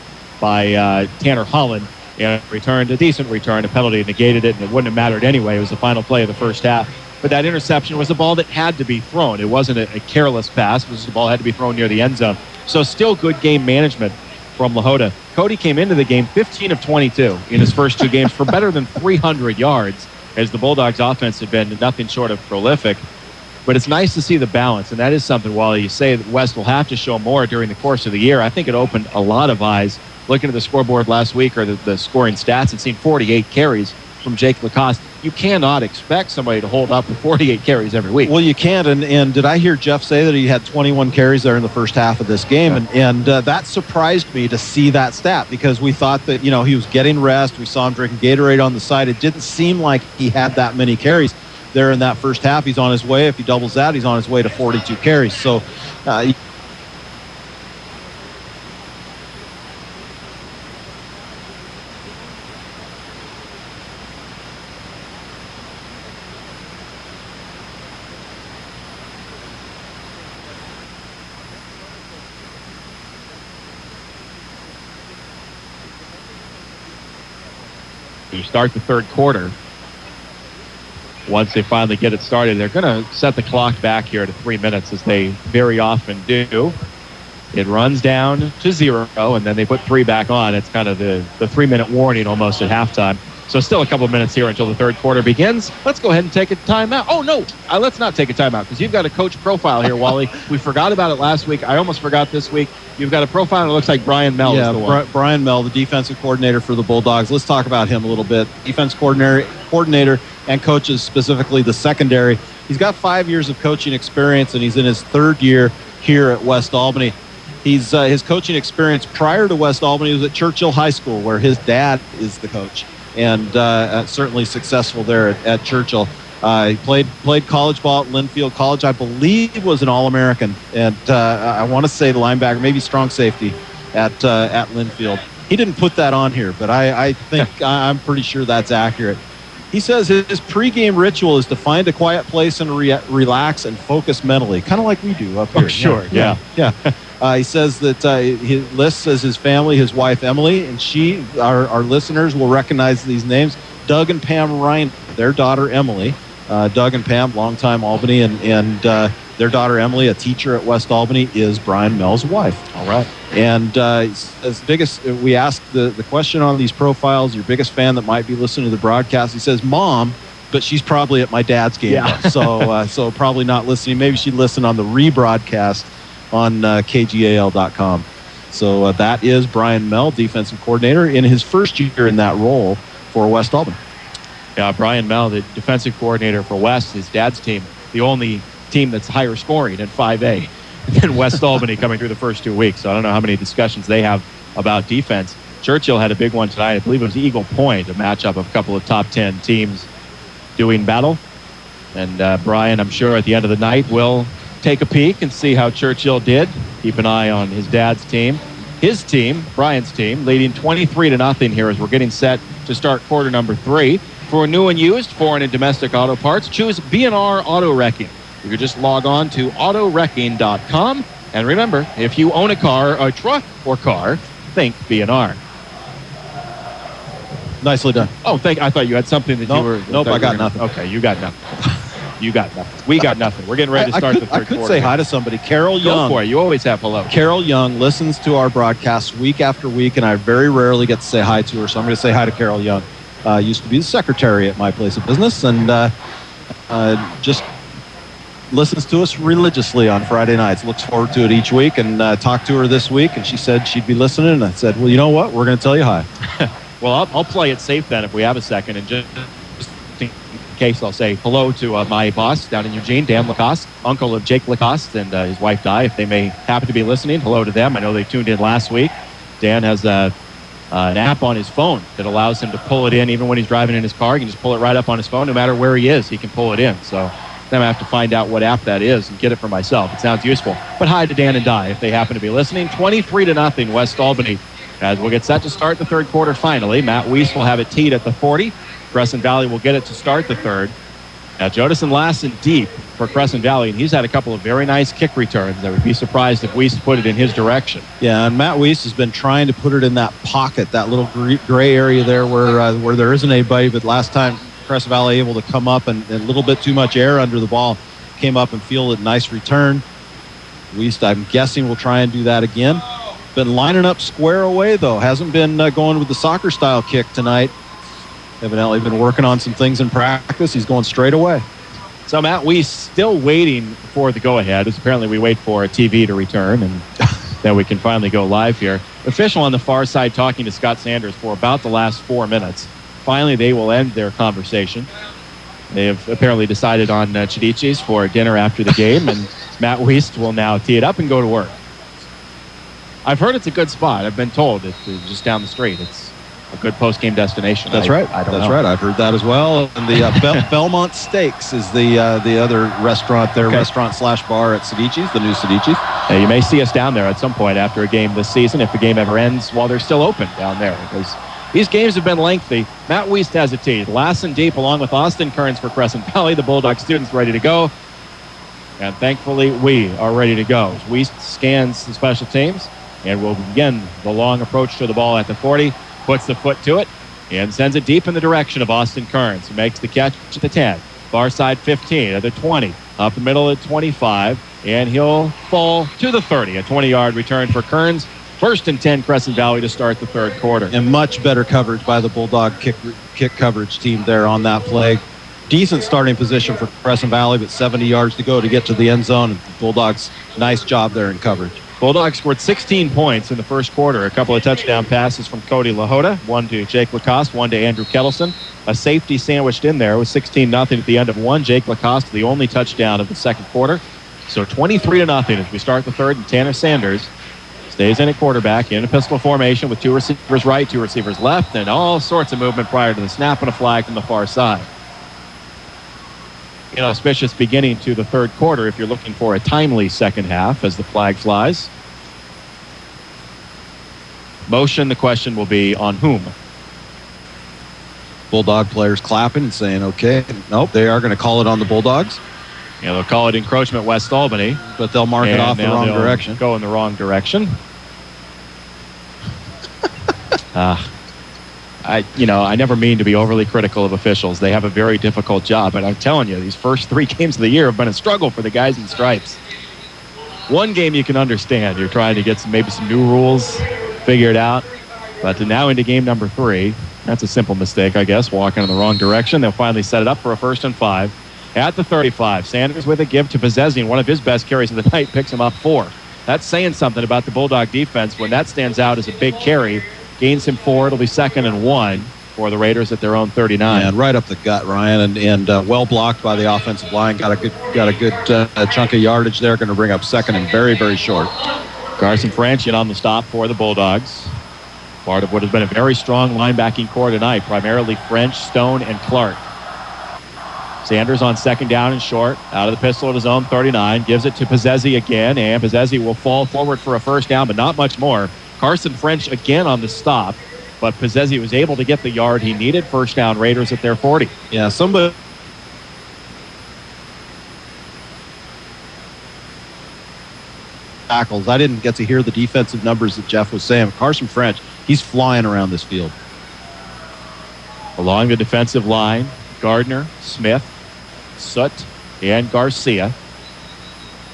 by Tanner Holland and returned a decent return. A penalty negated it, and it wouldn't have mattered anyway. It was the final play of the first half. But that interception was a ball that had to be thrown. It wasn't a careless pass. It was a ball that had to be thrown near the end zone. So still good game management from LaHoda. Cody came into the game 15 of 22 in his first 2 games for better than 300 yards. As the Bulldogs' offense had been nothing short of prolific. But it's nice to see the balance, and that is something, while you say that West will have to show more during the course of the year, I think it opened a lot of eyes. Looking at the scoreboard last week, or the scoring stats, and seeing 48 carries from Jake Lacoste. You cannot expect somebody to hold up with 48 carries every week. Well, you can't, and did I hear Jeff say that he had 21 carries there in the first half of this game? Yeah. And that surprised me to see that stat, because we thought that, he was getting rest. We saw him drinking Gatorade on the side. It didn't seem like he had that many carries there in that first half. He's on his way. If he doubles that, he's on his way to 42 carries. So you start the third quarter. Once they finally get it started, they're going to set the clock back here to 3 minutes, as they very often do. It runs down to 0, and then they put 3 back on. It's kind of the 3-minute warning almost at halftime. So still a couple of minutes here until the third quarter begins. Let's go ahead and take a timeout. Oh, no, let's not take a timeout, because you've got a coach profile here, Wally. We forgot about it last week. I almost forgot this week. You've got a profile, and it looks like Brian Mell is the one. Brian Mell, the defensive coordinator for the Bulldogs. Let's talk about him a little bit. Defense coordinator and coaches, specifically the secondary. He's got 5 years of coaching experience, and he's in his 3rd year here at West Albany. His coaching experience prior to West Albany was at Churchill High School, where his dad is the coach, and certainly successful there at Churchill. He played college ball at Linfield College. I believe was an All-American, and I want to say the linebacker, maybe strong safety at Linfield. He didn't put that on here, but I think I'm pretty sure that's accurate. He says his pregame ritual is to find a quiet place and relax and focus mentally, kind of like we do up here. Oh, sure. Yeah. He says that he lists as his family, his wife, Emily, and our listeners will recognize these names, Doug and Pam Ryan, their daughter, Emily. Doug and Pam, longtime Albany, and their daughter, Emily, a teacher at West Albany, is Brian Mell's wife. All right. And we asked the question on these profiles, your biggest fan that might be listening to the broadcast. He says, Mom, but she's probably at my dad's game. Yeah. So probably not listening. Maybe she'd listen on the rebroadcast on KGAL.com. So that is Brian Mell, defensive coordinator, in his first year in that role for West Albany. Yeah, Brian Mell, the defensive coordinator for West, his dad's team, the only team that's higher scoring in 5A than West Albany coming through the first 2 weeks. So I don't know how many discussions they have about defense. Churchill had a big one tonight. I believe it was Eagle Point, a matchup of a couple of top 10 teams doing battle. And Brian, I'm sure at the end of the night, will take a peek and see how Churchill did. Keep an eye on his dad's team. His team, Brian's team, leading 23-0 here as we're getting set to start quarter number 3. For new and used, foreign and domestic auto parts, choose B&R Auto Wrecking. You can just log on to autowrecking.com. And remember, if you own a car, a truck, or car, think B&R. Nicely done. Oh, I thought you had something that you were... Nope, I got nothing. Okay, you got nothing. You got nothing. We got nothing. We're getting ready to start the third quarter. I could say hi to somebody. Carol Young. Go for it. You always have hello. Carol Young listens to our broadcasts week after week, and I very rarely get to say hi to her, so I'm going to say hi to Carol Young. Used to be the secretary at my place of business, and just listens to us religiously on Friday nights. Looks forward to it each week, and talked to her this week, and she said she'd be listening, and I said, well, you know what? We're going to tell you hi. Well, I'll play it safe then if we have a second, and just in case I'll say hello to my boss down in Eugene, Dan Lacoste, uncle of Jake Lacoste and his wife Di, if they may happen to be listening. Hello to them. I know they tuned in last week. Dan has an app on his phone that allows him to pull it in even when he's driving in his car. He can just pull it right up on his phone. No matter where he is, he can pull it in. So then I have to find out what app that is and get it for myself. It sounds useful. But hi to Dan and Di if they happen to be listening. 23-0 West Albany as we'll get set to start the third quarter finally. Matt Weiss will have it teed at the 40. Crescent Valley will get it to start the third. Now, Jodison Lassen deep for Crescent Valley, and he's had a couple of very nice kick returns. I would be surprised if Weiss put it in his direction. Yeah, and Matt Weiss has been trying to put it in that pocket, that little gray area there where there isn't anybody, but last time Crescent Valley able to come up and a little bit too much air under the ball, came up and fielded a nice return. Weiss, I'm guessing, will try and do that again. Been lining up square away, though. Hasn't been going with the soccer-style kick tonight. Evidently been working on some things in practice. He's going straight away. So Matt Weiss still waiting for the go-ahead. As apparently we wait for a TV to return, and then we can finally go live here. Official on the far side talking to Scott Sanders for about the last 4 minutes. Finally, they will end their conversation. They have apparently decided on Chedichis for dinner after the game, and Matt Weiss will now tee it up and go to work. I've heard it's a good spot. I've been told it's just down the street. It's a good post-game destination. That's right. That's right. I've heard that as well. And the Belmont Steaks is the other restaurant there, restaurant/bar at Cedichis, the new Cedichis. You may see us down there at some point after a game this season, if the game ever ends while they're still open down there, because these games have been lengthy. Matt Weiss has it teed. Lassen deep along with Austin Kearns for Crescent Valley. The Bulldog students ready to go. And thankfully, we are ready to go. Weiss scans the special teams and will begin the long approach to the ball at the 40. Puts the foot to it and sends it deep in the direction of Austin Kearns, who makes the catch at the 10. Far side 15 at the 20. Up the middle at 25. And he'll fall to the 30. A 20-yard return for Kearns. 1st and 10 Crescent Valley to start the third quarter. And much better coverage by the Bulldog kick coverage team there on that play. Decent starting position for Crescent Valley, but 70 yards to go to get to the end zone. And Bulldogs, nice job there in coverage. Bulldogs scored 16 points in the first quarter. A couple of touchdown passes from Cody LaHoda, one to Jake Lacoste, one to Andrew Kettleson. A safety sandwiched in there with 16-0 at the end of one. Jake Lacoste, the only touchdown of the second quarter. So 23-0 as we start the third, and Tanner Sanders stays in at quarterback in a pistol formation with 2 receivers right, 2 receivers left, and all sorts of movement prior to the snap and a flag from the far side. An auspicious beginning to the third quarter if you're looking for a timely second half as the flag flies. Motion, the question will be on whom? Bulldog players clapping and saying, okay, nope, they are going to call it on the Bulldogs. Yeah, they'll call it encroachment West Albany. But they'll mark it off the wrong direction. Go in the wrong direction. I never mean to be overly critical of officials. They have a very difficult job, but I'm telling you, these first 3 games of the year have been a struggle for the guys in stripes. One game you can understand. You're trying to get maybe some new rules figured out. But now into game number 3, that's a simple mistake, I guess, walking in the wrong direction. They'll finally set it up for a 1st and 5. At the 35, Sanders with a give to Possession. One of his best carries of the night, picks him up 4. That's saying something about the Bulldog defense when that stands out as a big carry. Gains him 4. It'll be 2nd and 1 for the Raiders at their own 39. And right up the gut, Ryan, and well blocked by the offensive line. Got a good chunk of yardage there. Going to bring up 2nd and very, very short. Carson French in on the stop for the Bulldogs. Part of what has been a very strong linebacking core tonight, primarily French, Stone, and Clark. Sanders on 2nd down and short, out of the pistol at his own 39, gives it to Possession again, and Possession will fall forward for a 1st down, but not much more. Carson French again on the stop, but Possession was able to get the yard he needed. 1st down, Raiders at their 40. Yeah, somebody... tackles. I didn't get to hear the defensive numbers that Jeff was saying. Carson French, he's flying around this field. Along the defensive line, Gardner, Smith, Soot, and Garcia.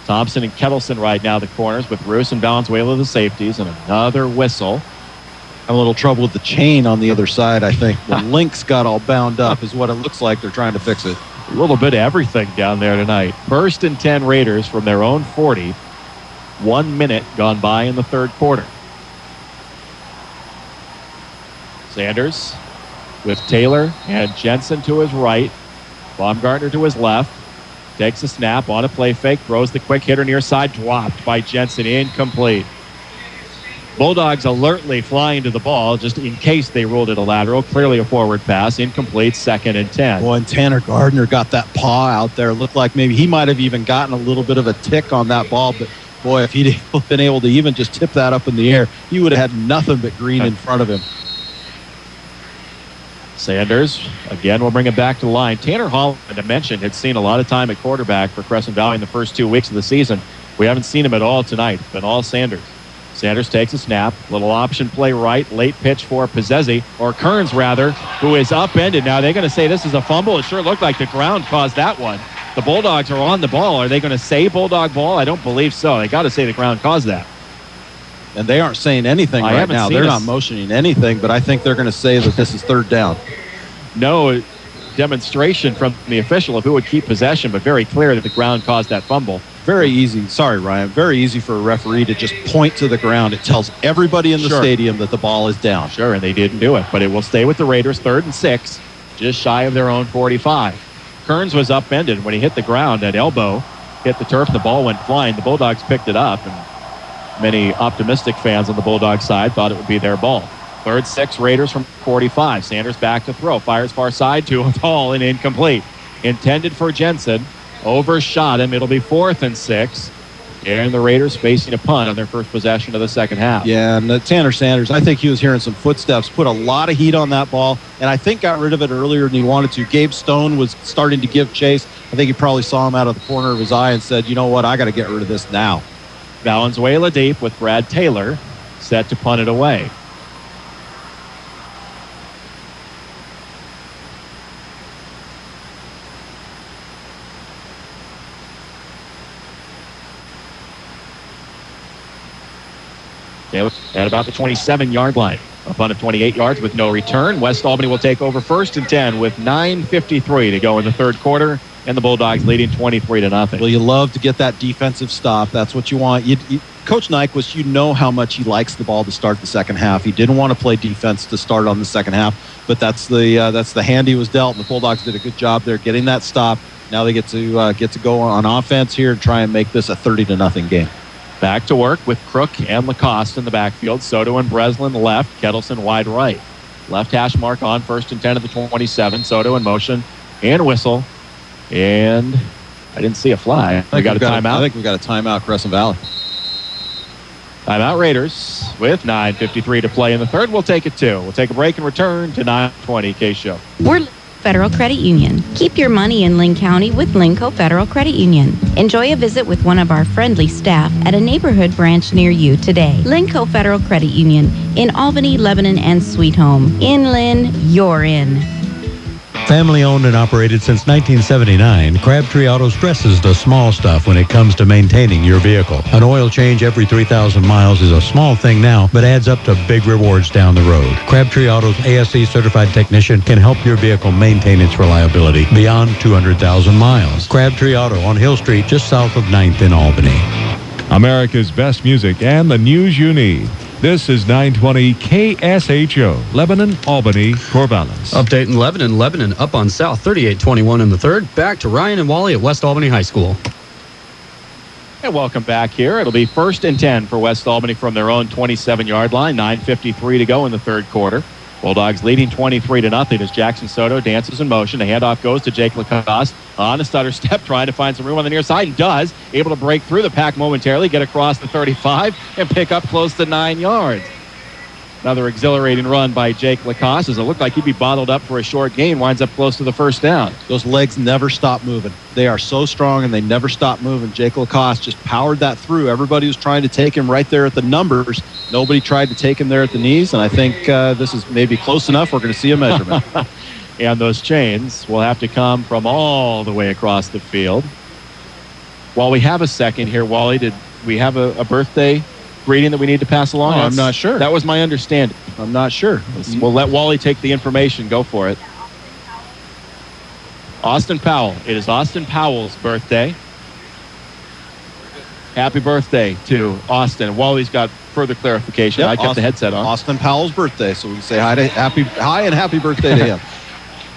Thompson and Kettleson right now the corners, with Roos and Valenzuela the safeties, and another whistle. Having a little trouble with the chain on the other side, I think. The links got all bound up is what it looks like. They're trying to fix it. A little bit of everything down there tonight. 1st and 10 Raiders from their own 40. 1 minute gone by in the 3rd quarter. Sanders with Taylor and Jensen to his right. Baumgartner to his left. Takes a snap on a play fake. Throws the quick hitter near side. Dropped by Jensen. Incomplete. Bulldogs alertly flying to the ball just in case they ruled it a lateral. Clearly a forward pass. Incomplete. 2nd and 10. Boy, and Tanner Gardner got that paw out there. Looked like maybe he might have even gotten a little bit of a tick on that ball. But, boy, if he'd been able to even just tip that up in the air, he would have had nothing but green in front of him. Sanders, again, will bring it back to the line. Tanner Holland, I mentioned, had seen a lot of time at quarterback for Crescent Valley in the first 2 weeks of the season. We haven't seen him at all tonight. It's been all Sanders. Sanders takes a snap. Little option play right. Late pitch for Possession, or Kearns, rather, who is upended. Now, they're going to say this is a fumble. It sure looked like the ground caused that one. The Bulldogs are on the ball. Are they going to say Bulldog ball? I don't believe so. They got to say the ground caused that. And they aren't saying anything right now. They're not motioning anything, but I think they're going to say that this is 3rd down. No demonstration from the official of who would keep possession, but very clear that the ground caused that fumble. Very easy. Sorry, Ryan. Very easy for a referee to just point to the ground. It tells everybody in the stadium that the ball is down. Sure, and they didn't do it, but it will stay with the Raiders. 3rd and 6, just shy of their own 45. Kearns was upended when he hit the ground. At elbow, hit the turf, and the ball went flying. The Bulldogs picked it up, and many optimistic fans on the Bulldog side thought it would be their ball. 3rd 6, Raiders from 45. Sanders back to throw. Fires far side to tall and incomplete. Intended for Jensen. Overshot him. It'll be 4th and 6. And the Raiders facing a punt on their first possession of the second half. Yeah, and Tanner Sanders, I think he was hearing some footsteps, put a lot of heat on that ball, and I think got rid of it earlier than he wanted to. Gabe Stone was starting to give chase. I think he probably saw him out of the corner of his eye and said, you know what, I got to get rid of this now. Valenzuela deep with Brad Taylor set to punt it away. At about the 27-yard line. A punt of 28 yards with no return. West Albany will take over 1st and 10 with 9:53 to go in the 3rd quarter, and the Bulldogs leading 23-0. Well, you love to get that defensive stop. That's what you want. Coach Nyquist, you know how much he likes the ball to start the second half. He didn't want to play defense to start on the second half, but that's the hand he was dealt, and the Bulldogs did a good job there getting that stop. Now they get to go on offense here and try and make this a 30-0 game. Back to work with Crook and Lacoste in the backfield. Soto and Breslin left. Kettleson wide right. Left hash mark on 1st and 10 at the 27. Soto in motion and whistle. And I didn't see a flag. We got a timeout. I think we got a timeout, Crescent Valley. Timeout Raiders with 9:53 to play in the third. We'll take it 2. We'll take a break and return to 920 KSHO. We're Federal Credit Union. Keep your money in Lynn County with Linco Federal Credit Union. Enjoy a visit with one of our friendly staff at a neighborhood branch near you today. Linco Federal Credit Union in Albany, Lebanon, and Sweet Home. In Lynn, you're in. Family owned and operated since 1979, Crabtree Auto stresses the small stuff when it comes to maintaining your vehicle. An oil change every 3,000 miles is a small thing now, but adds up to big rewards down the road. Crabtree Auto's ASE certified technician can help your vehicle maintain its reliability beyond 200,000 miles. Crabtree Auto on Hill Street, just south of 9th in Albany. America's best music and the news you need. This is 920 KSHO, Lebanon, Albany, Corvallis. Update in Lebanon. Lebanon up on South, 38-21 in the third. Back to Ryan and Wally at West Albany High School. And welcome back here. It'll be 1st and 10 for West Albany from their own 27-yard line. 9:53 to go in the third quarter. Bulldogs leading 23-0 as Jackson Soto dances in motion. The handoff goes to Jake Lacoste on a stutter step, trying to find some room on the near side, and does. Able to break through the pack momentarily, get across the 35, and pick up close to 9 yards. Another exhilarating run by Jake Lacoste, as it looked like he'd be bottled up for a short gain, winds up close to the first down. Those legs never stop moving. They are so strong, and they never stop moving. Jake Lacoste just powered that through. Everybody was trying to take him right there at the numbers. Nobody tried to take him there at the knees, and I think this is maybe close enough. We're going to see a measurement. And those chains will have to come from all the way across the field. While we have a second here, Wally, did we have a birthday greeting that we need to pass along? I'm not sure. That was my understanding. I'm not sure. We'll let Wally take the information. Go for it. Austin Powell. It is Austin Powell's birthday. Happy birthday to Austin. Wally's got further clarification. Yep, I kept the headset on. Austin Powell's birthday, so we can say hi and happy birthday to him.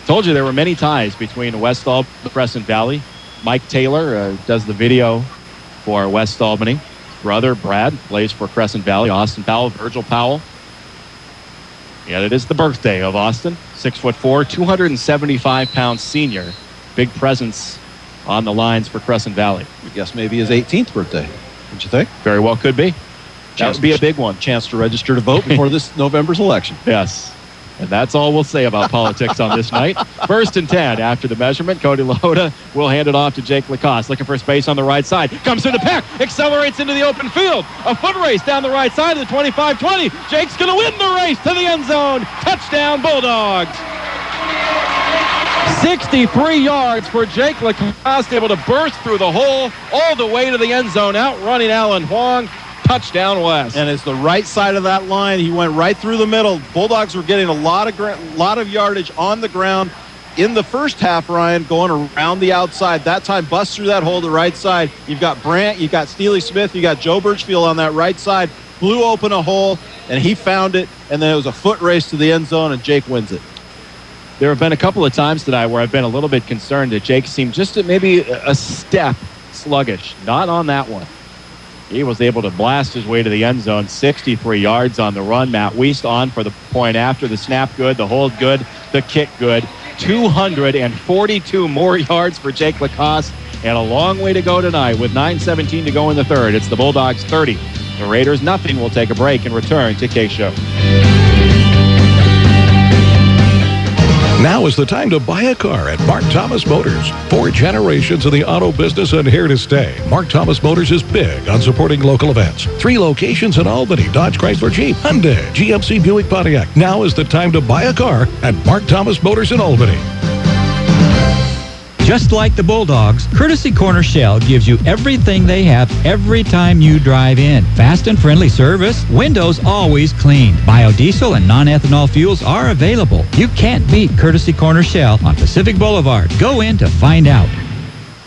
Told you there were many ties between West Albany and Crescent Valley. Mike Taylor does the video for West Albany. Brother Brad plays for Crescent Valley. Austin Powell, Virgil Powell. And it is the birthday of Austin. 6'4", 275-pound senior. Big presence on the lines for Crescent Valley. I guess maybe his 18th birthday. Don't you think? Very well could be. That would be a big one. Chance to register to vote before this November's election. Yes. And that's all we'll say about politics on this night. 1st and 10 after the measurement. Cody Lahota will hand it off to Jake Lacoste. Looking for space on the right side. Comes through the pack. Accelerates into the open field. A foot race down the right side of the 25-20. Jake's going to win the race to the end zone. Touchdown, Bulldogs. 63 yards for Jake Lacoste, able to burst through the hole all the way to the end zone, outrunning Alan Huang. Touchdown West. And it's the right side of that line. He went right through the middle. Bulldogs were getting a lot of yardage on the ground in the first half, Ryan, going around the outside. That time, bust through that hole to the right side. You've got Brandt, you've got Steely Smith, you got Joe Birchfield on that right side. Blew open a hole, and he found it, and then it was a foot race to the end zone, and Jake wins it. There have been a couple of times tonight where I've been a little bit concerned that Jake seemed just maybe a step sluggish. Not on that one. He was able to blast his way to the end zone, 63 yards on the run. Matt Wiest on for the point after. The snap good, the hold good, the kick good. 242 more yards for Jake Lacoste, and a long way to go tonight with 9:17 to go in the third. It's the Bulldogs 30. The Raiders nothing. We'll take a break and return to KSHO. Now is the time to buy a car at Mark Thomas Motors. 4 generations in the auto business and here to stay. Mark Thomas Motors is big on supporting local events. 3 locations in Albany, Dodge, Chrysler, Jeep, Hyundai, GMC, Buick, Pontiac. Now is the time to buy a car at Mark Thomas Motors in Albany. Just like the Bulldogs, Courtesy Corner Shell gives you everything they have every time you drive in. Fast and friendly service, windows always clean. Biodiesel and non-ethanol fuels are available. You can't beat Courtesy Corner Shell on Pacific Boulevard. Go in to find out.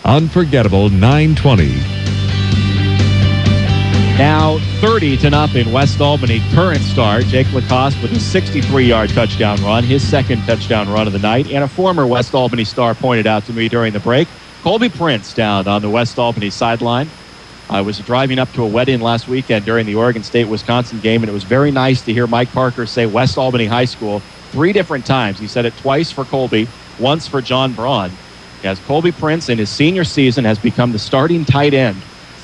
Unforgettable 920. Now 30-0 West Albany. Current star Jake Lacoste with a 63-yard touchdown run, his second touchdown run of the night. And a former West Albany star pointed out to me during the break, Colby Prince down on the West Albany sideline. I was driving up to a wedding last weekend during the Oregon State-Wisconsin game, and it was very nice to hear Mike Parker say West Albany High School 3 different times. He said it twice for Colby, once for John Braun. As Colby Prince in his senior season has become the starting tight end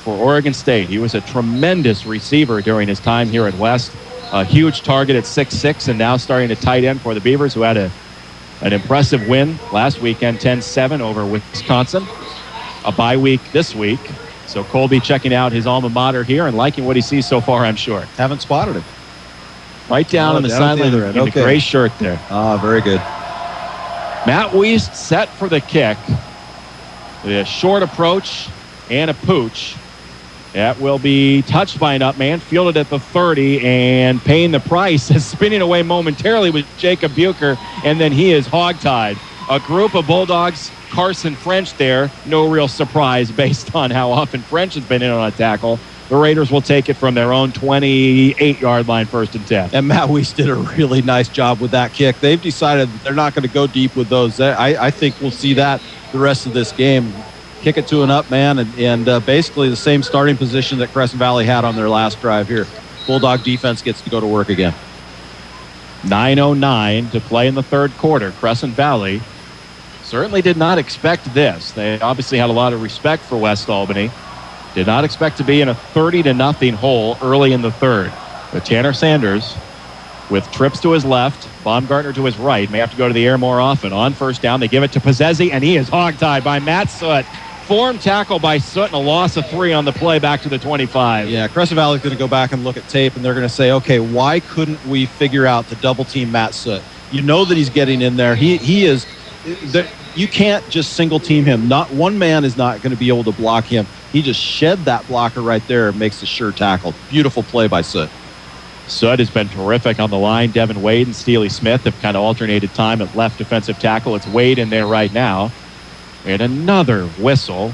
for Oregon State. He was a tremendous receiver during his time here at West. A huge target at 6'6", and now starting to tight end for the Beavers, who had an impressive win last weekend, 10-7 over Wisconsin. A bye week this week. So Colby checking out his alma mater here and liking what he sees so far, I'm sure. Haven't spotted him. Right down on the sideline in the gray shirt there. Ah, very good. Matt Wiest set for the kick. The short approach and a pooch. That will be touched by an up man, fielded at the 30, and paying the price is spinning away momentarily with Jacob Bucher, and then he is hogtied. A group of Bulldogs, Carson French there, no real surprise based on how often French has been in on a tackle. The Raiders will take it from their own 28-yard line, 1st and 10. And Matt Wiest did a really nice job with that kick. They've decided they're not going to go deep with those. I think we'll see that the rest of this game. Kick it to an up man, and basically the same starting position that Crescent Valley had on their last drive here. Bulldog defense gets to go to work again. 9:09 to play in the third quarter. Crescent Valley certainly did not expect this. They obviously had a lot of respect for West Albany. Did not expect to be in a 30-0 hole early in the third. But Tanner Sanders, with trips to his left, Baumgartner to his right, may have to go to the air more often. On first down, they give it to Possessi, and he is hogtied by Matt Soot. Form tackle by Soot and a loss of 3 on the play back to the 25. Yeah, Crescent Valley's going to go back and look at tape, and they're going to say, okay, why couldn't we figure out to double team Matt Soot? You know that he's getting in there. He is. You can't just single team him. Not one man is not going to be able to block him. He just shed that blocker right there and makes a sure tackle. Beautiful play by Soot. Soot has been terrific on the line. Devin Wade and Steely Smith have kind of alternated time at left defensive tackle. It's Wade in there right now. And another whistle,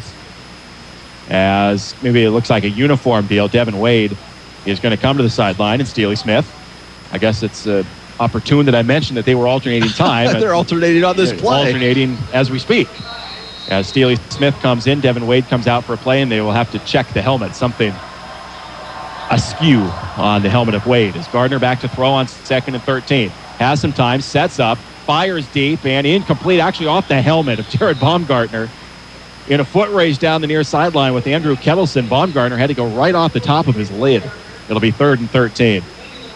as maybe it looks like a uniform deal. Devin Wade is going to come to the sideline, and Steely Smith. I guess it's opportune that I mentioned that they were alternating time. They're alternating on this play. Alternating as we speak. As Steely Smith comes in, Devin Wade comes out for a play, and they will have to check the helmet. Something askew on the helmet of Wade. As Gardner back to throw on 2nd and 13. Has some time, sets up, fires deep, and incomplete, actually off the helmet of Jared Baumgartner. In a foot race down the near sideline with Andrew Kettleson, Baumgartner had to go right off the top of his lid. It'll be 3rd and 13.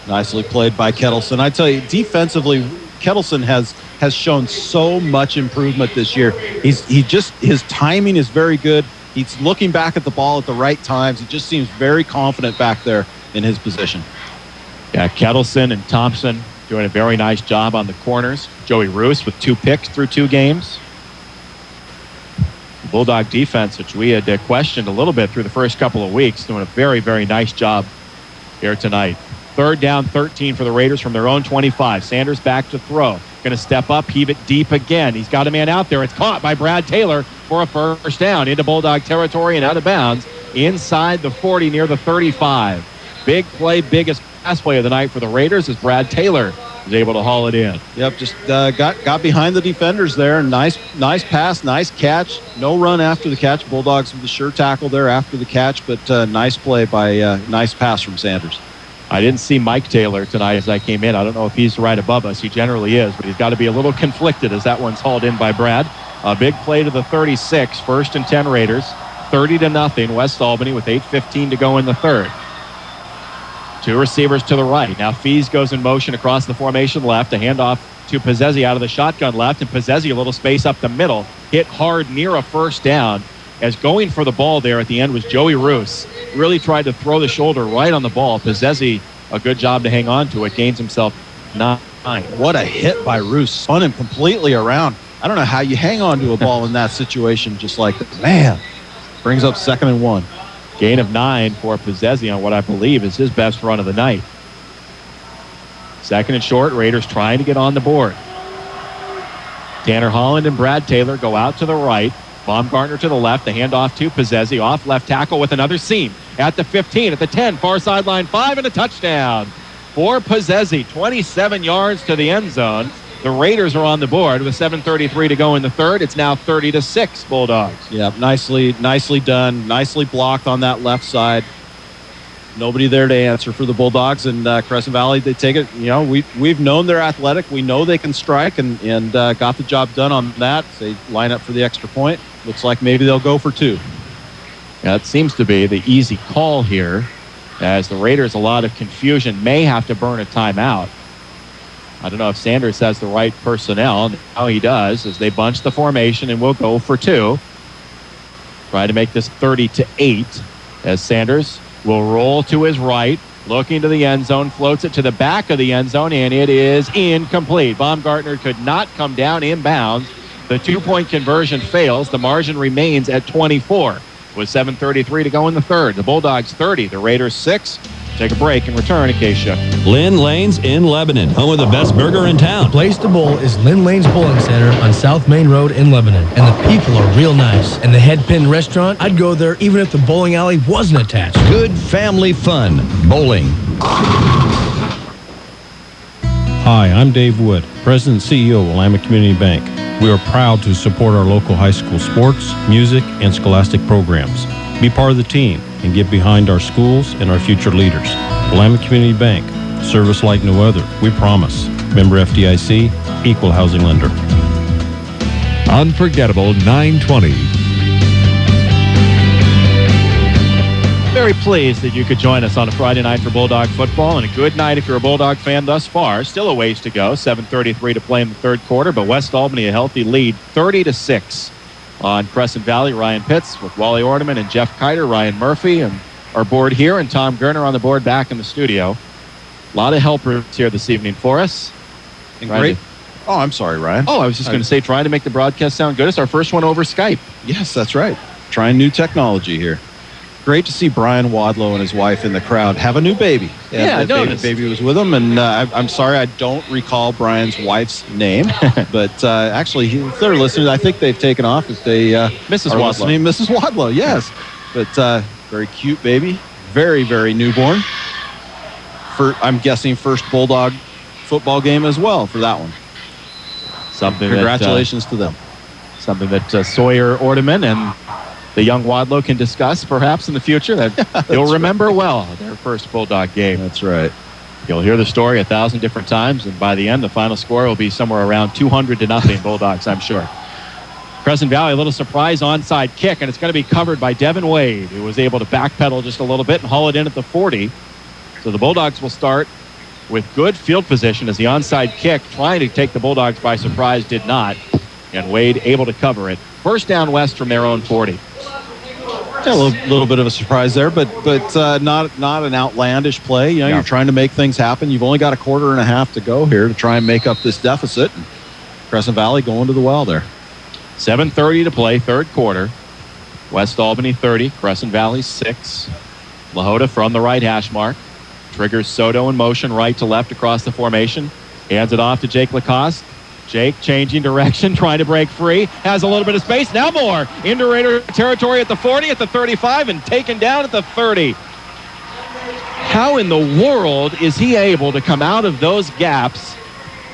Nicely played by Kettleson. I tell you, defensively, Kettleson has shown so much improvement this year. His timing is very good. He's looking back at the ball at the right times. He just seems very confident back there in his position. Yeah, Kettleson and Thompson doing a very nice job on the corners. Joey Roos with 2 picks through 2 games. The Bulldog defense, which we had questioned a little bit through the first couple of weeks, doing a very, very nice job here tonight. 3rd down, 13 for the Raiders from their own 25. Sanders back to throw. Going to step up, heave it deep again. He's got a man out there. It's caught by Brad Taylor for a first down into Bulldog territory and out of bounds inside the 40 near the 35. Big play, biggest pass play of the night for the Raiders as Brad Taylor is able to haul it in. Yep, just got behind the defenders there. Nice pass, nice catch. No run after the catch. Bulldogs with the sure tackle there after the catch, but nice play by nice pass from Sanders. I didn't see Mike Taylor tonight as I came in. I don't know if he's right above us. He generally is, but he's got to be a little conflicted as that one's hauled in by Brad. A big play to the 36, 1st and 10 Raiders. 30-0 West Albany with 8:15 to go in the third. 2 receivers to the right. Now Fees goes in motion across the formation left. A handoff to Possessi out of the shotgun left, and Possessi a little space up the middle. Hit hard near a first down. As going for the ball there at the end was Joey Roos. Really tried to throw the shoulder right on the ball. Possessi, a good job to hang on to it. Gains himself 9. What a hit by Roos. Spun him completely around. I don't know how you hang on to a ball in that situation just like that. Man, brings up 2nd and 1. Gain of 9 for Possessi on what I believe is his best run of the night. 2nd and short. Raiders trying to get on the board. Tanner Holland and Brad Taylor go out to the right. Baumgartner to the left, the handoff to Possessi, off left tackle with another seam at the 15, at the 10, far sideline 5, and a touchdown for Possessi. 27 yards to the end zone. The Raiders are on the board with 7:33 to go in the third. It's now 30-6 Bulldogs. Yeah, nicely done, nicely blocked on that left side. Nobody there to answer for the Bulldogs, and Crescent Valley, they take it. You know, we've known they're athletic. We know they can strike, and got the job done on that. They line up for the extra point. Looks like maybe they'll go for 2. That seems to be the easy call here, as the Raiders, a lot of confusion, may have to burn a timeout. I don't know if Sanders has the right personnel. Now he does, as they bunch the formation and will go for 2. Try to make this 30-8, as Sanders will roll to his right, looking to the end zone, floats it to the back of the end zone, and it is incomplete. Baumgartner could not come down inbounds. The 2-point conversion fails. The margin remains at 24 with 7:33 to go in the third. The Bulldogs 30, the Raiders 6. Take a break and return to KSHO. Lynn Lane's in Lebanon, home of the best burger in town. The place to bowl is Lynn Lane's Bowling Center on South Main Road in Lebanon. And the people are real nice. And the Head Pin Restaurant, I'd go there even if the bowling alley wasn't attached. Good family fun. Bowling. Hi, I'm Dave Wood, President and CEO of Willamette Community Bank. We are proud to support our local high school sports, music, and scholastic programs. Be part of the team and get behind our schools and our future leaders. Willamette Community Bank, service like no other, we promise. Member FDIC, equal housing lender. Unforgettable 920. Very pleased that you could join us on a Friday night for Bulldog football, and a good night if you're a Bulldog fan thus far. Still a ways to go, 7:33 to play in the third quarter, but West Albany a healthy lead, 30-6 on Crescent Valley. Ryan Pitts with Wally Ordeman and Jeff Kiter, Ryan Murphy, and our board here, and Tom Gerner on the board back in the studio. A lot of helpers here this evening for us. And great. Oh, I'm sorry, Ryan. Oh, I was just going to say, trying to make the broadcast sound good. It's our first one over Skype. Yes, that's right. Trying new technology here. Great to see Brian Wadlow and his wife in the crowd have a new baby. Yeah, I noticed. Baby was with them, and I'm sorry I don't recall Brian's wife's name, but actually, if they're listening, I think they've taken off if they Mrs. are Wadlow. listening. Mrs. Wadlow, yes. But very cute baby, very, very newborn. I'm guessing first Bulldog football game as well for that one. Congratulations to them. Something that Sawyer Ordeman and the young Wadlow can discuss perhaps in the future that you'll remember well their first Bulldog game. That's right. You'll hear the story 1,000 different times, and by the end, the final score will be somewhere around 200-0 Bulldogs, I'm sure. Crescent Valley, a little surprise onside kick, and it's going to be covered by Devin Wade, who was able to backpedal just a little bit and haul it in at the 40. So the Bulldogs will start with good field position as the onside kick, trying to take the Bulldogs by surprise, did not. And Wade able to cover it. First down West from their own 40. Yeah, a little bit of a surprise there, but not an outlandish play. You know, You're trying to make things happen. You've only got a quarter and a half to go here to try and make up this deficit. And Crescent Valley going to the well there. 7:30 to play, third quarter. West Albany 30, Crescent Valley 6. Lahota from the right hash mark. Triggers Soto in motion right to left across the formation. Hands it off to Jake Lacoste. Jake changing direction, trying to break free. Has a little bit of space. Now more into Raider territory at the 40, at the 35, and taken down at the 30. How in the world is he able to come out of those gaps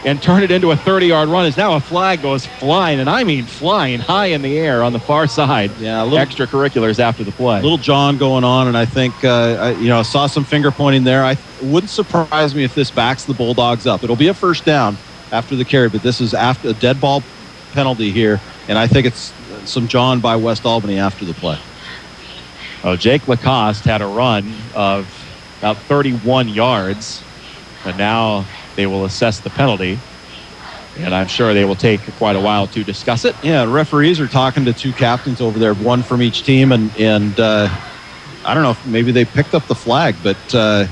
and turn it into a 30-yard run? As now a flag goes flying, and I mean flying high in the air on the far side. Yeah, extracurriculars after the play. Little John going on, and I think I saw some finger pointing there. It wouldn't surprise me if this backs the Bulldogs up. It'll be a first down after the carry, but this is after a dead ball penalty here, and I think it's some John by West Albany after the play. Oh, Jake Lacoste had a run of about 31 yards, and now they will assess the penalty, and I'm sure they will take quite a while to discuss it. Yeah, referees are talking to two captains over there, one from each team, and I don't know if maybe they picked up the flag, but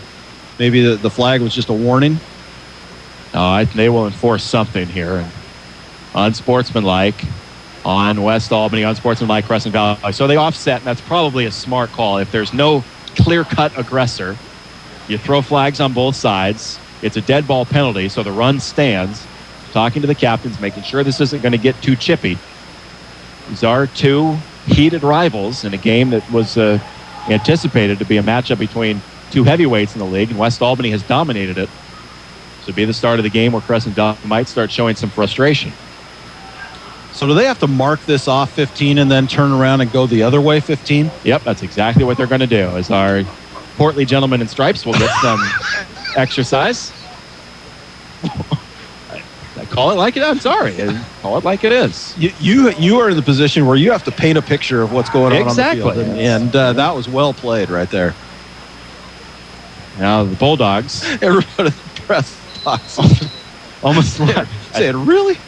maybe the flag was just a warning. They will enforce something here. And unsportsmanlike on West Albany, unsportsmanlike Crescent Valley. So they offset, and that's probably a smart call. If there's no clear-cut aggressor, you throw flags on both sides. It's a dead ball penalty, so the run stands. Talking to the captains, making sure this isn't going to get too chippy. These are two heated rivals in a game that was anticipated to be a matchup between two heavyweights in the league, and West Albany has dominated it. So it'll be the start of the game where Crescent Valley might start showing some frustration. So do they have to mark this off 15 and then turn around and go the other way 15? Yep, that's exactly what they're going to do. As our portly gentleman in stripes will get some exercise. I Call it like it is. I'm sorry. Call it like it is. You are in the position where you have to paint a picture of what's going on Exactly. on the field. And that was well played right there. Now the Bulldogs. Everybody in the press box. Almost saying, really?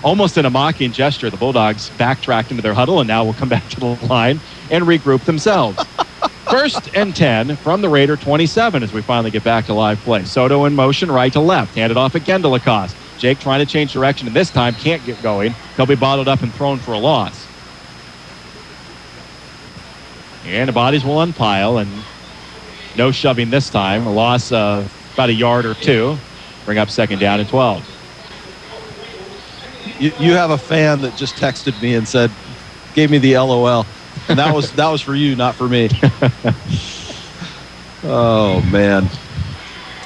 Almost in a mocking gesture, the Bulldogs backtracked into their huddle and now will come back to the line and regroup themselves. 1st and 10 from the Raider 27 as we finally get back to live play. Soto in motion, right to left. Handed off again to Lacoste. Jake trying to change direction, and this time can't get going. He'll be bottled up and thrown for a loss. And the bodies will unpile, and no shoving this time. A loss of about a yard or two. Bring up 2nd down and 12. You have a fan that just texted me and said, gave me the LOL. And that was for you, not for me. Oh, man.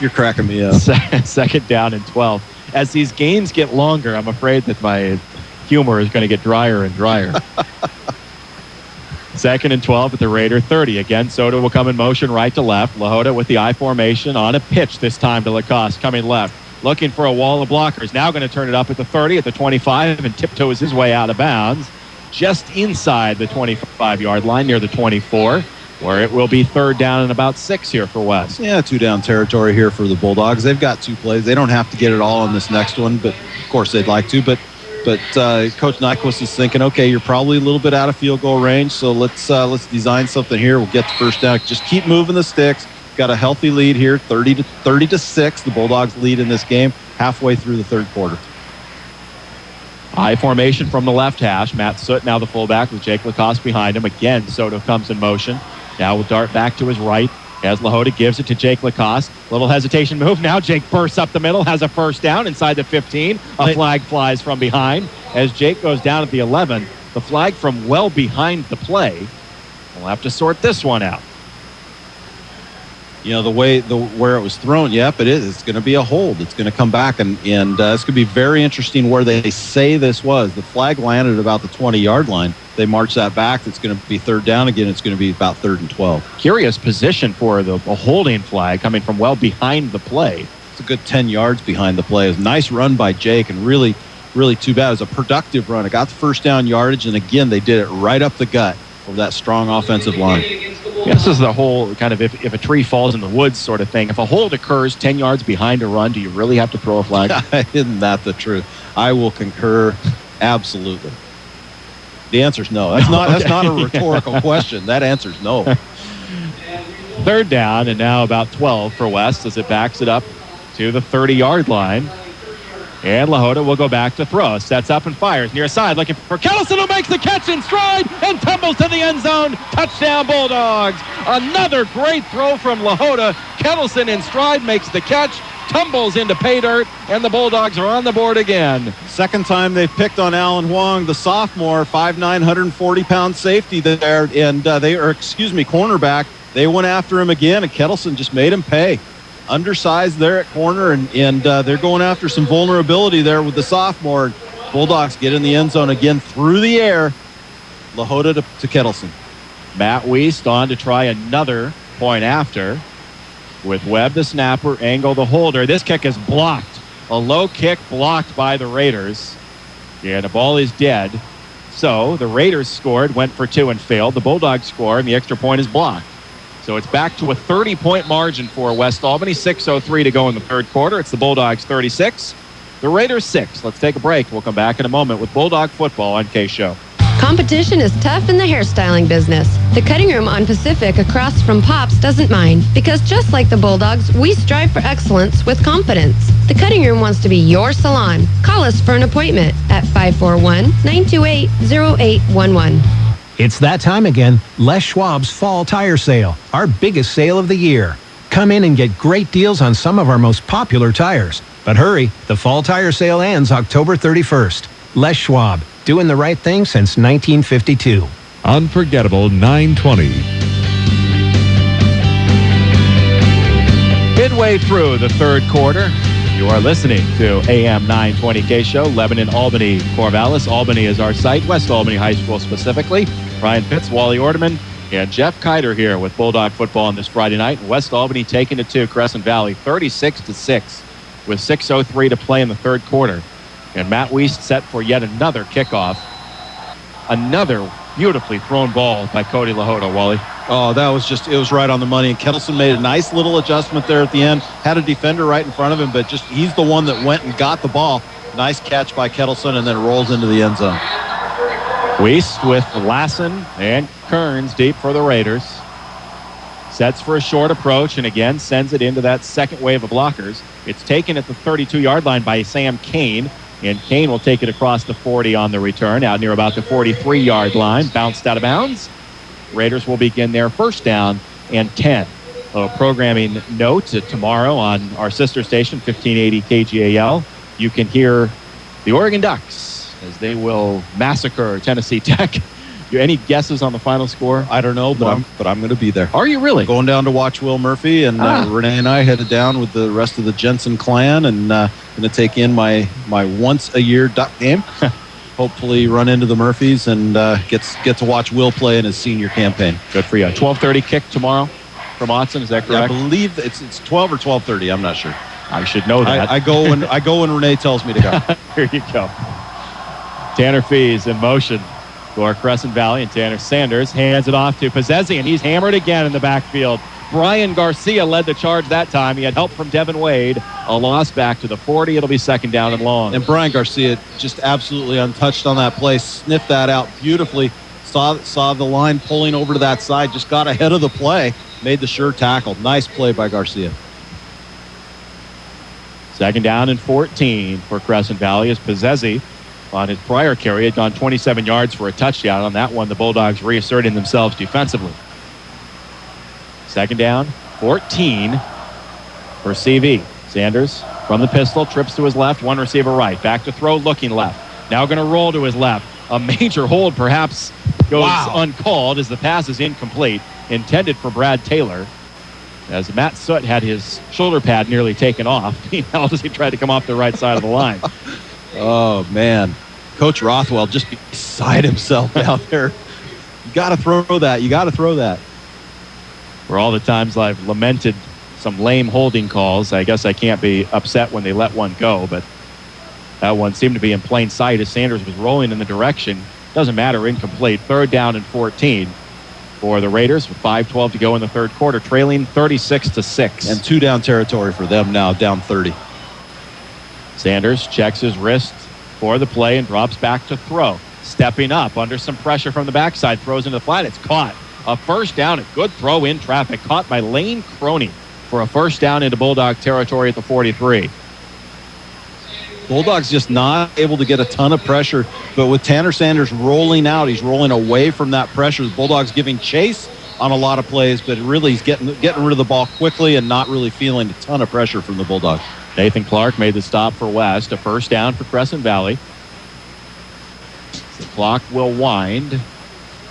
You're cracking me up. 2nd down and 12. As these games get longer, I'm afraid that my humor is going to get drier and drier. 2nd and 12 at the Raider 30. Again, Soto will come in motion right to left. Lahota with the I formation on a pitch this time to Lacoste, coming left. Looking for a wall of blockers. Now going to turn it up at the 30, at the 25, and tiptoes his way out of bounds. Just inside the 25-yard line, near the 24, where it will be 3rd down and about 6 here for West. Yeah, 2-down territory here for the Bulldogs. They've got 2 plays. They don't have to get it all on this next one, but of course they'd like to. But Coach Nyquist is thinking, okay, you're probably a little bit out of field goal range, so let's design something here. We'll get the 1st down. Just keep moving the sticks. Got a healthy lead here, 30-6. The Bulldogs lead in this game halfway through the 3rd quarter. I formation from the left hash. Matt Soot now the fullback with Jake Lacoste behind him. Again, Soto comes in motion. Now will dart back to his right as Lahota gives it to Jake Lacoste. Little hesitation move. Now Jake bursts up the middle, has a 1st down inside the 15. A flag flies from behind. As Jake goes down at the 11, the flag from well behind the play. We'll have to sort this one out. You know, where it was thrown, yep, it is. It's going to be a hold. It's going to come back, and it's going to be very interesting where they say this was. The flag landed about the 20-yard line. They march that back. It's going to be 3rd down again. It's going to be about 3rd and 12. Curious position for a holding flag coming from well behind the play. It's a good 10 yards behind the play. It was a nice run by Jake, and really, really too bad. It was a productive run. It got the 1st down yardage, and again, they did it right up the gut of that strong offensive line. Yeah, this is the whole kind of if a tree falls in the woods sort of thing. If a hold occurs 10 yards behind a run, do you really have to throw a flag? Isn't that the truth? I will concur absolutely. The answer is no. That's not a rhetorical question. That answer is no. 3rd down and now about 12 for West as it backs it up to the 30-yard line. And Lahota will go back to throw. Sets up and fires near side, looking for Kettleson, who makes the catch in stride and tumbles to the end zone. Touchdown, Bulldogs. Another great throw from Lahota. Kettleson in stride makes the catch, tumbles into pay dirt, and the Bulldogs are on the board again. 2nd time they've picked on Alan Huang, the sophomore, 5'9", 140-pound safety there, and cornerback. They went after him again, and Kettleson just made him pay. Undersized there at corner, and they're going after some vulnerability there with the sophomore. Bulldogs get in the end zone again through the air. Lahota to Kettleson. Matt Wiest on to try another point after with Webb the snapper, Engel the holder. This kick is blocked. A low kick blocked by the Raiders. And the ball is dead. So the Raiders scored, went for 2 and failed. The Bulldogs score, and the extra point is blocked. So it's back to a 30-point margin for West Albany. 6:03 to go in the 3rd quarter. It's the Bulldogs 36, the Raiders 6. Let's take a break. We'll come back in a moment with Bulldog football on KSHO. Competition is tough in the hairstyling business. The cutting room on Pacific across from Pops doesn't mind, because just like the Bulldogs, we strive for excellence with confidence. The cutting room wants to be your salon. Call us for an appointment at 541-928-0811. It's that time again, Les Schwab's Fall Tire Sale, our biggest sale of the year. Come in and get great deals on some of our most popular tires. But hurry, the Fall Tire Sale ends October 31st. Les Schwab, doing the right thing since 1952. Unforgettable 920. Midway through the 3rd quarter, you are listening to AM 920 KSHO, Lebanon, Albany, Corvallis. Albany is our site, West Albany High School specifically. Ryan Pitts, Wally Ordeman, and Jeff Kiter here with Bulldog football on this Friday night. West Albany taking it to Crescent Valley, 36-6, with 6:03 to play in the 3rd quarter. And Matt Wiest set for yet another kickoff. Another beautifully thrown ball by Cody Lahota, Wally. Oh, that was it was right on the money. And Kettleson made a nice little adjustment there at the end. Had a defender right in front of him, but he's the one that went and got the ball. Nice catch by Kettleson, and then rolls into the end zone. Wiest with Lassen and Kearns deep for the Raiders. Sets for a short approach, and again sends it into that second wave of blockers. It's taken at the 32-yard line by Sam Kane, and Kane will take it across the 40 on the return, out near about the 43-yard line. Bounced out of bounds. Raiders will begin their first down and 10. A programming note tomorrow on our sister station, 1580 KGAL. You can hear the Oregon Ducks as they will massacre Tennessee Tech. Any guesses on the final score? I don't know, but I'm going to be there. Are you really? Going down to watch Will Murphy, and Renee and I headed down with the rest of the Jensen clan, and going to take in my once-a-year Duck game. Hopefully run into the Murphys and get to watch Will play in his senior campaign. Good for you. 12:30 kick tomorrow from Autzen, is that correct? I believe it's 12 or 12:30. I'm not sure. I should know that. I go when Renee tells me to go. Here you go. Tanner Fees in motion for Crescent Valley, and Tanner Sanders hands it off to Possessi, and he's hammered again in the backfield. Brian Garcia led the charge that time. He had help from Devin Wade. A loss back to the 40. It'll be second down and long. And Brian Garcia just absolutely untouched on that play. Sniffed that out beautifully. Saw the line pulling over to that side. Just got ahead of the play. Made the sure tackle. Nice play by Garcia. Second down and 14 for Crescent Valley as Possessi on his prior carry had gone 27 yards for a touchdown. On that one, the Bulldogs reasserting themselves defensively. Second down, 14 for CV. Sanders from the pistol, trips to his left, one receiver right. Back to throw, looking left. Now going to roll to his left. A major hold perhaps goes uncalled as the pass is incomplete. Intended for Brad Taylor. As Matt Soot had his shoulder pad nearly taken off, he held as he tried to come off the right side of the line. Oh, man. Coach Rothwell just beside himself out there. You got to throw that. You got to throw that. For all the times I've lamented some lame holding calls, I guess I can't be upset when they let one go, but that one seemed to be in plain sight as Sanders was rolling in the direction. Doesn't matter, incomplete. Third down and 14 for the Raiders with 5:12 to go in the third quarter, trailing 36-6. And 2 down territory for them now, down 30. Sanders checks his wrist for the play and drops back to throw. Stepping up under some pressure from the backside, throws into the flat. It's caught. A first down, a good throw in traffic, caught by Lane Croney for a first down into Bulldog territory at the 43. Bulldogs just not able to get a ton of pressure, but with Tanner Sanders rolling out, he's rolling away from that pressure. The Bulldogs giving chase on a lot of plays, but really he's getting rid of the ball quickly and not really feeling a ton of pressure from the Bulldogs. Nathan Clark made the stop for West. A first down for Crescent Valley. The clock will wind.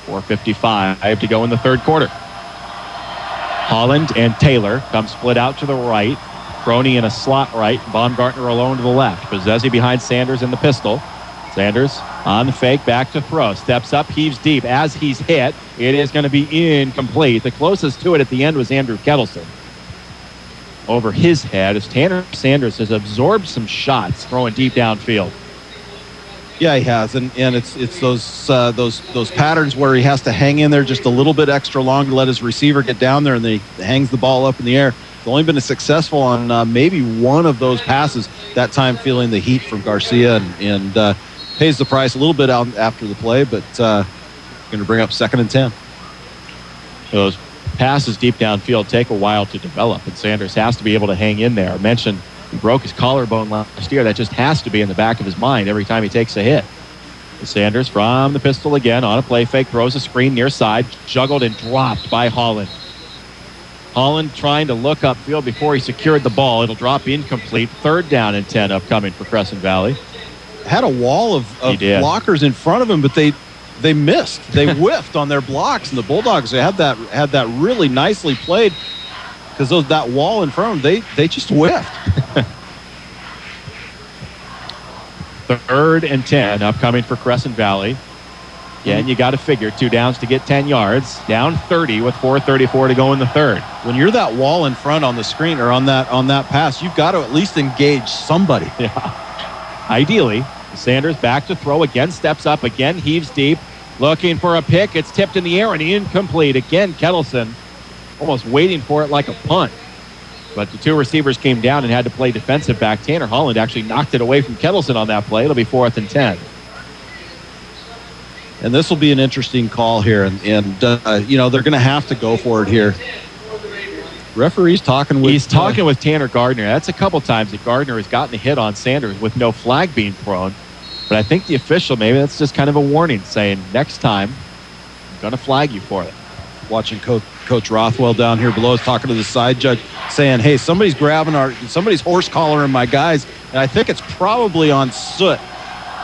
4:55 to go in the third quarter. Holland and Taylor come split out to the right. Croney in a slot right. Baumgartner alone to the left. Possessi behind Sanders in the pistol. Sanders on the fake, back to throw. Steps up, heaves deep. As he's hit, it is going to be incomplete. The closest to it at the end was Andrew Kettleson. Over his head as Tanner Sanders has absorbed some shots throwing deep downfield. Yeah, he has, and it's those patterns where he has to hang in there just a little bit extra long to let his receiver get down there, and then he hangs the ball up in the air. He's only been successful on maybe one of those passes. That time feeling the heat from Garcia and pays the price a little bit out after the play, but going to bring up second and 10. Those passes deep downfield take a while to develop, and Sanders has to be able to hang in there. I mentioned he broke his collarbone last year. That just has to be in the back of his mind every time he takes a hit. Sanders from the pistol again on a play fake, throws a screen near side, juggled and dropped by Holland. Holland trying to look upfield before he secured the ball. It'll drop incomplete. Third down and 10 upcoming for Crescent Valley. Had a wall of blockers in front of him, but they missed. They whiffed on their blocks, and the Bulldogs had that really nicely played because that wall in front of them, they just whiffed. Third and 10 upcoming for Crescent Valley. Again, you got to figure 2 downs to get 10 yards. Down 30 with 4:34 to go in the third. When you're that wall in front on the screen or on that pass, you've got to at least engage somebody. Yeah. ideally. Sanders back to throw again, steps up again, heaves deep, looking for a pick. It's tipped in the air and incomplete. Again, Kettleson almost waiting for it like a punt. But the two receivers came down and had to play defensive back. Tanner Holland actually knocked it away from Kettleson on that play. It'll be 4th and 10. And this will be an interesting call here. And you know, they're going to have to go for it here. Referee's talking with... He's talking with Tanner Gardner. That's a couple times that Gardner has gotten a hit on Sanders with no flag being thrown. But I think the official, maybe that's just kind of a warning saying, next time, I'm going to flag you for it. Watching Coach Rothwell down here below is talking to the side judge saying, hey, somebody's horse collaring my guys. And I think it's probably on Soot.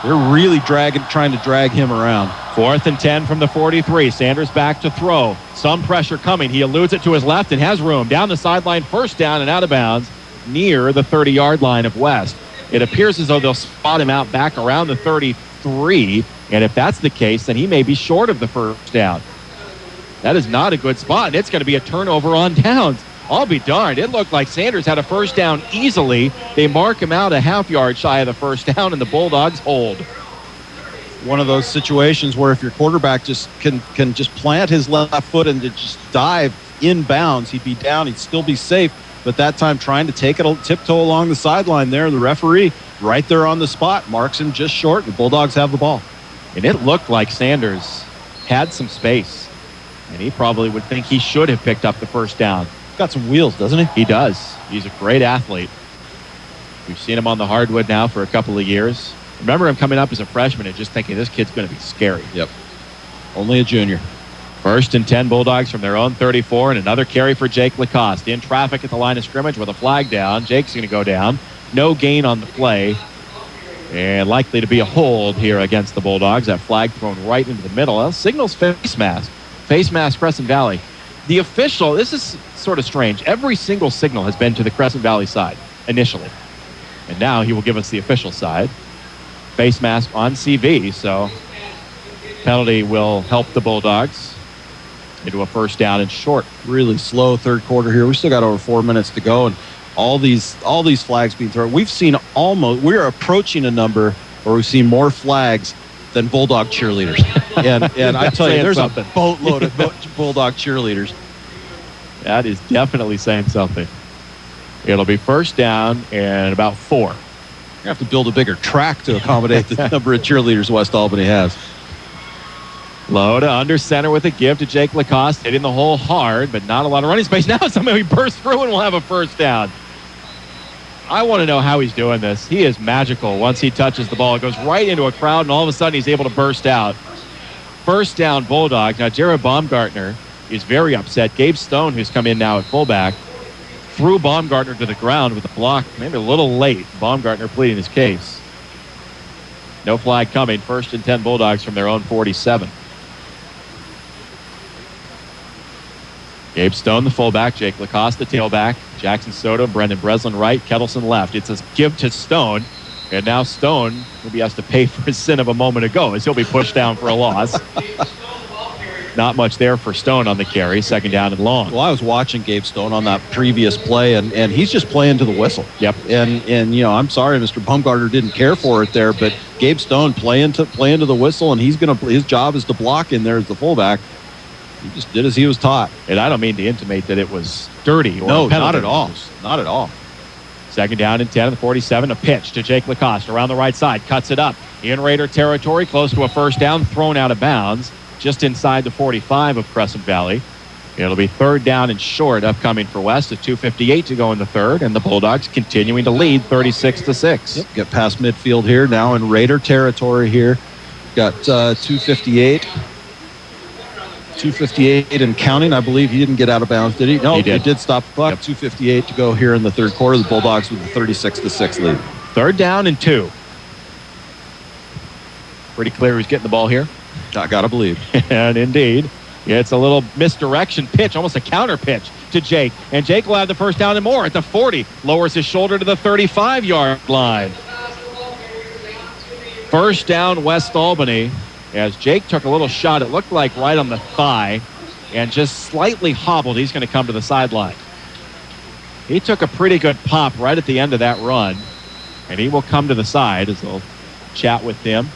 They're really trying to drag him around. 4th and 10 from the 43. Sanders back to throw. Some pressure coming. He eludes it to his left and has room. Down the sideline, first down and out of bounds near the 30-yard line of West. It appears as though they'll spot him out back around the 33. And if that's the case, then he may be short of the first down. That is not a good spot. And it's going to be a turnover on downs. I'll be darned. It looked like Sanders had a first down easily. They mark him out a half yard shy of the first down, and the Bulldogs hold. One of those situations where if your quarterback just can just plant his left foot and just dive inbounds, he'd be down, he'd still be safe. But that time trying to take it tiptoe along the sideline there, the referee right there on the spot marks him just short. The Bulldogs have the ball. And it looked like Sanders had some space, and he probably would think he should have picked up the first down. Got some wheels, doesn't he? He does. He's a great athlete. We've seen him on the hardwood now for a couple of years. Remember him coming up as a freshman and just thinking this kid's going to be scary. Yep. Only a junior. 1st and 10 Bulldogs from their own 34, and another carry for Jake Lacoste. In traffic at the line of scrimmage with a flag down. Jake's going to go down. No gain on the play. And likely to be a hold here against the Bulldogs. That flag thrown right into the middle. Well, signals face mask. Face mask Crescent Valley. The official, this is sort of strange. Every single signal has been to the Crescent Valley side initially. And now he will give us the official side. Face mask on CV, so penalty will help the Bulldogs into a first down and short. Really slow third quarter here. We still got over 4 minutes to go, and all these flags being thrown. We're approaching a number where we've seen more flags than Bulldog cheerleaders. And I tell you, there's something. A boatload of Bulldog cheerleaders. That is definitely saying something. It'll be first down and about 4. You have to build a bigger track to accommodate the number of cheerleaders West Albany has. Low to under center with a give to Jake Lacoste, hitting the hole hard, but not a lot of running space. Now somebody bursts through and we'll have a first down. I want to know how he's doing this. He is magical. Once he touches the ball, it goes right into a crowd, and all of a sudden he's able to burst out. First down, Bulldogs. Now Jared Baumgartner is very upset. Gabe Stone, who's come in now at fullback, threw Baumgartner to the ground with a block, maybe a little late. Baumgartner pleading his case. No flag coming. 1st and 10 Bulldogs from their own 47. Gabe Stone, the fullback. Jake Lacoste, the tailback. Jackson Soto, Brendan Breslin right. Kettleson left. It's a give to Stone. And now Stone maybe has to pay for his sin of a moment ago as he'll be pushed down for a loss. Not much there for Stone on the carry. 2nd down and long. Well, I was watching Gabe Stone on that previous play, and he's just playing to the whistle. Yep. And you know, I'm sorry, Mr. Baumgartner didn't care for it there, but Gabe Stone playing to the whistle, and his job is to block in there as the fullback. He just did as he was taught. And I don't mean to intimate that it was dirty or no, a penalty. not at all. Not at all. 2nd down and 10 at the 47. A pitch to Jake Lacoste around the right side. Cuts it up. In Raider territory, close to a first down. Thrown out of bounds. Just inside the 45 of Crescent Valley. It'll be 3rd down and short upcoming for West. At 2:58 to go in the third. And the Bulldogs continuing to lead 36-6. Yep, get past midfield here. Now in Raider territory here. Got 2:58. 2:58 and counting. I believe he didn't get out of bounds, did he? No, he did stop the clock. Yep. 2:58 to go here in the third quarter. The Bulldogs with the 36-6 lead. 3rd down and 2. Pretty clear who's getting the ball here. I gotta believe. And indeed, it's a little misdirection pitch, almost a counter pitch to Jake. And Jake will have the first down and more at the 40. Lowers his shoulder to the 35-yard line. First down, West Albany. As Jake took a little shot, it looked like right on the thigh, and just slightly hobbled. He's going to come to the sideline. He took a pretty good pop right at the end of that run. And he will come to the side as they'll chat with him.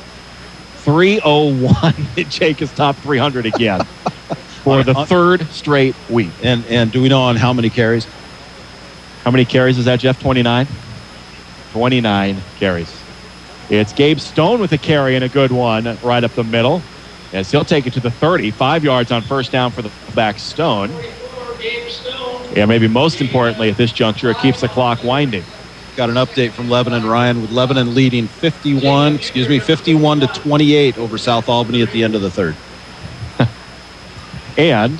301. Jake is top 300 again for the third straight week. And do we know on how many carries? How many carries is that, Jeff? 29? 29 carries. It's Gabe Stone with a carry and a good one right up the middle, as he'll take it to the 30. 5 yards on first down for the back Stone. Yeah, maybe most importantly at this juncture, it keeps the clock winding. Got an update from Lebanon, Ryan, with Lebanon leading 51 to 28 over South Albany at the end of the third. And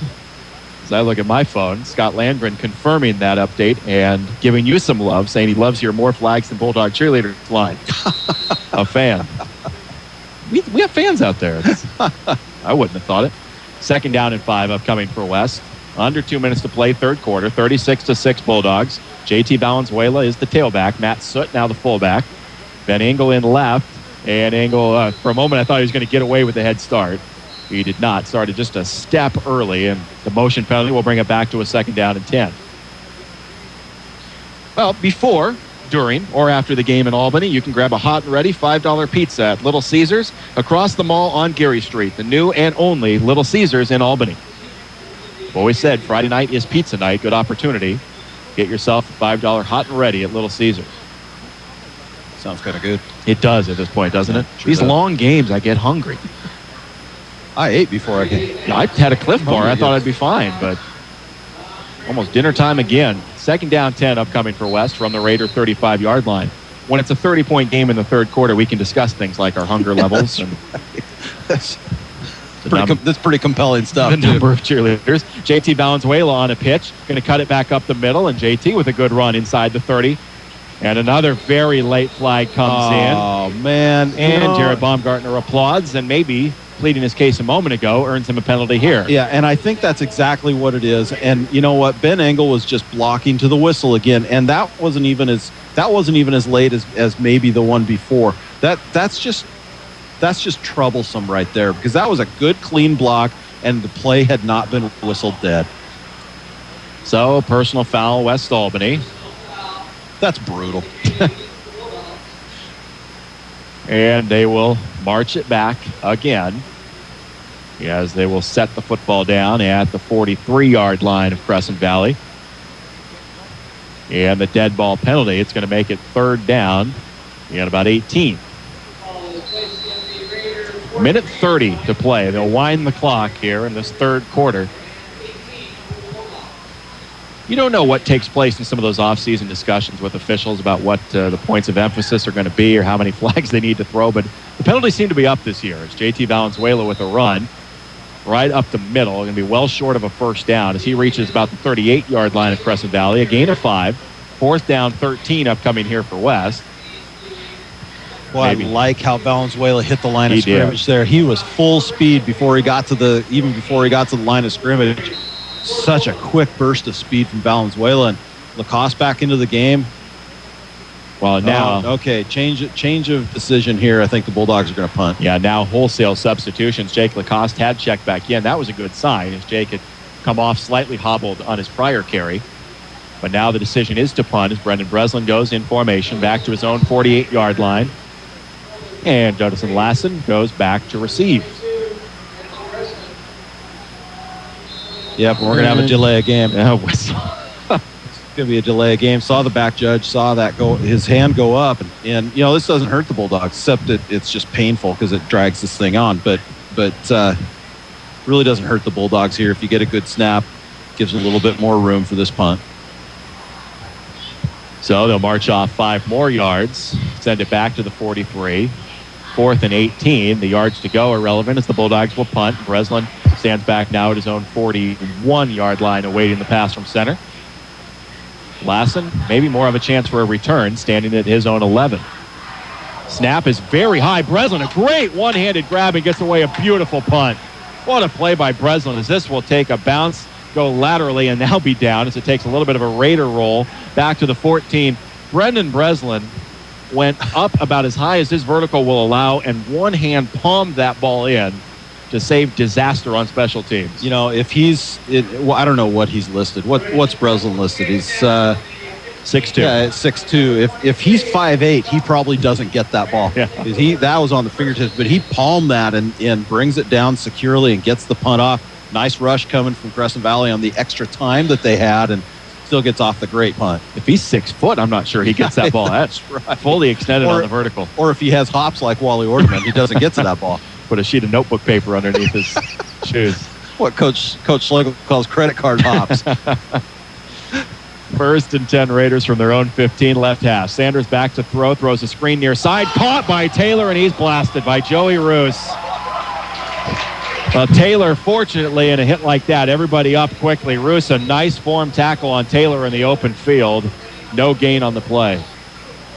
as I look at my phone, Scott Landgren confirming that update and giving you some love, saying he loves your more flags than Bulldog cheerleaders line. A fan. We have fans out there. I wouldn't have thought it. Second down and 5 upcoming for West. Under 2 minutes to play, third quarter. 36-6 Bulldogs. JT Valenzuela is the tailback. Matt Soot now the fullback. Ben Engel in left. And Engel, for a moment, I thought he was going to get away with the head start. He did not. Started just a step early, and the motion penalty will bring it back to a second down and 10. Well, before, during, or after the game in Albany, you can grab a hot and ready $5 pizza at Little Caesars across the mall on Geary Street, the new and only Little Caesars in Albany. I've always said Friday night is pizza night. Good opportunity. Get yourself a $5 hot and ready at Little Caesars. Sounds kind of good. It does at this point, doesn't it? Sure These does. long games, I get hungry. I ate before I came. I had a Cliff Bar. I thought I'd be fine, but almost dinner time again. Second down 10 upcoming for West from the Raider 35-yard line. When it's a 30-point game in the third quarter, we can discuss things like our hunger levels. And That's pretty compelling stuff. The number of cheerleaders. JT Valenzuela on a pitch. Going to cut it back up the middle, and JT with a good run inside the 30. And another very late flag comes in. Oh, man. And Jared Baumgartner applauds, and maybe, pleading his case a moment ago, earns him a penalty here. Yeah, and I think that's exactly what it is. And you know what? Ben Engel was just blocking to the whistle again, and that wasn't even as late as maybe the one before. That's just troublesome right there, because that was a good clean block, and the play had not been whistled dead. So, personal foul, West Albany. That's brutal. And they will march it back again, as they will set the football down at the 43-yard line of Crescent Valley. And the dead ball penalty, it's going to make it third down at about 18. Minute 30 to play. They'll wind the clock here in this third quarter. You don't know what takes place in some of those off-season discussions with officials about what the points of emphasis are going to be or how many flags they need to throw, but the penalties seem to be up this year. It's JT Valenzuela with a run right up the middle. Going to be well short of a first down as he reaches about the 38-yard line of Crescent Valley. A gain of 5. Fourth down 13 upcoming here for West. Well, I like how Valenzuela hit the line of scrimmage there. He was full speed before he got to the line of scrimmage. Such a quick burst of speed from Valenzuela, and Lacoste back into the game. Well, now change of decision here. I think the Bulldogs are going to punt. Yeah, now wholesale substitutions. Jake Lacoste had checked back in. That was a good sign, as Jake had come off slightly hobbled on his prior carry. But now the decision is to punt as Brendan Breslin goes in formation back to his own 48-yard line. And Judson Lassen goes back to receive. Yep, we're going to have a delay of game. Yeah, whistle. It's going to be a delay of game. Saw the back judge, saw that his hand go up. And this doesn't hurt the Bulldogs, except that it's just painful because it drags this thing on. But really doesn't hurt the Bulldogs here. If you get a good snap, gives a little bit more room for this punt. So they'll march off 5 more yards, send it back to the 43. 4th and 18. The yards to go are relevant as the Bulldogs will punt. Breslin stands back now at his own 41-yard line awaiting the pass from center. Lassen, maybe more of a chance for a return, standing at his own 11. Snap is very high. Breslin, a great one-handed grab and gets away a beautiful punt. What a play by Breslin as this will take a bounce, go laterally, and now be down as it takes a little bit of a Raider roll back to the 14. Brendan Breslin went up about as high as his vertical will allow and one hand palmed that ball in to save disaster on special teams. If I don't know what he's listed. What's Breslin listed? He's 6'2". Yeah, it's 6'2". If he's 5'8", he probably doesn't get that ball. Yeah. That was on the fingertips, but he palmed that and brings it down securely and gets the punt off. Nice rush coming from Crescent Valley on the extra time that they had, and still gets off the great punt. If he's 6 foot, I'm not sure he gets that ball. That's right. Fully extended on the vertical. Or if he has hops like Wally Ordeman, he doesn't get to that ball. Put a sheet of notebook paper underneath his shoes. What Coach Schlegel calls credit card hops. 1st and 10 Raiders from their own 15, left half. Sanders back to throw, throws a screen near side, caught by Taylor, and he's blasted by Joey Roos. Well, Taylor, fortunately, in a hit like that, everybody up quickly. Roos, a nice form tackle on Taylor in the open field. No gain on the play.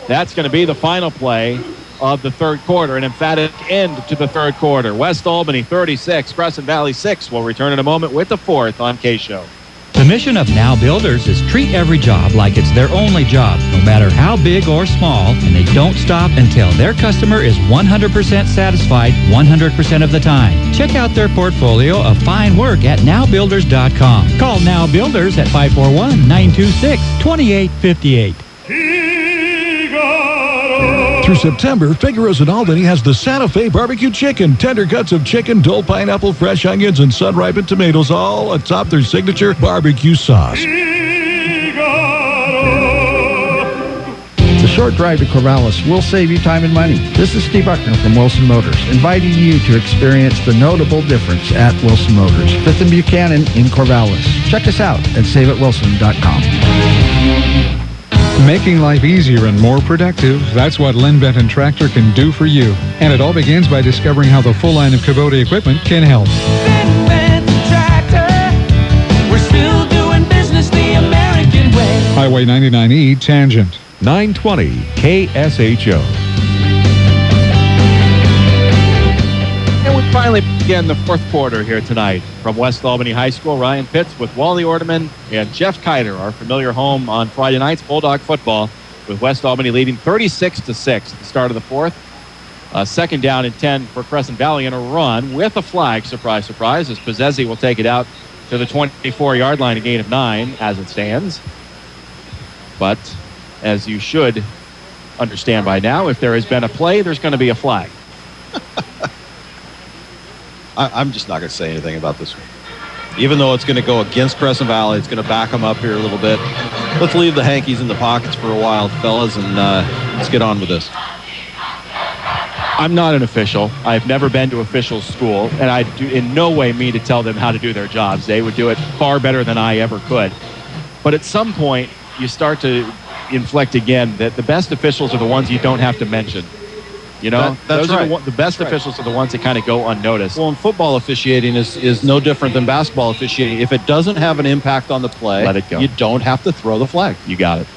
That's going to be the final play of the third quarter, an emphatic end to the third quarter. West Albany 36, Crescent Valley 6. We'll return in a moment with the fourth on KSHO. The mission of Now Builders is treat every job like it's their only job, no matter how big or small, and they don't stop until their customer is 100% satisfied 100% of the time. Check out their portfolio of fine work at nowbuilders.com. Call Now Builders at 541-926-2858. Through September, Figaro's in Albany has the Santa Fe barbecue chicken. Tender cuts of chicken, Dole pineapple, fresh onions, and sun-ripened tomatoes, all atop their signature barbecue sauce. The short drive to Corvallis will save you time and money. This is Steve Buckner from Wilson Motors, inviting you to experience the notable difference at Wilson Motors, 5th and Buchanan in Corvallis. Check us out at saveatwilson.com. Making life easier and more productive, that's what Lynn Benton Tractor can do for you. And it all begins by discovering how the full line of Kubota equipment can help. We're still doing business the American way. Highway 99E Tangent. 920 KSHO. And we finally begin the fourth quarter here tonight. From West Albany High School, Ryan Pitts with Wally Ordeman and Jeff Kiter, our familiar home on Friday nights, Bulldog football, with West Albany leading 36-6 at the start of the fourth. Second down and 10 for Crescent Valley, and a run with a flag, surprise, surprise, as Pizzezzi will take it out to the 24-yard line, a gain of 9 as it stands. But as you should understand by now, if there has been a play, there's going to be a flag. I'm just not going to say anything about this one. Even though it's going to go against Crescent Valley, it's going to back them up here a little bit. Let's leave the hankies in the pockets for a while, fellas, and let's get on with this. I'm not an official. I've never been to official school, and I do in no way mean to tell them how to do their jobs. They would do it far better than I ever could. But at some point, you start to inflect again that the best officials are the ones you don't have to mention. You know, that's those right. are the best officials are the ones that kind of go unnoticed. Well, and football officiating is no different than basketball officiating. If it doesn't have an impact on the play, let it go. You don't have to throw the flag. You got it.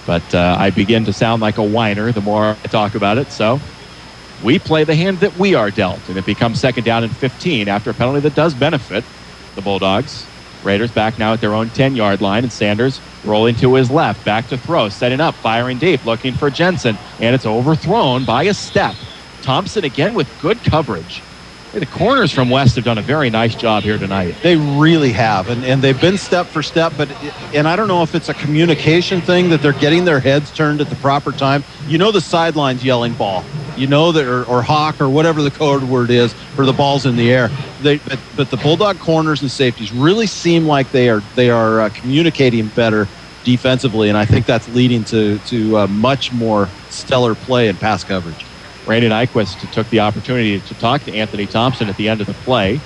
But I begin to sound like a whiner the more I talk about it. So we play the hand that we are dealt, and it becomes second down and 15 after a penalty that does benefit the Bulldogs. Raiders back now at their own 10-yard line, and Sanders rolling to his left, back to throw, setting up, firing deep, looking for Jensen, and it's overthrown by a step. Thompson again with good coverage. The corners from West have done a very nice job here tonight. They really have, and they've been step for step, and I don't know if it's a communication thing that they're getting their heads turned at the proper time. You know the sideline's yelling ball. You know that, or hawk, or whatever the code word is for the balls in the air. But the Bulldog corners and safeties really seem like they are communicating better defensively, and I think that's leading to much more stellar play and pass coverage. Randy Nyquist took the opportunity to talk to Anthony Thompson at the end of the play.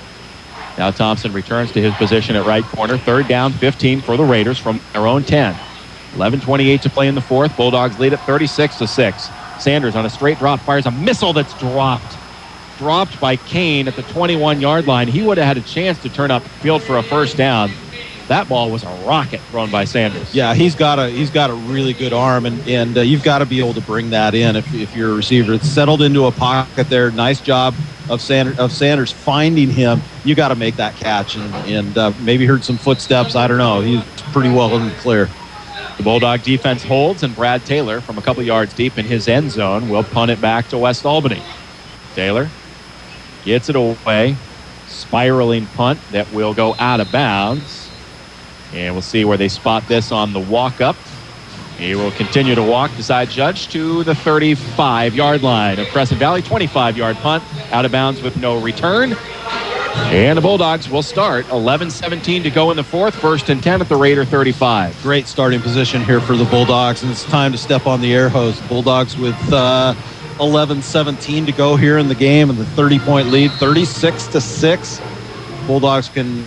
Now Thompson returns to his position at right corner. Third down, 15 for the Raiders from their own 10. 11:28 to play in the fourth. Bulldogs lead at 36-6. Sanders on a straight drop fires a missile that's dropped by Kane at the 21-yard line. He would have had a chance to turn up field for a first down. That ball was a rocket thrown by Sanders. Yeah, he's got a really good arm, and you've got to be able to bring that in if you're a receiver. It's settled into a pocket there. Nice job of Sanders finding him. You got to make that catch, and maybe heard some footsteps. I don't know. He's pretty well in the clear. The Bulldog defense holds, and Brad Taylor from a couple yards deep in his end zone will punt it back to West Albany. Taylor gets it away. Spiraling punt that will go out of bounds. And we'll see where they spot this on the walk-up. He will continue to walk, decide judge, to the 35-yard line of Crescent Valley. 25-yard punt, out of bounds with no return. And the Bulldogs will start. 11:17 to go in the fourth. 1st and 10 at the Raider 35. Great starting position here for the Bulldogs, and it's time to step on the air hose. Bulldogs with 11:17 to go here in the game, and the 30-point lead, 36-6. Bulldogs can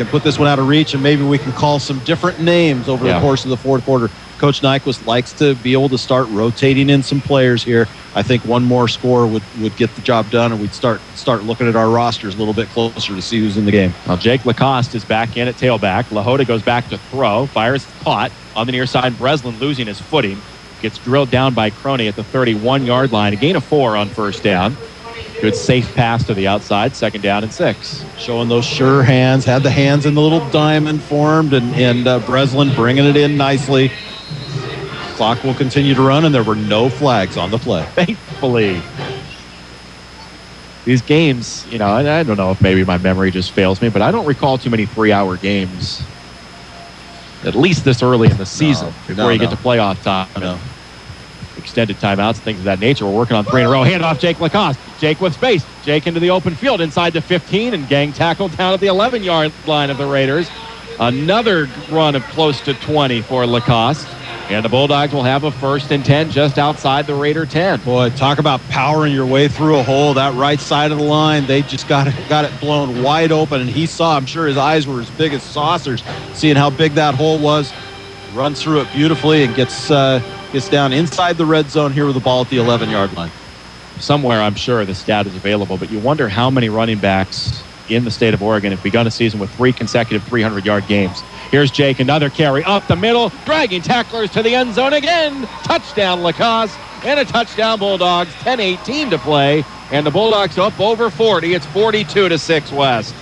put this one out of reach, and maybe we can call some different names over the course of the fourth quarter. Coach Nyquist likes to be able to start rotating in some players here. I think one more score would get the job done, and we'd start looking at our rosters a little bit closer to see who's in the game. Well, Jake Lacoste is back in at tailback. Lahota goes back to throw. Fires caught on the near side. Breslin losing his footing. Gets drilled down by Croney at the 31-yard line. A gain of 4 on first down. Good safe pass to the outside. 2nd down and 6. Showing those sure hands. Had the hands in the little diamond formed, and Breslin bringing it in nicely. Clock will continue to run, and there were no flags on the play. Thankfully. These games, I don't know if maybe my memory just fails me, but I don't recall too many 3-hour games, at least this early in the season, before you get to playoff time. Extended timeouts, things of that nature. We're working on 3 in a row. Hand off Jake Lacoste. Jake with space. Jake into the open field inside the 15, and gang tackled down at the 11-yard line of the Raiders. Another run of close to 20 for Lacoste. And the Bulldogs will have a 1st and 10 just outside the Raider 10. Boy, talk about powering your way through a hole. That right side of the line, they just got it blown wide open, and he saw, I'm sure his eyes were as big as saucers, seeing how big that hole was. Runs through it beautifully and gets down inside the red zone here with the ball at the 11-yard line. Somewhere, I'm sure the stat is available, but you wonder how many running backs in the state of Oregon have begun a season with 3 consecutive 300-yard games. Here's Jake, another carry up the middle, dragging tacklers to the end zone again. Touchdown Lacoste, and a touchdown Bulldogs. 10:18 to play, and the Bulldogs up over 40. It's 42-6 West.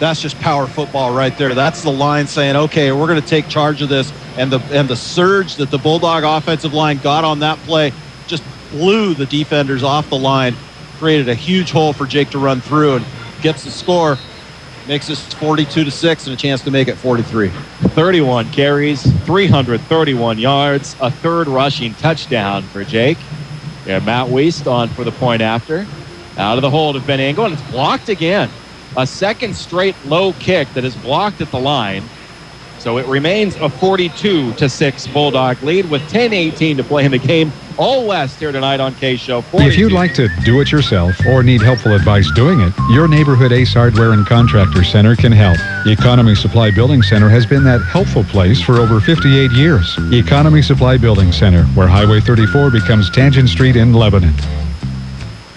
That's just power football right there. That's the line saying, okay, we're going to take charge of this. And the surge that the Bulldog offensive line got on that play just blew the defenders off the line, created a huge hole for Jake to run through, and gets the score. Makes this 42-6 and a chance to make it 43. 31 carries, 331 yards, a 3rd rushing touchdown for Jake. Yeah, Matt Wiest on for the point after. Out of the hold of Ben Engel, and it's blocked again. A 2nd straight low kick that is blocked at the line. So it remains a 42-6 Bulldog lead with 10:18 to play in the game. All West here tonight on KSHO. If you'd like to do it yourself or need helpful advice doing it, your neighborhood Ace Hardware and Contractor Center can help. Economy Supply Building Center has been that helpful place for over 58 years. Economy Supply Building Center, where Highway 34 becomes Tangent Street in Lebanon.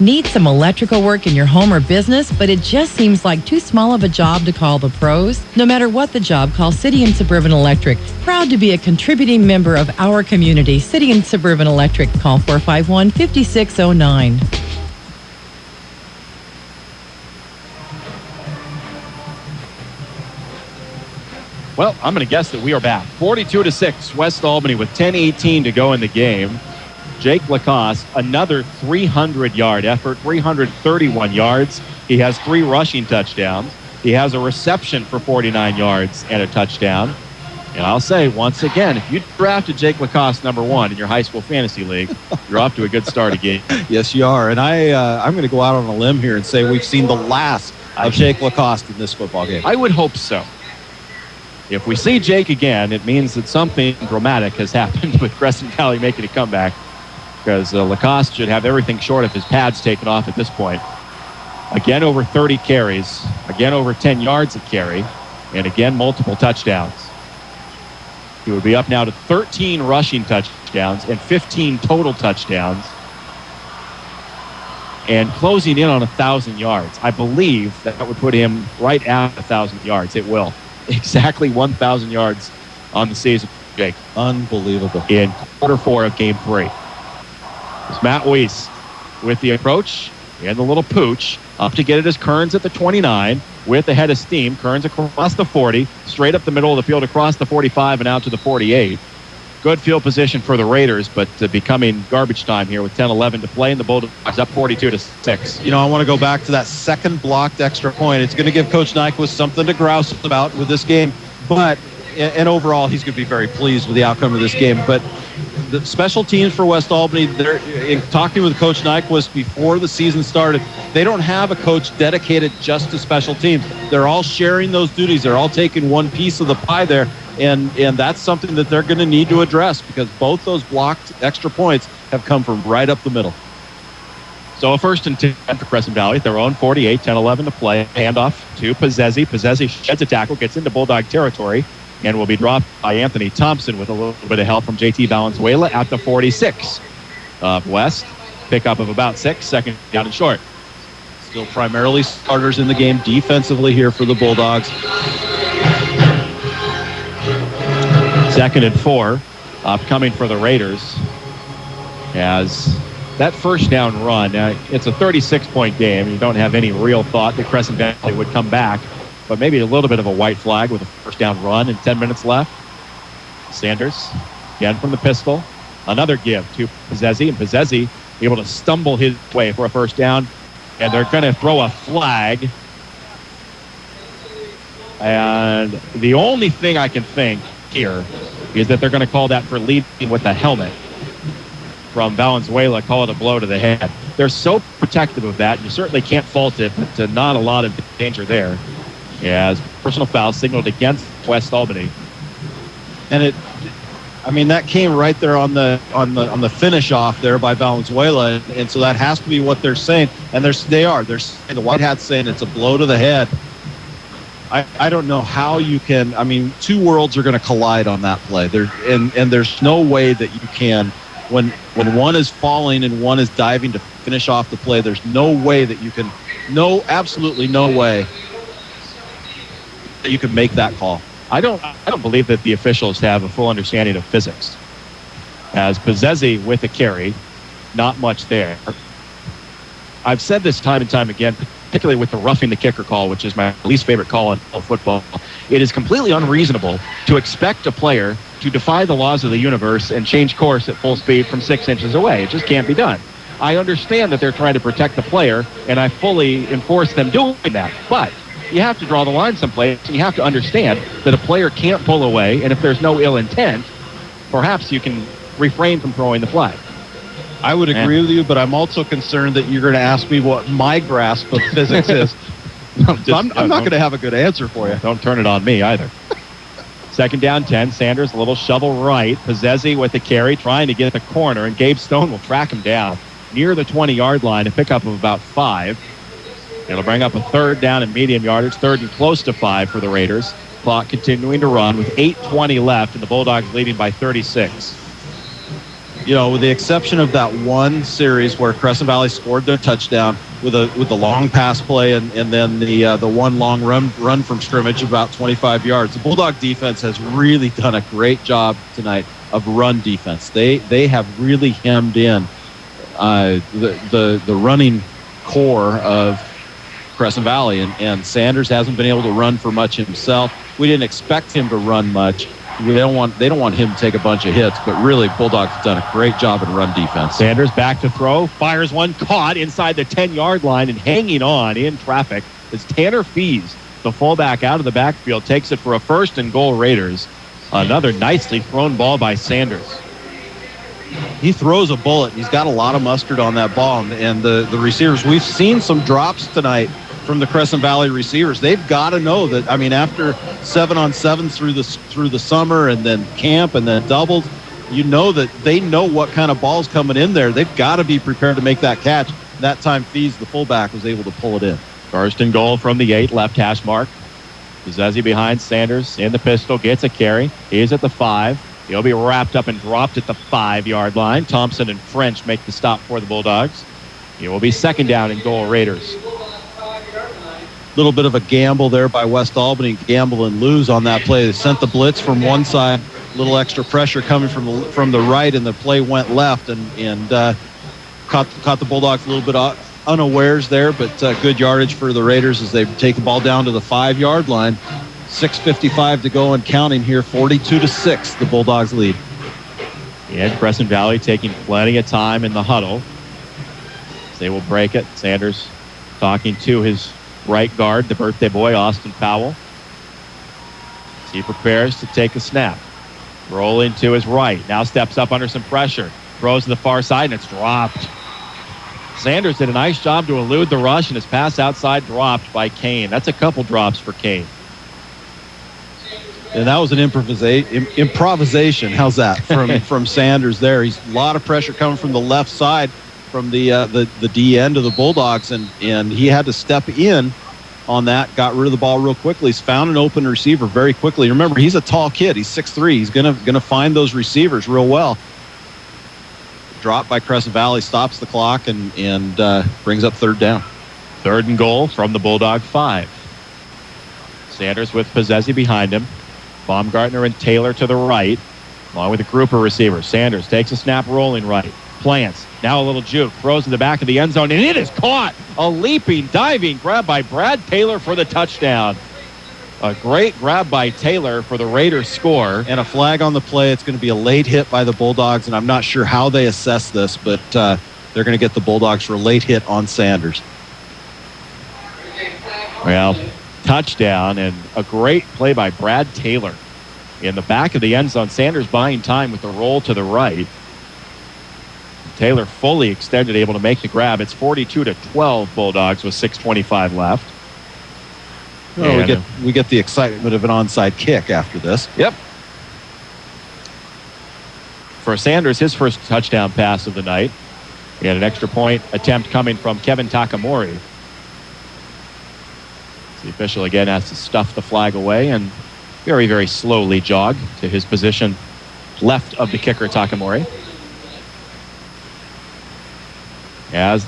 Need some electrical work in your home or business, but it just seems like too small of a job to call the pros? No matter what the job, call City and Suburban Electric. Proud to be a contributing member of our community. City and Suburban Electric. Call 451-5609. Well, I'm going to guess that we are back. 42-6, West Albany with 10:18 to go in the game. Jake Lacoste, another 300-yard effort, 331 yards. He has 3 rushing touchdowns. He has a reception for 49 yards and a touchdown. And I'll say, once again, if you drafted Jake Lacoste number 1 in your high school fantasy league, you're off to a good start again. Yes, you are. And I'm going to go out on a limb here and say we've seen the last of Jake Lacoste in this football game. I would hope so. If we see Jake again, it means that something dramatic has happened with Crescent Valley making a comeback, because Lacoste should have everything short of his pads taken off at this point. Again, over 30 carries. Again, over 10 yards a carry. And again, multiple touchdowns. He would be up now to 13 rushing touchdowns and 15 total touchdowns. And closing in on 1,000 yards. I believe that would put him right at 1,000 yards. It will. Exactly 1,000 yards on the season, Jake. Unbelievable. In quarter 4 of game 3. It's Matt Wiest with the approach and the little pooch. Up to get it is Kearns at the 29 with the head of steam. Kearns across the 40, straight up the middle of the field, across the 45 and out to the 48. Good field position for the Raiders, but becoming garbage time here with 10-11 to play, and the Bulldogs up 42-6. I want to go back to that second blocked extra point. It's going to give Coach Nyquist something to grouse about with this game. But, and overall, he's going to be very pleased with the outcome of this game. But the special teams for West Albany, they're in talking with Coach Nyquist before the season started. They don't have a coach dedicated just to special teams. They're all sharing those duties. They're all taking one piece of the pie there, and that's something that they're going to need to address because both those blocked extra points have come from right up the middle. So a 1st and 10 for Crescent Valley at their own 48, 10-11 to play. Handoff to Pizzezzi. Pizzezzi sheds a tackle, gets into Bulldog territory, and will be dropped by Anthony Thompson with a little bit of help from JT Valenzuela at the 46 of West. Pickup of about 6, second down and short. Still primarily starters in the game defensively here for the Bulldogs. 2nd and 4 upcoming for the Raiders. As that first down run, it's a 36-point game. You don't have any real thought that Crescent Valley would come back, but maybe a little bit of a white flag with a first down run and 10 minutes left. Sanders, again from the pistol. Another give to Pizzezzi, and Pizzezzi able to stumble his way for a first down, and they're going to throw a flag. And the only thing I can think here is that they're going to call that for leading with the helmet from Valenzuela, call it a blow to the head. They're so protective of that, and you certainly can't fault it, but not a lot of danger there. As personal foul signaled against West Albany. And that came right there on the finish off there by Valenzuela, and so that has to be what they're saying. And they're saying, the White Hat's saying it's a blow to the head. I don't know how you can. Two worlds are going to collide on that play. And there's no way that you can, when one is falling and one is diving to finish off the play. There's no way that you can. Absolutely no way that you can make that call. I don't believe that the officials have a full understanding of physics. As Pizzezzi with a carry, not much there. I've said this time and time again, particularly with the roughing the kicker call, which is my least favorite call in football. It is completely unreasonable to expect a player to defy the laws of the universe and change course at full speed from 6 inches away. It just can't be done. I understand that they're trying to protect the player, and I fully enforce them doing that. But you have to draw the line someplace, and you have to understand that a player can't pull away, and if there's no ill intent, perhaps you can refrain from throwing the flag. I would agree with you, but I'm also concerned that you're going to ask me what my grasp of physics is. I'm not going to have a good answer for you. Don't turn it on me either. 2nd down 10. Sanders, a little shovel right. Pizzezzi with the carry, trying to get the corner, and Gabe Stone will track him down near the 20-yard line, a pickup of about 5. It'll bring up a 3rd down and medium yardage, 3rd and close to 5 for the Raiders. Clock continuing to run with 8:20 left, and the Bulldogs leading by 36. With the exception of that one series where Crescent Valley scored their touchdown with the long pass play and then the one long run from scrimmage about 25 yards, the Bulldog defense has really done a great job tonight of run defense. They have really hemmed in the running core of Crescent Valley, and Sanders hasn't been able to run for much himself. We didn't expect him to run much. They don't want him to take a bunch of hits, but really Bulldogs have done a great job in run defense. Sanders back to throw, fires one, caught inside the 10-yard line and hanging on in traffic as Tanner Fees, the fullback out of the backfield, takes it for a 1st and goal Raiders. Another nicely thrown ball by Sanders. He throws a bullet. He's got a lot of mustard on that ball, and the receivers, we've seen some drops tonight from the Crescent Valley receivers. They've got to know that, after 7-on-7 through the summer and then camp and then doubles, that they know what kind of ball's coming in there. They've got to be prepared to make that catch. That time, Fees, the fullback, was able to pull it in. 1st and goal from the 8, left hash mark. Pizzezzi behind Sanders in the pistol, gets a carry. He's at the 5. He'll be wrapped up and dropped at the 5-yard line. Thompson and French make the stop for the Bulldogs. It will be 2nd down and goal Raiders. Little bit of a gamble there by West Albany, gamble and lose on that play. They sent the blitz from one side, a little extra pressure coming from the right, and the play went left and caught the Bulldogs a little bit unawares there, but good yardage for the Raiders as they take the ball down to the 5-yard line. 6:55 to go and counting here, 42-6, the Bulldogs lead. And Crescent Valley taking plenty of time in the huddle. They will break it. Sanders talking to his right guard, the birthday boy, Austin Powell. as he prepares to take a snap. Rolling to his right. Now steps up under some pressure. Throws to the far side, and it's dropped. Sanders did a nice job to elude the rush, and his pass outside dropped by Kane. That's a couple drops for Kane. And that was an improvisation. How's that from Sanders there? He's a lot of pressure coming from the left side from the D end of the Bulldogs, and he had to step in on that, got rid of the ball real quickly. He's found an open receiver very quickly. Remember, he's a tall kid. He's 6'3". He's gonna find those receivers real well. Drop by Crescent Valley, stops the clock, and brings up third down. 3rd and goal from the Bulldog 5. Sanders with Possessi behind him. Baumgartner and Taylor to the right, along with a group of receivers. Sanders takes a snap, rolling right. Plants. Now a little juke. Throws to the back of the end zone, and it is caught. A leaping, diving grab by Brad Taylor for the touchdown. A great grab by Taylor for the Raiders score. And a flag on the play. It's going to be a late hit by the Bulldogs, and I'm not sure how they assess this, but they're going to get the Bulldogs for a late hit on Sanders. Well, touchdown and a great play by Brad Taylor in the back of the end zone. Sanders buying time with the roll to the right. Taylor fully extended, able to make the grab. It's 42-12 Bulldogs with 6:25 left. Well, we get the excitement of an onside kick after this. Yep. For Sanders, his first touchdown pass of the night. He had an extra point attempt coming from Kevin Takamori. The official again has to stuff the flag away and very, very slowly jog to his position left of the kicker, Takamori. As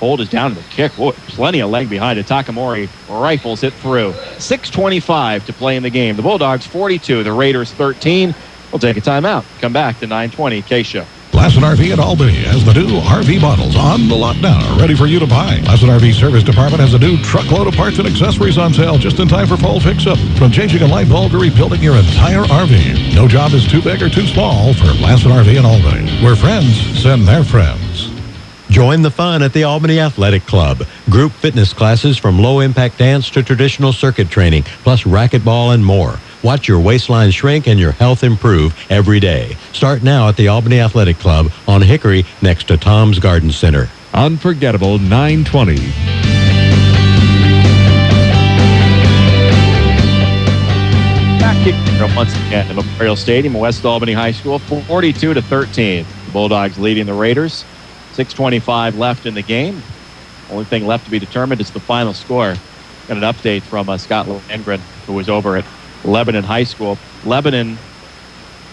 hold is down to the kick. Whoa, plenty of leg behind it. Takamori rifles it through. 6:25 to play in the game. The Bulldogs 42, the Raiders 13. We'll take a timeout. Come back to 920 KSHO. Lassen RV at Albany has the new RV models on the lot now, ready for you to buy. Lassen RV Service Department has a new truckload of parts and accessories on sale just in time for fall fix-up. From changing a light bulb to rebuilding your entire RV. No job is too big or too small for Lassen RV in Albany, where friends send their friends. Join the fun at the Albany Athletic Club. Group fitness classes from low-impact dance to traditional circuit training, plus racquetball and more. Watch your waistline shrink and your health improve every day. Start now at the Albany Athletic Club on Hickory next to Tom's Garden Center. Unforgettable 920. Back here once again at Memorial Stadium, West Albany High School, 42-13. The Bulldogs leading the Raiders. 6:25 left in the game. Only thing left to be determined is the final score. Got an update from Scott Landgren, who was over at Lebanon High School. Lebanon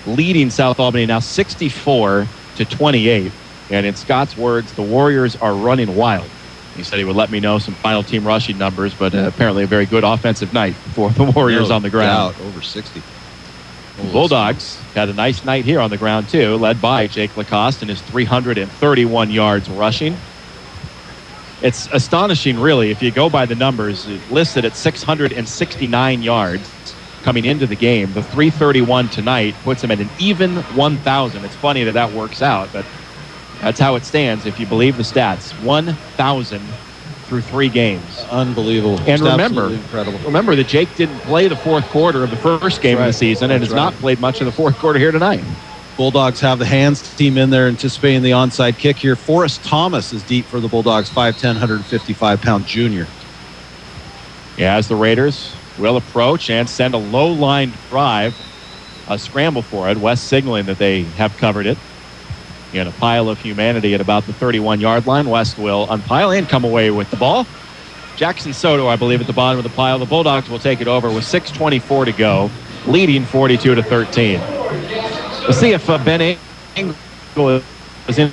leading South Albany now 64-28. And in Scott's words, the Warriors are running wild. He said he would let me know some final team rushing numbers, but apparently a very good offensive night for the Warriors on the ground. Over 60. Bulldogs had a nice night here on the ground, too, led by Jake Lacoste and his 331 yards rushing. It's astonishing, really, if you go by the numbers. Listed at 669 yards coming into the game. The 331 tonight puts him at an even 1,000. It's funny that that works out, but that's how it stands if you believe the stats. 1,000 through 3 games. Unbelievable. And remember that Jake didn't play the fourth quarter of the first game of the season and has not played much of the fourth quarter here tonight. Bulldogs have the hands team in there anticipating the onside kick here. Forrest Thomas is deep for the Bulldogs, 5'10", 155-pound junior. Yeah, as the Raiders will approach and send a low-line drive, a scramble for it. West signaling that they have covered it. In a pile of humanity at about the 31-yard line. West will unpile and come away with the ball. Jackson Soto, I believe, at the bottom of the pile. The Bulldogs will take it over with 6:24 to go, leading 42-13. We'll see if Ben Engel is in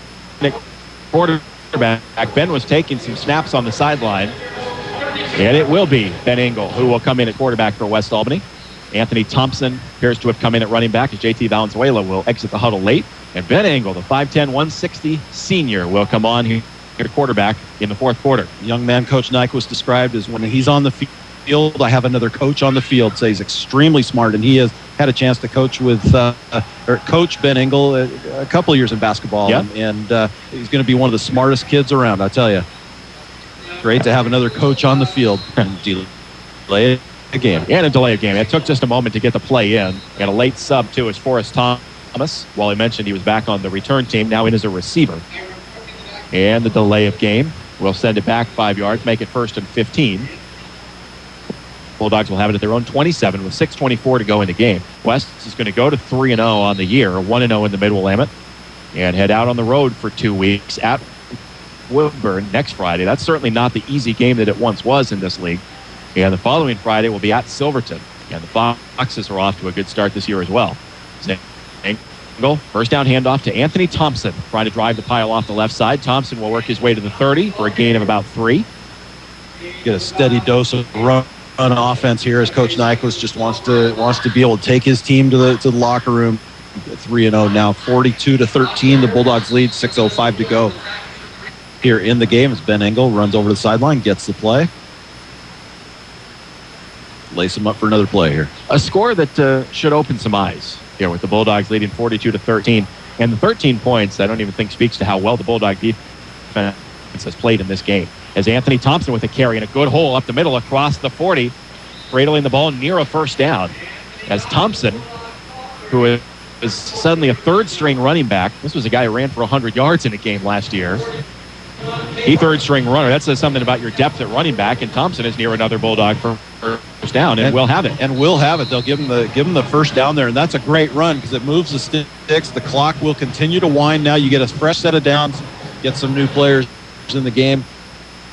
quarterback. Ben was taking some snaps on the sideline. And it will be Ben Engel who will come in at quarterback for West Albany. Anthony Thompson appears to have come in at running back as JT Valenzuela will exit the huddle late. And Ben Engel, the 5'10", 160 senior, will come on here to quarterback in the fourth quarter. Young man Coach Nyquist described as when he's on the field, I have another coach on the field. So he's extremely smart, and he has had a chance to coach with Coach Ben Engel a couple of years in basketball. Yep. And he's going to be one of the smartest kids around, I tell you. Great to have another coach on the field. And delay game. And a delay of game. It took just a moment to get the play in. And a late sub, too, is Forrest Thomas. Well, he mentioned he was back on the return team, now in as a receiver. And the delay of game will send it back 5 yards, make it 1st and 15. Bulldogs will have it at their own 27 with 6:24 to go in the game. West is going to go to 3-0 on the year, 1-0 in the Mid Willamette, and head out on the road for 2 weeks at Woodburn next Friday. That's certainly not the easy game that it once was in this league. And the following Friday will be at Silverton. And the Foxes are off to a good start this year as well. First down handoff to Anthony Thompson, trying to drive the pile off the left side. Thompson will work his way to the 30 for a gain of about 3. Get a steady dose of run offense here as Coach Nyquist just wants to be able to take his team to the locker room. 3-0 now, 42-13. The Bulldogs lead, 6:05 to go here in the game as Ben Engel runs over the sideline, gets the play. Lace him up for another play here. A score that should open some eyes here with the Bulldogs leading 42-13. And the 13 points, I don't even think speaks to how well the Bulldog defense has played in this game. As Anthony Thompson with a carry and a good hole up the middle across the 40, cradling the ball near a first down. As Thompson, who is suddenly a third-string running back, this was a guy who ran for 100 yards in a game last year. He third-string runner. That says something about your depth at running back, and Thompson is near another Bulldog for first down, and will have it. And will have it. They'll give him the first down there, and that's a great run because it moves the sticks. The clock will continue to wind now. You get a fresh set of downs, get some new players in the game.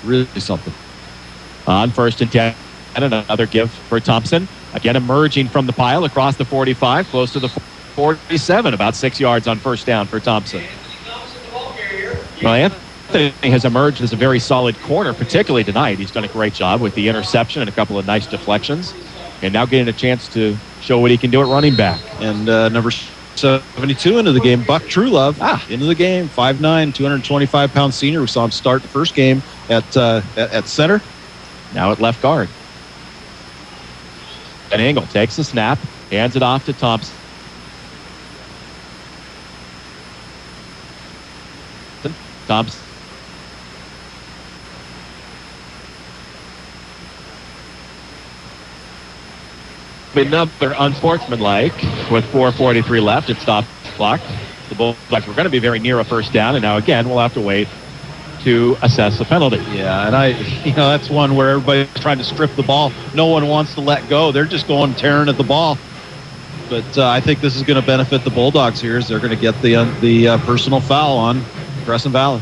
Really something. On 1st and 10, and another give for Thompson. Again, emerging from the pile across the 45, close to the 47, about 6 yards on first down for Thompson. Well, Anthony has emerged as a very solid corner, particularly tonight. He's done a great job with the interception and a couple of nice deflections, and now getting a chance to show what he can do at running back. And number 72 into the game, Buck Truelove into the game, 5'9", 225-pound senior. We saw him start the first game at center. Now at left guard. And Engel takes the snap, hands it off to Thompson. Thompson. Another unsportsmanlike with 4:43 left. It stopped the clock. The Bulldogs were going to be very near a first down, and now again we'll have to wait to assess the penalty. Yeah, and that's one where everybody's trying to strip the ball. No one wants to let go. They're just going tearing at the ball. But I think this is going to benefit the Bulldogs here as they're going to get the personal foul on Crescent Valley.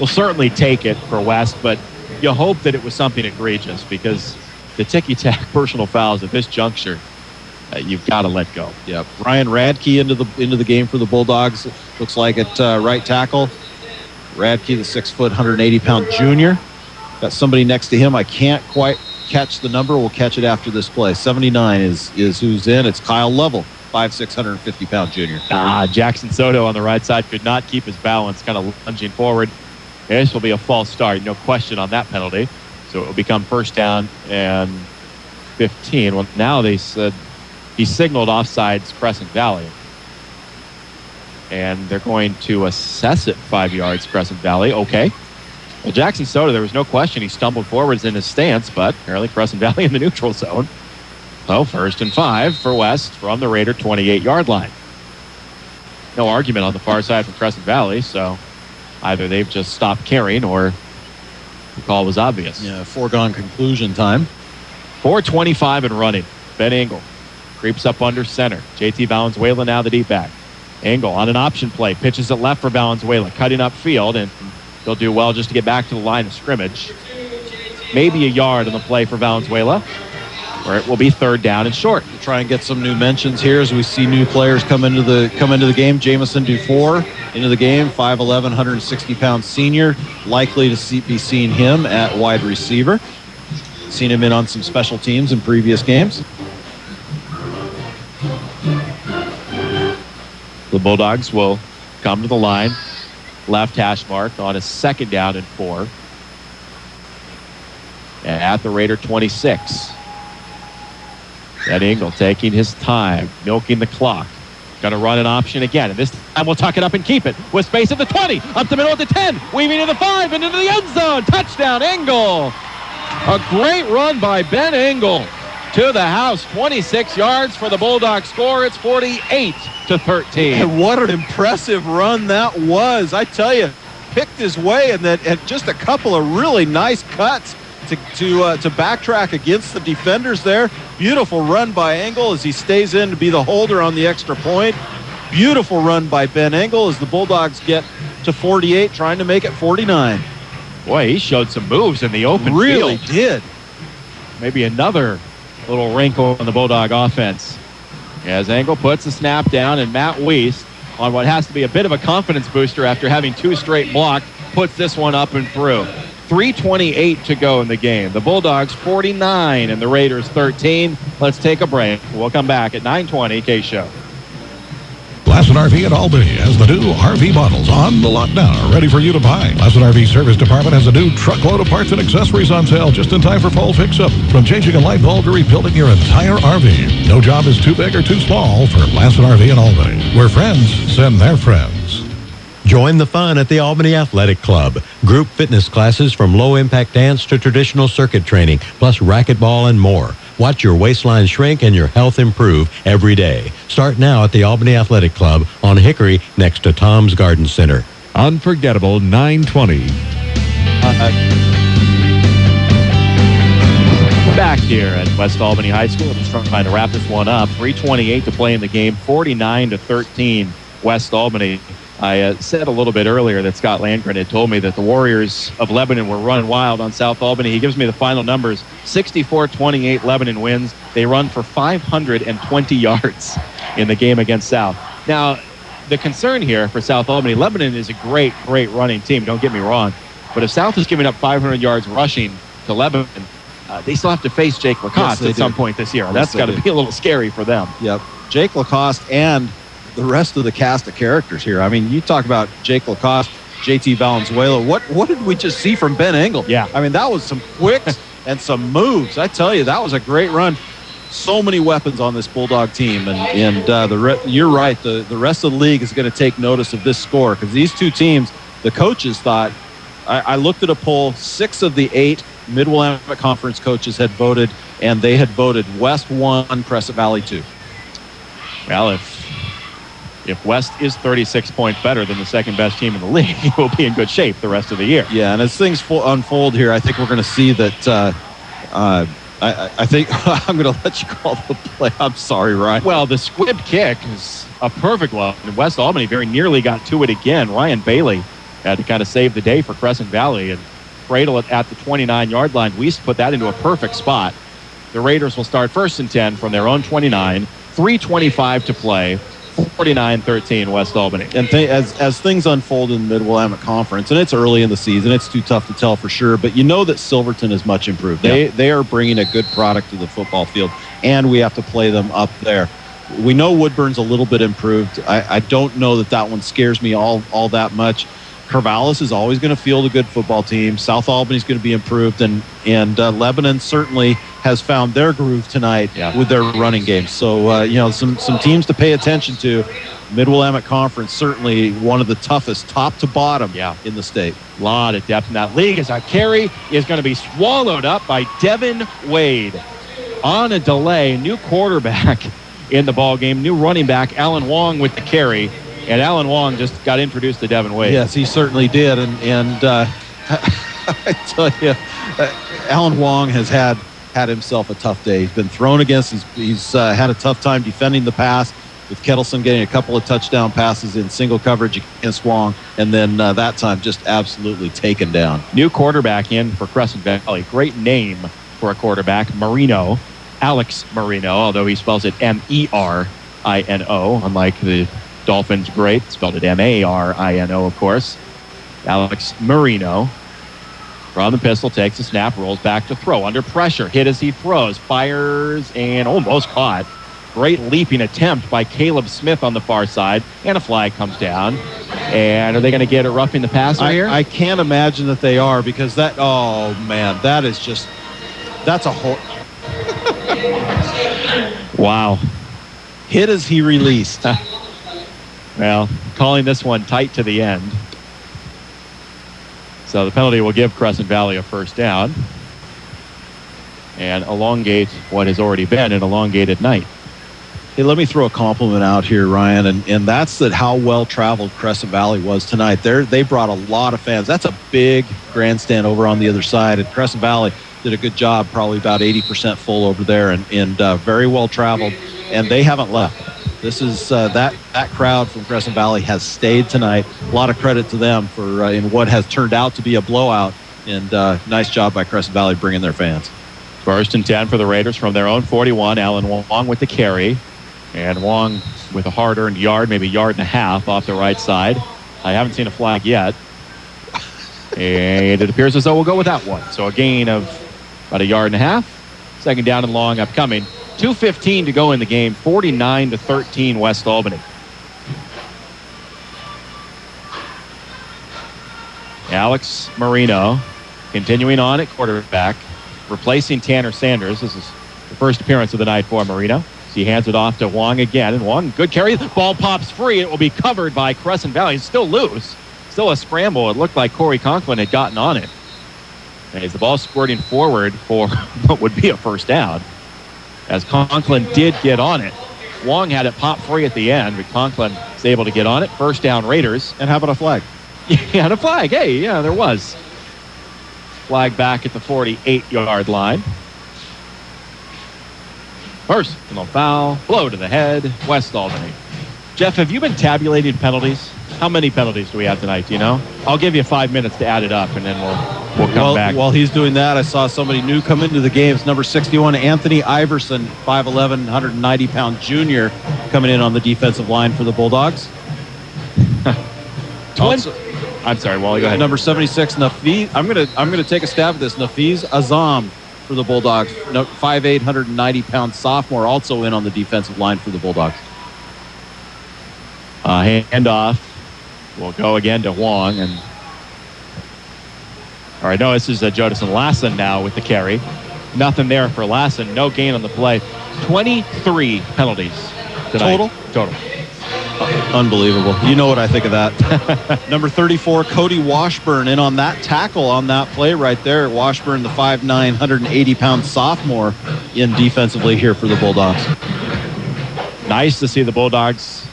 We'll certainly take it for West, but you hope that it was something egregious because the ticky-tack personal fouls at this juncture, you've got to let go. Yep. Ryan Radke into the game for the Bulldogs. Looks like at right tackle. Radke, the 6 foot, 180-pound junior. Got somebody next to him. I can't quite catch the number. We'll catch it after this play. 79 is who's in. It's Kyle Lovell, 5'6", 150-pound junior. Jackson Soto on the right side could not keep his balance, kind of lunging forward. This will be a false start, no question on that penalty. So it will become first down and 15. Well, now they said he signaled offsides Crescent Valley. And they're going to assess it 5 yards Crescent Valley. Okay. Well, Jackson Soto, there was no question he stumbled forwards in his stance, but apparently Crescent Valley in the neutral zone. So 1st and 5 for West from the Raider 28-yard line. No argument on the far side from Crescent Valley, so either they've just stopped caring or the call was obvious. Yeah, foregone conclusion time. 4:25 and running. Ben Engel creeps up under center. JT Valenzuela now the deep back. Engel on an option play, pitches it left for Valenzuela, cutting up field, and they'll do well just to get back to the line of scrimmage. Maybe a yard on the play for Valenzuela, where it will be 3rd down and short. We'll try and get some new mentions here as we see new players come into the game. Jamison Dufour into the game, 5'11", 160-pound senior. Likely to be seeing him at wide receiver. Seen him in on some special teams in previous games. The Bulldogs will come to the line. Left hash mark on a 2nd down and 4. At the Raider 26. Ed Engel taking his time, milking the clock. Going to run an option again, and this time we'll tuck it up and keep it. With space at the 20, up the middle at the 10, weaving to the 5, and into the end zone. Touchdown, Engel. A great run by Ben Engel to the house. 26 yards for the Bulldogs score. It's 48-13. And what an impressive run that was. I tell you, picked his way and just a couple of really nice cuts to backtrack against the defenders there. Beautiful run by Engel as he stays in to be the holder on the extra point. Beautiful run by Ben Engel as the Bulldogs get to 48, trying to make it 49. Boy, he showed some moves in the open field. Really did. Maybe another little wrinkle in the Bulldog offense. As Engel puts the snap down, and Matt Weiss, on what has to be a bit of a confidence booster after having 2 straight blocked, puts this one up and through. 3:28 to go in the game. The Bulldogs 49 and the Raiders 13. Let's take a break. We'll come back at 9:20 KSHO. Lassen RV at Albany has the new RV models on the lot now, ready for you to buy. Lassen RV Service Department has a new truckload of parts and accessories on sale just in time for fall fix-up. From changing a light bulb to rebuilding your entire RV. No job is too big or too small for Lassen RV in Albany, where friends send their friends. Join the fun at the Albany Athletic Club. Group fitness classes from low-impact dance to traditional circuit training, plus racquetball and more. Watch your waistline shrink and your health improve every day. Start now at the Albany Athletic Club on Hickory next to Tom's Garden Center. Unforgettable 920. Back here at West Albany High School. Just trying to wrap this one up. 3:28 to play in the game. 49-13 West Albany. I said a little bit earlier that Scott Landgren had told me that the Warriors of Lebanon were running wild on South Albany. He gives me the final numbers. 64-28 Lebanon wins. They run for 520 yards in the game against South. Now, the concern here for South Albany, Lebanon is a great, great running team. Don't get me wrong. But if South is giving up 500 yards rushing to Lebanon, they still have to face Jake Lacoste at some point this year. Yes, that's got to be a little scary for them. Yep. Jake Lacoste and the rest of the cast of characters here. I mean, you talk about Jake Lacoste, JT Valenzuela. What did we just see from Ben Engel? Yeah. I mean, that was some quicks and some moves. I tell you, that was a great run. So many weapons on this Bulldog team. And you're right. The rest of the league is going to take notice of this score because these two teams, the coaches thought, I looked at a poll, 6 of the 8 Mid Willamette Conference coaches had voted, and they had voted West 1, Crescent Valley 2. Well, if West is 36 points better than the second best team in the league, we'll be in good shape the rest of the year. Yeah, and as things unfold here, I think we're going to see that I think I'm going to let you call the play. I'm sorry, Ryan. Well, the squib kick is a perfect one. And West Albany very nearly got to it again. Ryan Bailey had to kind of save the day for Crescent Valley and cradle it at the 29-yard line. We put that into a perfect spot. The Raiders will start 1st and 10 from their own 29. 3:25 to play. 49-13 West Albany. And as things unfold in the Mid Willamette Conference, and it's early in the season, it's too tough to tell for sure, but you know that Silverton is much improved. They are bringing a good product to the football field, and we have to play them up there. We know Woodburn's a little bit improved. I don't know that one scares me all that much. Corvallis is always going to field a good football team. South Albany's going to be improved, and Lebanon certainly has found their groove tonight with their running game. So, some teams to pay attention to. Mid Willamette Conference, certainly one of the toughest, top to bottom in the state. A lot of depth in that league as our carry is going to be swallowed up by Devin Wade. On a delay, new quarterback in the ball game, new running back, Alan Wong with the carry. And Alan Wong just got introduced to Devin Wade. Yes, he certainly did. And I tell you, Alan Wong has had himself a tough day. He's been thrown against. He's had a tough time defending the pass, with Kettleson getting a couple of touchdown passes in single coverage against Wong. And then that time just absolutely taken down. New quarterback in for Crescent Valley. Great name for a quarterback, Marino. Alex Marino, although he spells it Merino, unlike the Dolphins great, spelled it Marino, of course. Alex Marino from the pistol, takes the snap, rolls back to throw. Under pressure, hit as he throws, fires, and almost caught. Great leaping attempt by Caleb Smith on the far side, and a flag comes down. And are they going to get a roughing the passer here? I can't imagine that they are, because that's a whole... Wow. Hit as he released. Well, calling this one tight to the end. So the penalty will give Crescent Valley a first down. and elongate what has already been an elongated night. Hey, let me throw a compliment out here, Ryan, and that's how well-traveled Crescent Valley was tonight. They brought a lot of fans. That's a big grandstand over on the other side, and Crescent Valley did a good job, probably about 80% full over there, and very well-traveled, and they haven't left. This is that crowd from Crescent Valley has stayed tonight. A lot of credit to them for in what has turned out to be a blowout, and nice job by Crescent Valley bringing their fans. First and 10 for the Raiders from their own 41. Alan Wong with the carry. And Wong with a hard-earned yard, maybe a yard and a half off the right side. I haven't seen a flag yet. And it appears as though we'll go with that one. So a gain of about a yard and a half. Second down and long upcoming. 2:15 to go in the game. 49-13 West Albany. Alex Marino continuing on at quarterback, replacing Tanner Sanders. This is the first appearance of the night for Marino. He hands it off to Wong again, and Wong, good carry. Ball pops free. It will be covered by Crescent Valley. It's still loose. Still a scramble. It looked like Corey Conklin had gotten on it. And as the ball squirting forward for what would be a first down, as Conklin did get on it. Wong had it pop free at the end, but Conklin was able to get on it. First down Raiders. And how about a flag? Yeah, and a flag. Hey, yeah, there was. Flag back at the 48-yard line. Personal foul, blow to the head, West Albany. Jeff, have you been tabulating penalties? How many penalties do we have tonight, do you know? I'll give you 5 minutes to add it up, and then we'll come back. While he's doing that, I saw somebody new come into the game. It's number 61, Anthony Iverson, 5'11", 190-pound junior, coming in on the defensive line for the Bulldogs. I'm sorry, Wally, go ahead. Number 76, Nafiz. I'm gonna take a stab at this. Nafiz Azam for the Bulldogs. 5'8", 190-pound sophomore, also in on the defensive line for the Bulldogs. Handoff will go again to Wong. And all right, no, this is Jodison Lassen now with the carry. Nothing there for Lassen. No gain on the play. 23 penalties tonight. Total. Unbelievable. You know what I think of that. Number 34, Cody Washburn, in on that tackle on that play right there. Washburn, the 5'9", 180-pound sophomore, in defensively here for the Bulldogs. Nice to see the Bulldogs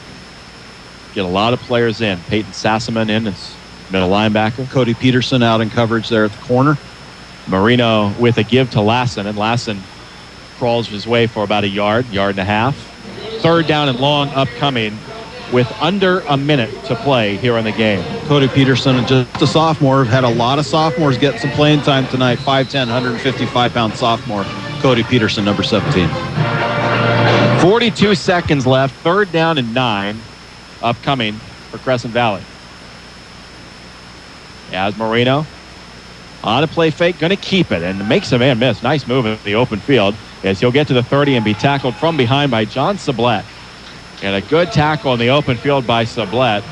get a lot of players in. Peyton Sassaman in as middle linebacker. Cody Peterson out in coverage there at the corner. Marino with a give to Lassen, and Lassen crawls his way for about a yard and a half. Third down and long upcoming with under a minute to play here in the game. Cody Peterson, just a sophomore, had a lot of sophomores getting some playing time tonight. 5'10", 155-pound sophomore, Cody Peterson, number 17. 42 seconds left. Third down and 9 upcoming for Crescent Valley. As Marino on a play fake, going to keep it and makes a man miss. Nice move in the open field as he'll get to the 30 and be tackled from behind by John Sublette. And a good tackle in the open field by Sublette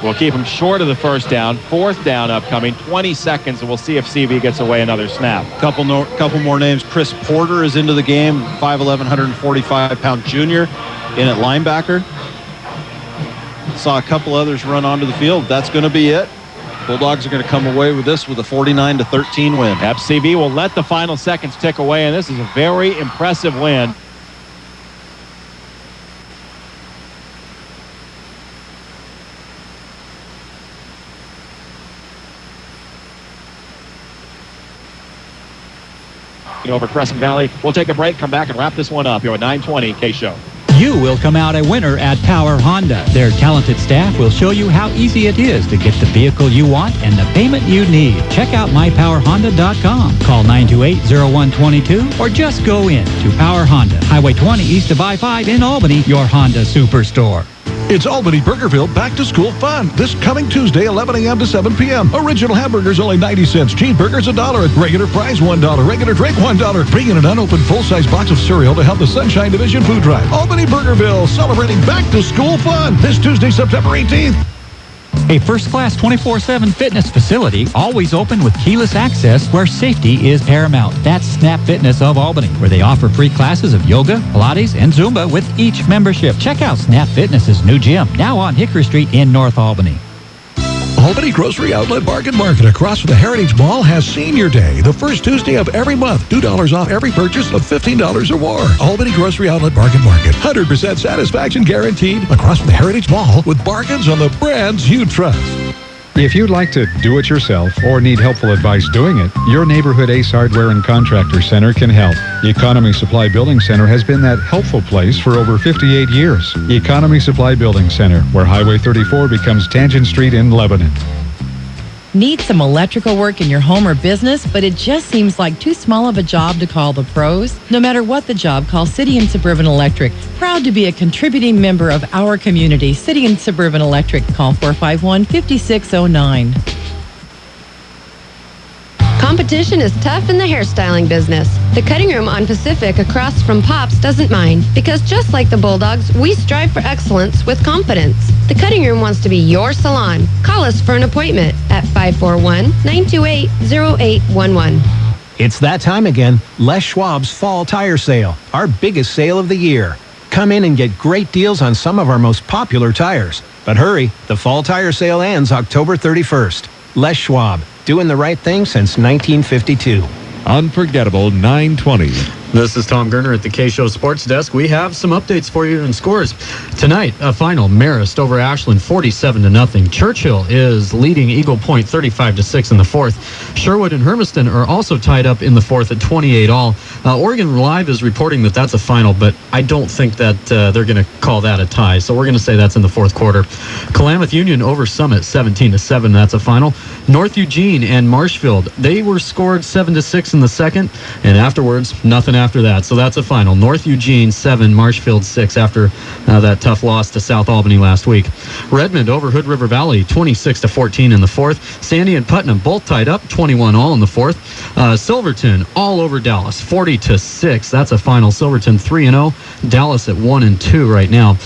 will keep him short of the first down. Fourth down upcoming, 20 seconds, and we'll see if CV gets away another snap. Couple more names. Chris Porter is into the game, 5'11", 145-pound junior in at linebacker. Saw a couple others run onto the field. That's going to be it. Bulldogs are going to come away with this with a 49-13 win. FCV will let the final seconds tick away, and this is a very impressive win. Over Crescent Valley. We'll take a break, come back and wrap this one up here at 920 KSHO. You will come out a winner at Power Honda. Their talented staff will show you how easy it is to get the vehicle you want and the payment you need. Check out mypowerhonda.com. Call 928-0122 or just go in to Power Honda, Highway 20 east of I-5 in Albany, your Honda superstore. It's Albany Burgerville Back to School Fun. This coming Tuesday, 11 a.m. to 7 p.m. Original hamburgers only 90 cents. Cheeseburgers $1. Regular fries $1. Regular drink $1. Bring in an unopened full-size box of cereal to help the Sunshine Division food drive. Albany Burgerville celebrating Back to School Fun this Tuesday, September 18th. A first-class 24/7 fitness facility, always open with keyless access where safety is paramount. That's Snap Fitness of Albany, where they offer free classes of yoga, Pilates, and Zumba with each membership. Check out Snap Fitness's new gym, now on Hickory Street in North Albany. Albany Grocery Outlet Bargain Market across from the Heritage Mall has Senior Day, the first Tuesday of every month. $2 off every purchase of $15 or more. Albany Grocery Outlet Bargain Market. 100% satisfaction guaranteed across from the Heritage Mall with bargains on the brands you trust. If you'd like to do it yourself or need helpful advice doing it, your neighborhood Ace Hardware and Contractor Center can help. Economy Supply Building Center has been that helpful place for over 58 years. Economy Supply Building Center, where Highway 34 becomes Tangent Street in Lebanon. Need some electrical work in your home or business, but it just seems like too small of a job to call the pros? No matter what the job, call City and Suburban Electric. Proud to be a contributing member of our community. City and Suburban Electric. Call 451-5609. Competition is tough in the hairstyling business. The cutting room on Pacific across from Pops doesn't mind, because just like the Bulldogs, we strive for excellence with confidence. The cutting room wants to be your salon. Call us for an appointment at 541-928-0811. It's that time again. Les Schwab's Fall Tire Sale, our biggest sale of the year. Come in and get great deals on some of our most popular tires. But hurry, the Fall Tire Sale ends October 31st. Les Schwab, doing the right thing since 1952. Unforgettable 920. This is Tom Gerner at the KSHO Sports Desk. We have some updates for you in scores. Tonight, a final, Marist over Ashland, 47-0. Churchill is leading Eagle Point 35-6 in the fourth. Sherwood and Hermiston are also tied up in the fourth at 28 all. Oregon Live is reporting that that's a final, but I don't think that they're going to call that a tie. So we're going to say that's in the fourth quarter. Klamath Union over Summit, 17-7. That's a final. North Eugene and Marshfield, they were scored 7-6 in the second, and afterwards, nothing after that. So that's a final. North Eugene 7, Marshfield 6 after that tough loss to South Albany last week. Redmond over Hood River Valley 26-14 in the fourth. Sandy and Putnam both tied up 21 all in the fourth. Silverton all over Dallas 40-6. That's a final. Silverton 3-0. Dallas at 1-2 right now.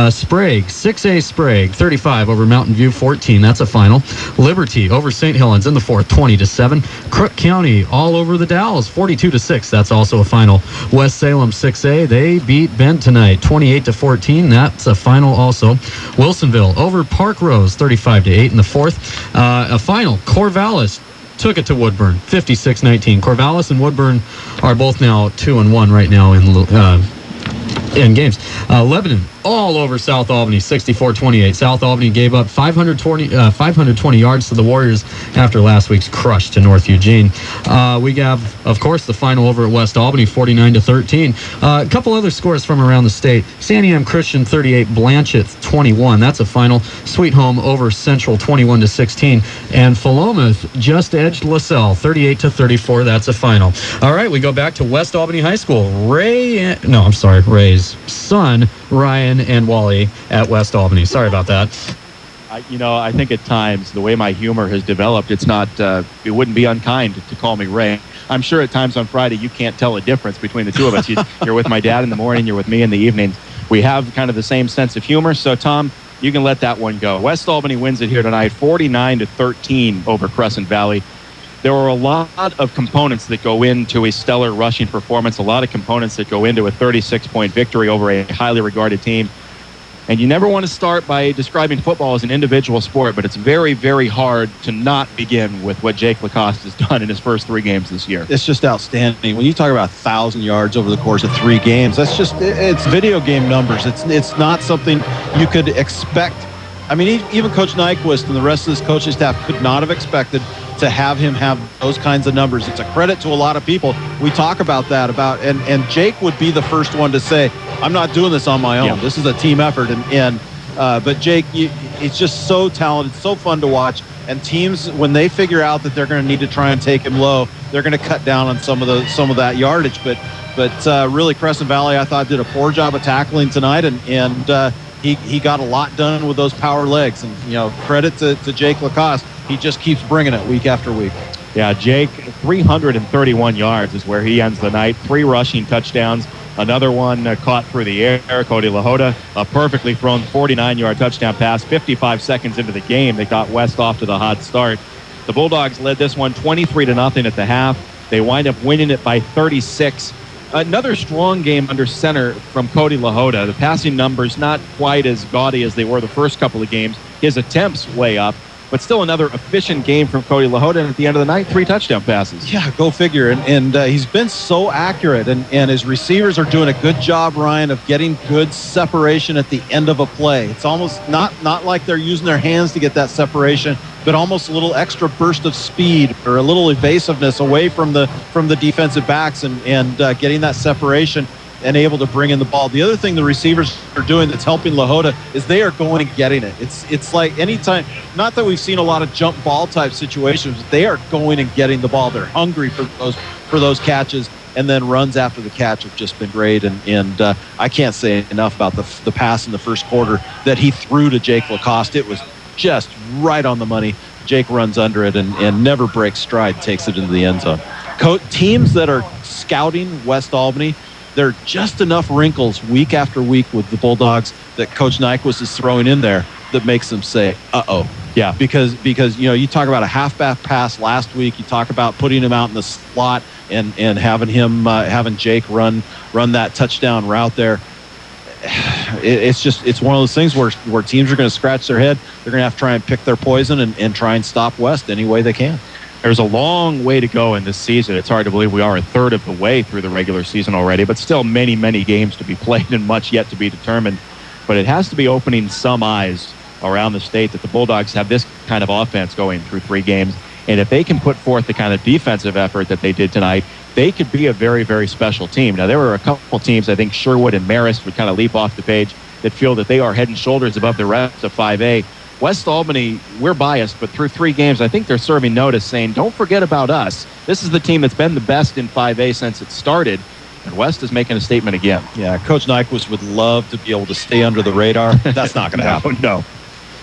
Sprague 6A Sprague 35 over Mountain View 14. That's a final. Liberty over St. Helens in the fourth 20-7. Crook County all over the Dalles 42-6. That's also a final. West Salem 6A, they beat Bend tonight 28-14. That's a final also. Wilsonville over Park Rose 35-8 in the fourth. A final. Corvallis took it to Woodburn 56-19. Corvallis and Woodburn are both now 2-1 right now in games. Lebanon all over South Albany 64-28. South Albany gave up 520 yards to the Warriors after last week's crush to North Eugene. We have, of course, the final over at West Albany 49-13. A couple other scores from around the state. Santiam Christian 38, Blanchett 21. That's a final. Sweet Home over Central 21-16. And Philomath just edged LaSalle 38-34. That's a final. All right, we go back to West Albany High School. Ray's son, Ryan and Wally at West Albany. Sorry about that. I think at times the way my humor has developed, it's not, it wouldn't be unkind to call me Ray. I'm sure at times on Friday you can't tell a difference between the two of us. You're with my dad in the morning, you're with me in the evening. We have kind of the same sense of humor. So, Tom, you can let that one go. West Albany wins it here tonight, 49-13 over Crescent Valley. There are a lot of components that go into a stellar rushing performance, a lot of components that go into a 36-point victory over a highly regarded team. And you never want to start by describing football as an individual sport, but it's very, very hard to not begin with what Jake Lacoste has done in his first 3 games this year. It's just outstanding. When you talk about 1,000 yards over the course of 3 games, it's video game numbers. It's not something you could expect. I mean, even Coach Nyquist and the rest of his coaching staff could not have expected to have him have those kinds of numbers. It's a credit to a lot of people. We talk about that, and Jake would be the first one to say, I'm not doing this on my own. Yeah. This is a team effort. But Jake, it's just so talented, so fun to watch. And teams, when they figure out that they're going to need to try and take him low, they're going to cut down on some of that yardage. But really, Crescent Valley, I thought, did a poor job of tackling tonight, and he got a lot done with those power legs. And credit to Jake Lacoste. He just keeps bringing it week after week. Yeah, Jake, 331 yards is where he ends the night. 3 rushing touchdowns. Another one caught through the air. Cody LaHoda, a perfectly thrown 49-yard touchdown pass. 55 seconds into the game, they got West off to the hot start. The Bulldogs led this one 23-0 at the half. They wind up winning it by 36. Another strong game under center from Cody LaHoda. The passing numbers not quite as gaudy as they were the first couple of games. His attempts way up. but still another efficient game from Cody LaHoda. And at the end of the night, 3 touchdown passes. Yeah, go figure. And he's been so accurate, and his receivers are doing a good job, Ryan, of getting good separation at the end of a play. It's almost not like they're using their hands to get that separation, but almost a little extra burst of speed or a little evasiveness away from the defensive backs and getting that separation and able to bring in the ball. The other thing the receivers are doing that's helping LaHoda is they are going and getting it. It's like anytime, not that we've seen a lot of jump ball type situations, but they are going and getting the ball. They're hungry for those catches, and then runs after the catch have just been great. And I can't say enough about the pass in the first quarter that he threw to Jake Lacoste. It was just right on the money. Jake runs under it and never breaks stride, takes it into the end zone. Teams that are scouting West Albany, there are just enough wrinkles week after week with the Bulldogs that Coach Nyquist is throwing in there that makes them say, uh-oh. Yeah, because you talk about a halfback pass last week, you talk about putting him out in the slot and having Jake run that touchdown route there. It's one of those things where teams are going to scratch their head. They're going to have to try and pick their poison and try and stop West any way they can. There's a long way to go in this season. It's hard to believe we are a third of the way through the regular season already, but still many, many games to be played and much yet to be determined. But it has to be opening some eyes around the state that the Bulldogs have this kind of offense going through 3 games. And if they can put forth the kind of defensive effort that they did tonight, they could be a very, very special team. Now, there were a couple teams, I think Sherwood and Marist would kind of leap off the page, that feel that they are head and shoulders above the rest of 5A. West Albany, we're biased, but through 3 games, I think they're serving notice saying, don't forget about us. This is the team that's been the best in 5A since it started, and West is making a statement again. Yeah, Coach Nyquist would love to be able to stay under the radar. That's not going to happen. No,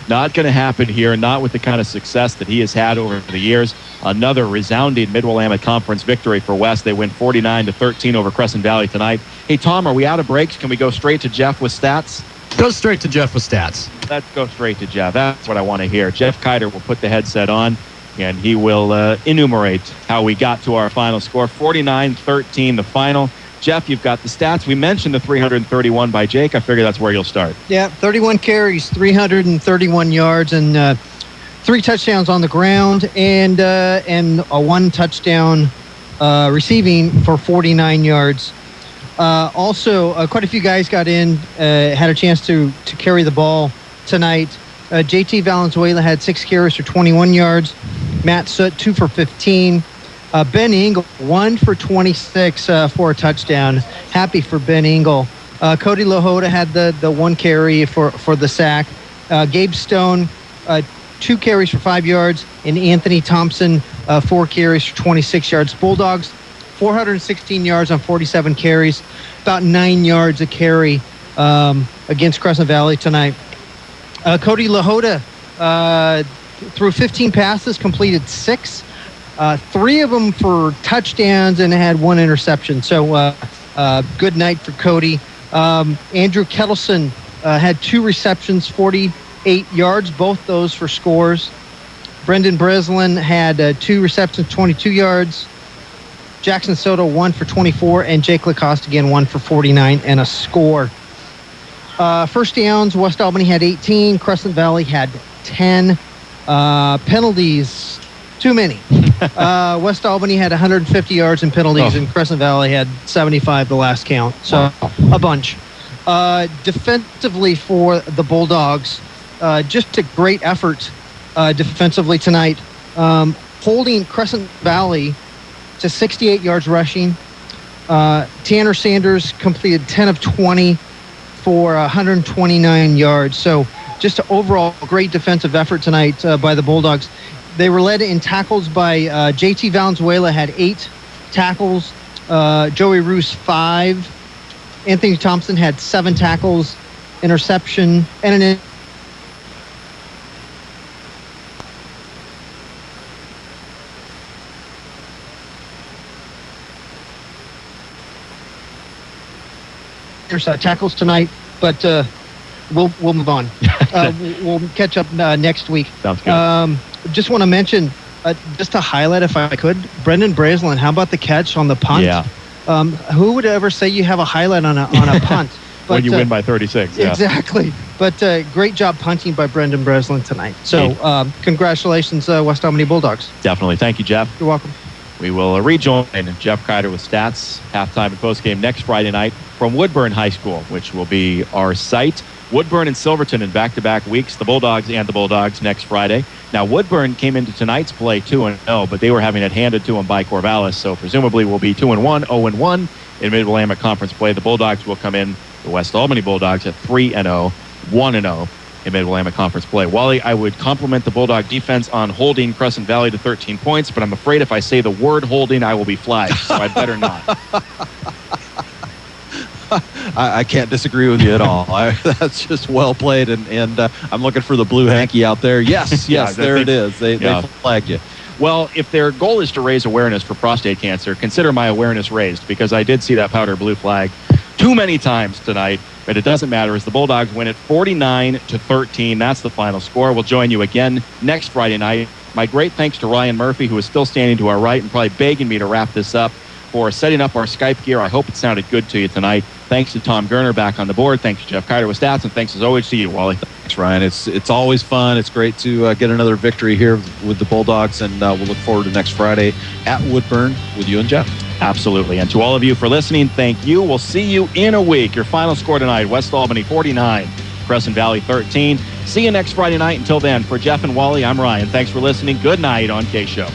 not going to happen here, not with the kind of success that he has had over the years. Another resounding Mid Willamette Conference victory for West. They win 49-13 over Crescent Valley tonight. Hey, Tom, are we out of breaks? Can we go straight to Jeff with stats? Go straight to Jeff with stats. Let's go straight to Jeff. That's what I want to hear. Jeff Kiter will put the headset on, and he will enumerate how we got to our final score. 49-13, the final. Jeff, you've got the stats. We mentioned the 331 by Jake. I figure that's where you'll start. Yeah, 31 carries, 331 yards, and 3 touchdowns on the ground, and a 1 touchdown receiving for 49 yards. Also, quite a few guys got in, had a chance to carry the ball tonight. JT Valenzuela had 6 carries for 21 yards. Matt Soot, 2 for 15. Ben Engel, 1 for 26 for a touchdown. Happy for Ben Engel. Cody LaHoda had the 1 carry for the sack. Gabe Stone, 2 carries for 5 yards. And Anthony Thompson, 4 carries for 26 yards. Bulldogs, 416 yards on 47 carries, about 9 yards a carry against Crescent Valley tonight. Cody LaHoda threw 15 passes, completed 6, 3 of them for touchdowns, and had 1 interception. So good night for Cody. Andrew Kettleson had 2 receptions, 48 yards, both those for scores. Brendan Breslin had 2 receptions, 22 yards. Jackson Soto, 1 for 24, and Jake Lacoste again, 1 for 49 and a score. First downs, West Albany had 18, Crescent Valley had 10. Penalties, too many. West Albany had 150 yards in penalties, and Crescent Valley had 75 the last count, so a bunch. Defensively for the Bulldogs, just a great effort defensively tonight, holding Crescent Valley to 68 yards rushing. Tanner Sanders completed 10 of 20 for 129 yards. So just an overall great defensive effort tonight by the Bulldogs. They were led in tackles by JT Valenzuela, had 8 tackles. Joey Roos, 5. Anthony Thompson had 7 tackles, interception, and an tackles tonight, but we'll move on. We'll catch up next week. Sounds good. Just want to mention, just to highlight, if I could, Brendan Breslin. How about the catch on the punt? Yeah. Who would ever say you have a highlight on a punt? when you win by 36. Yeah. Exactly. But great job punting by Brendan Breslin tonight. So congratulations, West Albany Bulldogs. Definitely. Thank you, Jeff. You're welcome. We will rejoin Jeff Kreider with stats, halftime and postgame next Friday night from Woodburn High School, which will be our site. Woodburn and Silverton in back-to-back weeks, the Bulldogs next Friday. Now, Woodburn came into tonight's play 2-0, but they were having it handed to them by Corvallis, so presumably will be 2-1, 0-1 in Mid Willamette Conference play. The Bulldogs will come in, the West Albany Bulldogs, at 3-0, 1-0 in Mid Willamette Conference play. Wally, I would compliment the Bulldog defense on holding Crescent Valley to 13 points, but I'm afraid if I say the word holding, I will be flagged, so I'd better not. I can't disagree with you at all. That's just well played, and I'm looking for the blue hanky out there. Yes, there it is. They flagged you. Well, if their goal is to raise awareness for prostate cancer, consider my awareness raised, because I did see that powder blue flag too many times tonight, but it doesn't matter as the Bulldogs win it 49-13. That's the final score. We'll join you again next Friday night. My great thanks to Ryan Murphy, who is still standing to our right and probably begging me to wrap this up, for setting up our Skype gear. I hope it sounded good to you tonight. Thanks to Tom Gerner back on the board. Thanks to Jeff Kreider with stats, and thanks as always to you, Wally. Thanks, Ryan. It's always fun. It's great to get another victory here with the Bulldogs, and we'll look forward to next Friday at Woodburn with you and Jeff. Absolutely. And to all of you for listening, thank you. We'll see you in a week. Your final score tonight, West Albany 49, Crescent Valley 13. See you next Friday night. Until then, for Jeff and Wally, I'm Ryan. Thanks for listening. Good night on KSHO.